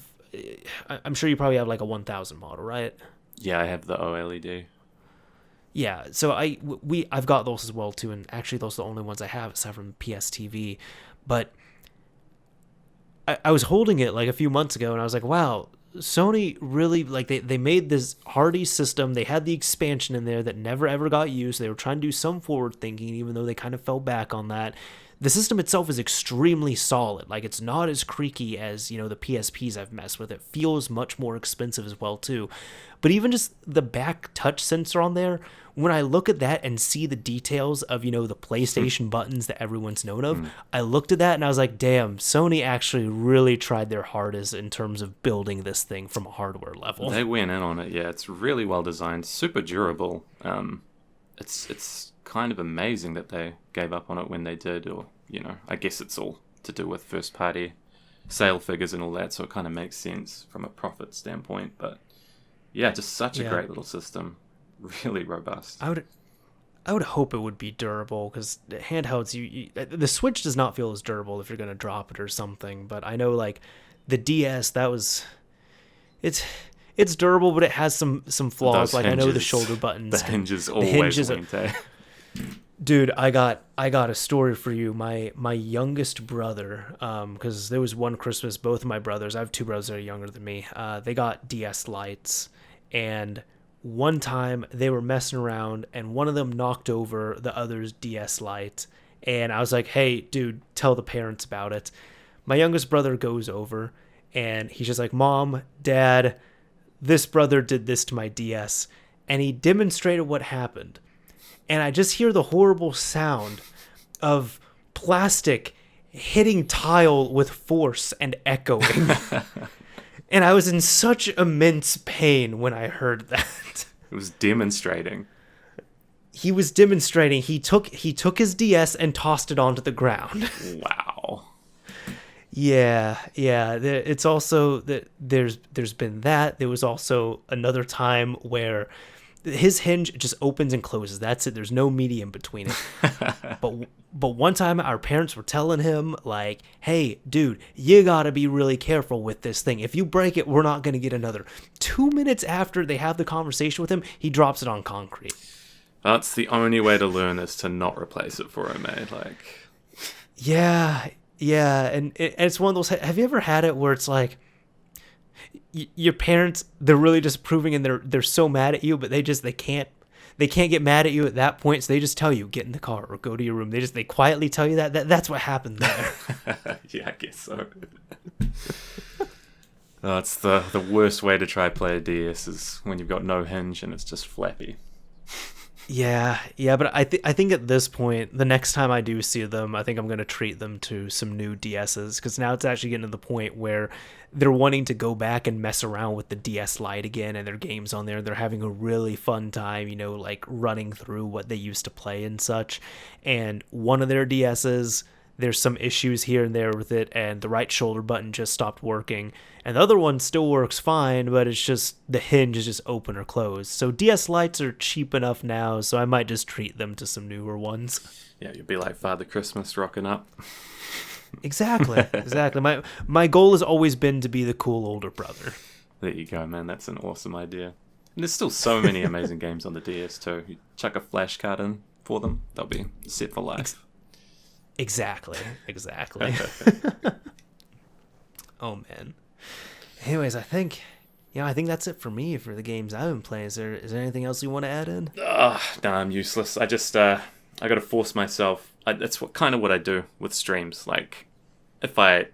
I'm sure you probably have like a 1000 model, right? Yeah, I have the OLED. Yeah, so I've got those as well too, and actually those are the only ones I have aside from PS TV. But I was holding it like a few months ago, and I was like, wow, Sony really, like, they made this hardy system. They had the expansion in there that never ever got used. They were trying to do some forward thinking, even though they kind of fell back on that. The system itself is extremely solid. Like, it's not as creaky as, the PSPs I've messed with. It feels much more expensive as well too. But even just the back touch sensor on there, when I look at that and see the details of, the PlayStation buttons that everyone's known of, I looked at that and I was like, damn, Sony actually really tried their hardest in terms of building this thing from a hardware level. They went in on it, yeah. It's really well designed, super durable. It's kind of amazing that they gave up on it when they did, or, I guess it's all to do with first party sale figures and all that, so it kind of makes sense from a profit standpoint, but yeah, just such a great little system. Really robust. I would hope it would be durable, because handhelds, the Switch does not feel as durable if you're going to drop it or something, but I know, like, the DS, it's durable, but it has some flaws. Like, I know the shoulder buttons. The hinges always went, Dude, I got a story for you. My youngest brother, because there was one Christmas, both of my brothers, I have 2 brothers that are younger than me, they got DS Lites, and one time they were messing around and one of them knocked over the other's DS Lite, and I was like, hey, dude, tell the parents about it. My youngest brother goes over and he's just like, Mom, Dad, this brother did this to my DS, and he demonstrated what happened. And I just hear the horrible sound of plastic hitting tile with force and echoing. And I was in such immense pain when I heard that. It was demonstrating. He was demonstrating. He took his DS and tossed it onto the ground. Wow. Yeah. It's also that there's been that. There was also another time where his hinge just opens and closes. That's it. There's no medium between it. But one time our parents were telling him, like, hey, dude, you gotta be really careful with this thing. If you break it, we're not gonna get another. 2 minutes after they have the conversation with him, he drops it on concrete. That's the only way to learn, is to not replace it for him, eh? Like, yeah, and it's one of those. Have you ever had it where it's like, your parents, they're really disapproving and they're so mad at you, but they can't get mad at you at that point, so they just tell you get in the car or go to your room. They quietly tell you that's what happened there. Yeah, I guess so. Oh, it's the worst way to try play a DS is when you've got no hinge and it's just flappy. Yeah, but I think at this point, the next time I do see them, I think I'm going to treat them to some new DSs, because now it's actually getting to the point where they're wanting to go back and mess around with the DS Lite again and their games on there. They're having a really fun time, like running through what they used to play and such. And one of their DSs, there's some issues here and there with it, and the right shoulder button just stopped working. And the other one still works fine, but it's just the hinge is just open or closed. So DS Lites are cheap enough now, so I might just treat them to some newer ones. Yeah, you'd be like Father Christmas rocking up. Exactly. My goal has always been to be the cool older brother. There you go, man. That's an awesome idea. And there's still so many amazing games on the DS too. You chuck a flash card in for them, they'll be set for life. Exactly. Oh man. Anyways, I think that's it for me for the games I've been playing. Is there anything else you want to add in? No, I'm useless. I just I got to force myself. That's what I do with streams. Like, if I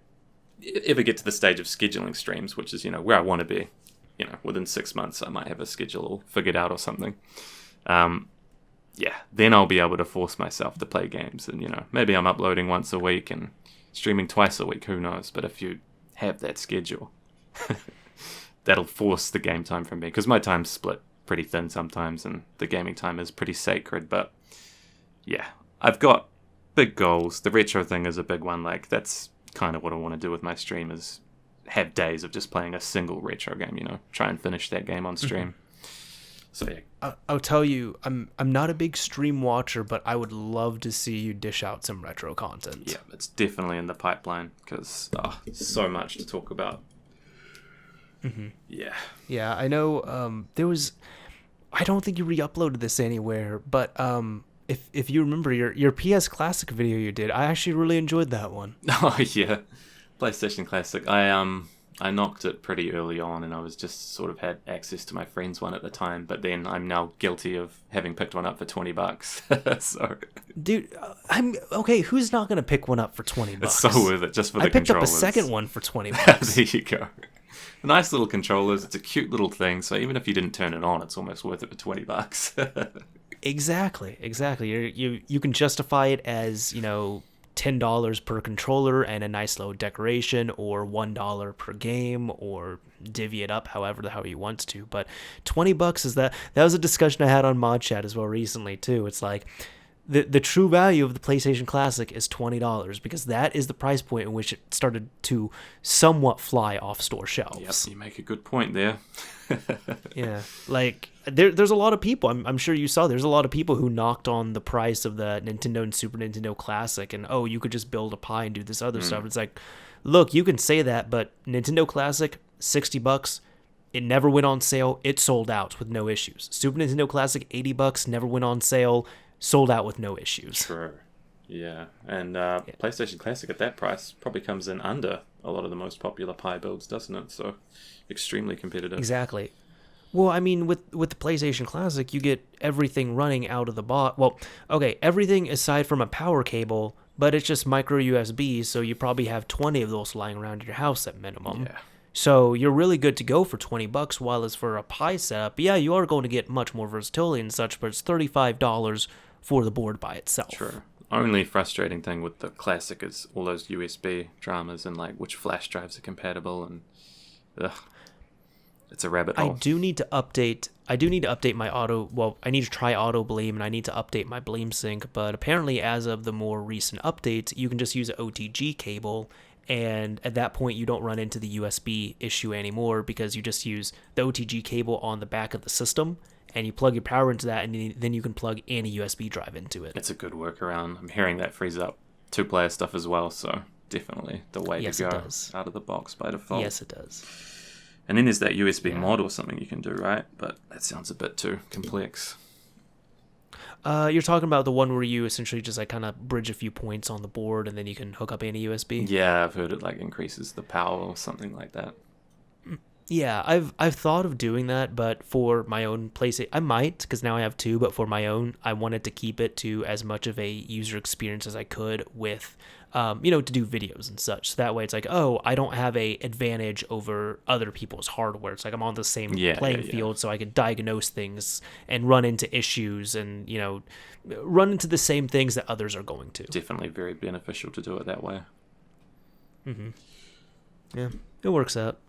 ever get to the stage of scheduling streams, which is where I want to be, within 6 months I might have a schedule all figured out or something. Then I'll be able to force myself to play games, and maybe I'm uploading once a week and streaming twice a week. Who knows? But if you have that schedule, that'll force the game time from me, because my time's split pretty thin sometimes, and the gaming time is pretty sacred. But yeah, I've got big goals. The retro thing is a big one. Like, that's kind of what I want to do with my stream, is have days of just playing a single retro game. Try and finish that game on stream. So yeah, I'll tell you, I'm not a big stream watcher, but I would love to see you dish out some retro content. Yeah, it's definitely in the pipeline, because so much to talk about. Mm-hmm. Yeah, I know. I don't think you re-uploaded this anywhere, but if you remember your PS Classic video you did, I actually really enjoyed that one. Oh yeah, PlayStation Classic. I knocked it pretty early on, and I was just sort of had access to my friend's one at the time, but then I'm now guilty of having picked one up for $20. So, dude, I'm okay. Who's not gonna pick one up for $20? It's so worth it just for the controllers. I picked up a second one for $20. There you go. Nice little controllers. It's a cute little thing. So even if you didn't turn it on, it's almost worth it for $20. Exactly. You can justify it as $10 per controller and a nice little decoration, or $1 per game, or divvy it up however the hell you want to. But $20 is that was a discussion I had on Mod Chat as well recently too. It's like the true value of the PlayStation Classic is $20, because that is the price point in which it started to somewhat fly off store shelves. Yep, you make a good point there. Yeah, like there's a lot of people, I'm sure you saw, there's a lot of people who knocked on the price of the Nintendo and Super Nintendo Classic, and you could just build a Pi and do this other stuff. It's like, look, you can say that, but Nintendo Classic, $60, it never went on sale, it sold out with no issues. Super Nintendo Classic, $80, never went on sale, sold out with no issues. True. Yeah, and PlayStation Classic at that price probably comes in under a lot of the most popular Pi builds, doesn't it? So, extremely competitive. Exactly. Well, I mean, with the PlayStation Classic, you get everything running out of the box. Well, okay, everything aside from a power cable, but it's just micro USB, so you probably have 20 of those lying around your house at minimum. Yeah. So you're really good to go for $20, while as for a Pi setup, yeah, you are going to get much more versatility and such, but it's $35 for the board by itself. True. Only frustrating thing with the Classic is all those USB dramas and like which flash drives are compatible, and it's a rabbit hole. I do need to update my auto. Well, I need to try Auto Bleem, and I need to update my Bleem Sync. But apparently, as of the more recent updates, you can just use an OTG cable, and at that point, you don't run into the USB issue anymore, because you just use the OTG cable on the back of the system, and you plug your power into that, and then you can plug any USB drive into it. It's a good workaround. I'm hearing that frees up two-player stuff as well, so definitely the way to go out of the box by default. Yes, it does. And then there's that USB mod or something you can do, right? But that sounds a bit too complex. You're talking about the one where you essentially just like kind of bridge a few points on the board, and then you can hook up any USB? Yeah, I've heard it like increases the power or something like that. Yeah, I've thought of doing that, but for my own PlayStation, I might, because now I have two. But for my own, I wanted to keep it to as much of a user experience as I could with, to do videos and such. So that way, it's like, oh, I don't have a advantage over other people's hardware. It's like I'm on the same playing field, so I can diagnose things and run into issues, and run into the same things that others are going to. Definitely very beneficial to do it that way. Mm-hmm. Yeah, it works out.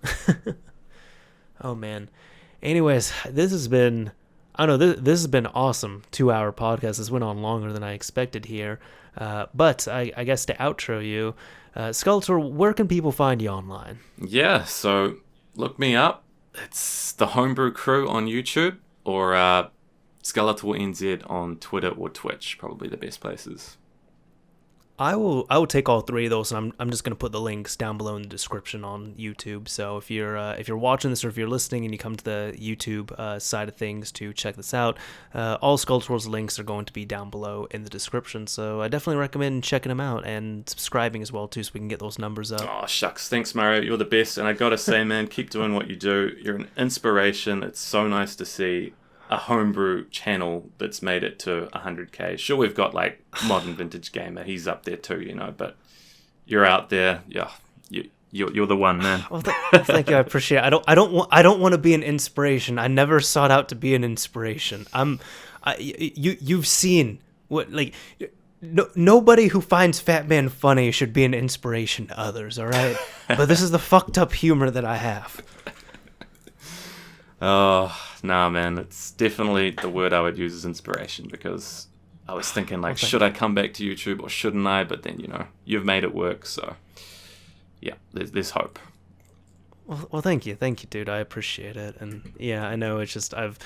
Oh, man. Anyways, this has been, I don't know, this has been awesome 2-hour podcast. This went on longer than I expected here. But I guess to outro you, Skullator, where can people find you online? Yeah, so look me up. It's the Homebrew Crew on YouTube, or Skullator NZ on Twitter or Twitch, probably the best places. I will take all three of those, and I'm just gonna put the links down below in the description on YouTube. So if you're watching this, or if you're listening and you come to the YouTube side of things to check this out, all Skullator's links are going to be down below in the description. So I definitely recommend checking them out and subscribing as well too, so we can get those numbers up. Oh shucks, thanks Mario, you're the best, and I gotta say, man, keep doing what you do. You're an inspiration. It's so nice to see a homebrew channel that's made it to 100k. Sure, we've got like Modern Vintage Gamer, he's up there too, but you're out there. Yeah, you're the one, man. Well, thank you, I appreciate it. I don't want to be an inspiration. I never sought out to be an inspiration. You've seen what, like, nobody who finds Fat Man funny should be an inspiration to others, all right? But this is the fucked up humor that I have. Oh, nah, man. It's definitely the word I would use as inspiration, because I was thinking, like, should I come back to YouTube or shouldn't I? But then, you've made it work, so yeah, there's hope. Well, thank you, dude. I appreciate it, and yeah, I know it's just I've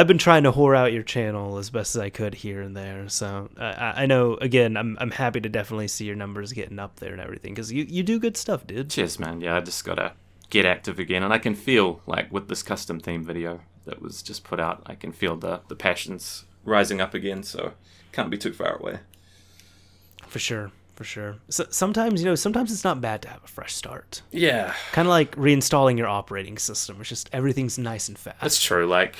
been trying to whore out your channel as best as I could here and there. So I know, again, I'm happy to definitely see your numbers getting up there and everything, because you do good stuff, dude. Cheers, man. Yeah, I just gotta get active again, and I can feel, like, with this custom theme video that was just put out, I can feel the passions rising up again, so can't be too far away. For sure. So sometimes it's not bad to have a fresh start. Yeah, kind of like reinstalling your operating system. It's just everything's nice and fast. That's true. Like,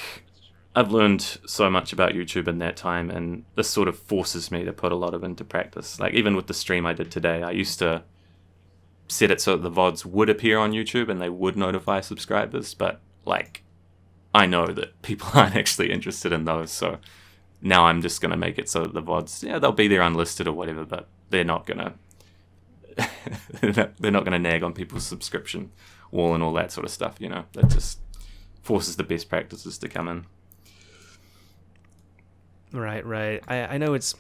I've learned so much about YouTube in that time, and this sort of forces me to put a lot of into practice. Like, even with the stream I did today, I used to set it so that the VODs would appear on YouTube and they would notify subscribers, but, like, I know that people aren't actually interested in those, so now I'm just going to make it so that the VODs, they'll be there unlisted or whatever, but they're not going to nag on people's subscription wall and all that sort of stuff, That just forces the best practices to come in. Right. I know it's...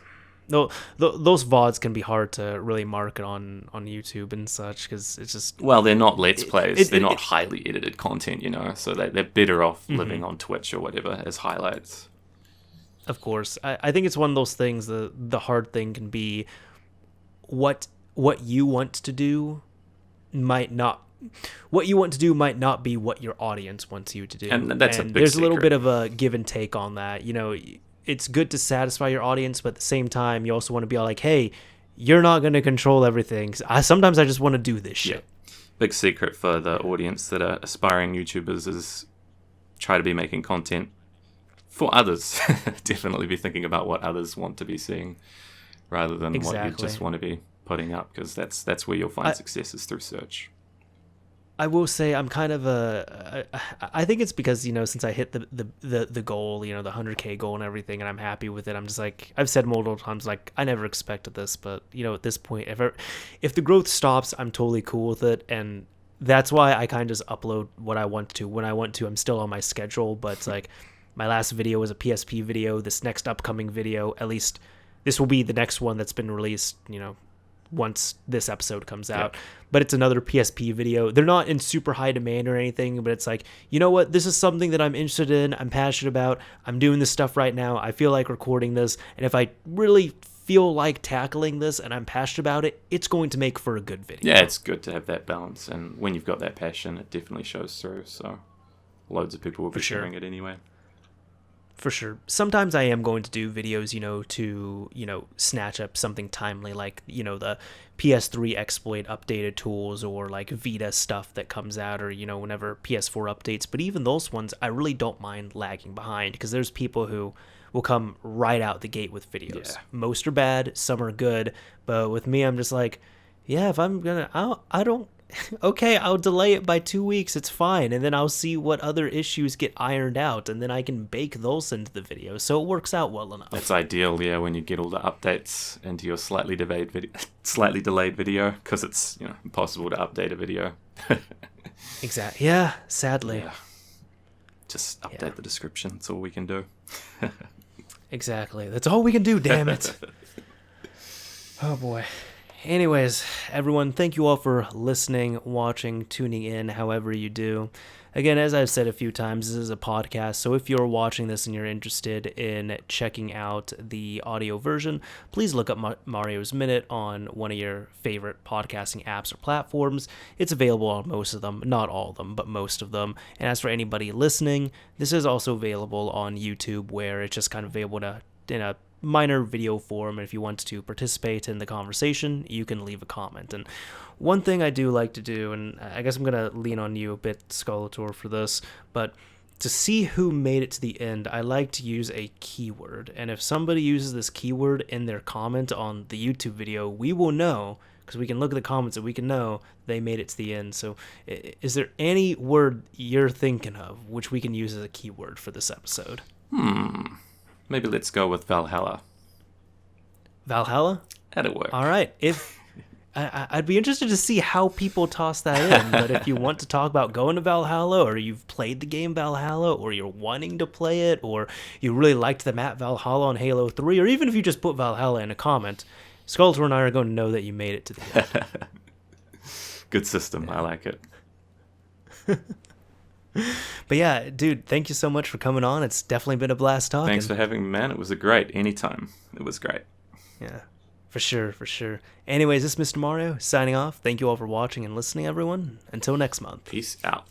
No, those VODs can be hard to really market on YouTube and such, because it's just... Well, they're not Let's Plays. They're not highly edited content, so they're better off living on Twitch or whatever as highlights. Of course. I think it's one of those things, the hard thing can be what you want to do might not be what your audience wants you to do. And that's a big there's secret. A little bit of a give and take on that. It's good to satisfy your audience, but at the same time, you also want to be all like, hey, you're not going to control everything. Sometimes I just want to do this shit. Yeah. Big secret for the audience that are aspiring YouTubers is try to be making content for others. Definitely be thinking about what others want to be seeing rather than what you just want to be putting up, because that's where you'll find success is through search. I will say I'm kind of I think it's because, since I hit the goal, the 100K goal and everything, and I'm happy with it. I'm just like, I've said multiple times, like, I never expected this, but, at this point, if the growth stops, I'm totally cool with it. And that's why I kind of just upload what I want to. When I want to, I'm still on my schedule, but it's like, my last video was a PSP video. This next upcoming video, at least this will be the next one that's been released, once this episode comes out. But it's another PSP video. They're not in super high demand or anything, but it's like, you know what? This is something that I'm interested in. I'm passionate about. I'm doing this stuff right now. I feel like recording this. And if I really feel like tackling this and I'm passionate about it, it's going to make for a good video. Yeah, it's good to have that balance. And when you've got that passion, it definitely shows through. So loads of people will be sharing it anyway. For sure. Sometimes I am going to do videos, to, snatch up something timely, like, the PS3 exploit updated tools, or like Vita stuff that comes out, or, whenever PS4 updates. But even those ones, I really don't mind lagging behind, because there's people who will come right out the gate with videos. Yeah. Most are bad, some are good. But with me, I'm just like, yeah, if I'm going to, I don't. Okay, I'll delay it by 2 weeks, it's fine, and then I'll see what other issues get ironed out, and then I can bake those into the video, so it works out well enough. It's ideal, yeah, when you get all the updates into your slightly delayed video, because it's impossible to update a video. Exactly. Yeah, sadly. Yeah. Just update the description, that's all we can do. Exactly, that's all we can do, damn it. Oh boy. Anyways, everyone, thank you all for listening, watching, tuning in, however you do. Again, as I've said a few times, this is a podcast, so if you're watching this and you're interested in checking out the audio version, please look up Mario's Minute on one of your favorite podcasting apps or platforms. It's available on most of them, not all of them, but most of them. And as for anybody listening, this is also available on YouTube, where it's just kind of available in a minor video form, and if you want to participate in the conversation, you can leave a comment. And one thing I do like to do, and I guess I'm going to lean on you a bit, Skullator, for this, but to see who made it to the end, I like to use a keyword. And if somebody uses this keyword in their comment on the YouTube video, we will know, because we can look at the comments and we can know they made it to the end. So is there any word you're thinking of which we can use as a keyword for this episode? Maybe let's go with Valhalla. Valhalla? That'll work. All right. If I'd be interested to see how people toss that in, but if you want to talk about going to Valhalla, or you've played the game Valhalla, or you're wanting to play it, or you really liked the map Valhalla on Halo 3, or even if you just put Valhalla in a comment, Skullator and I are going to know that you made it to the end. Good system. I like it. But yeah, dude, thank you so much for coming on. It's definitely been a blast talking. Thanks for having me, man. It was great. Anytime. It was great. Yeah, for sure, for sure. Anyways, this is Mr. Mario signing off. Thank you all for watching and listening, everyone. Until next month. Peace out.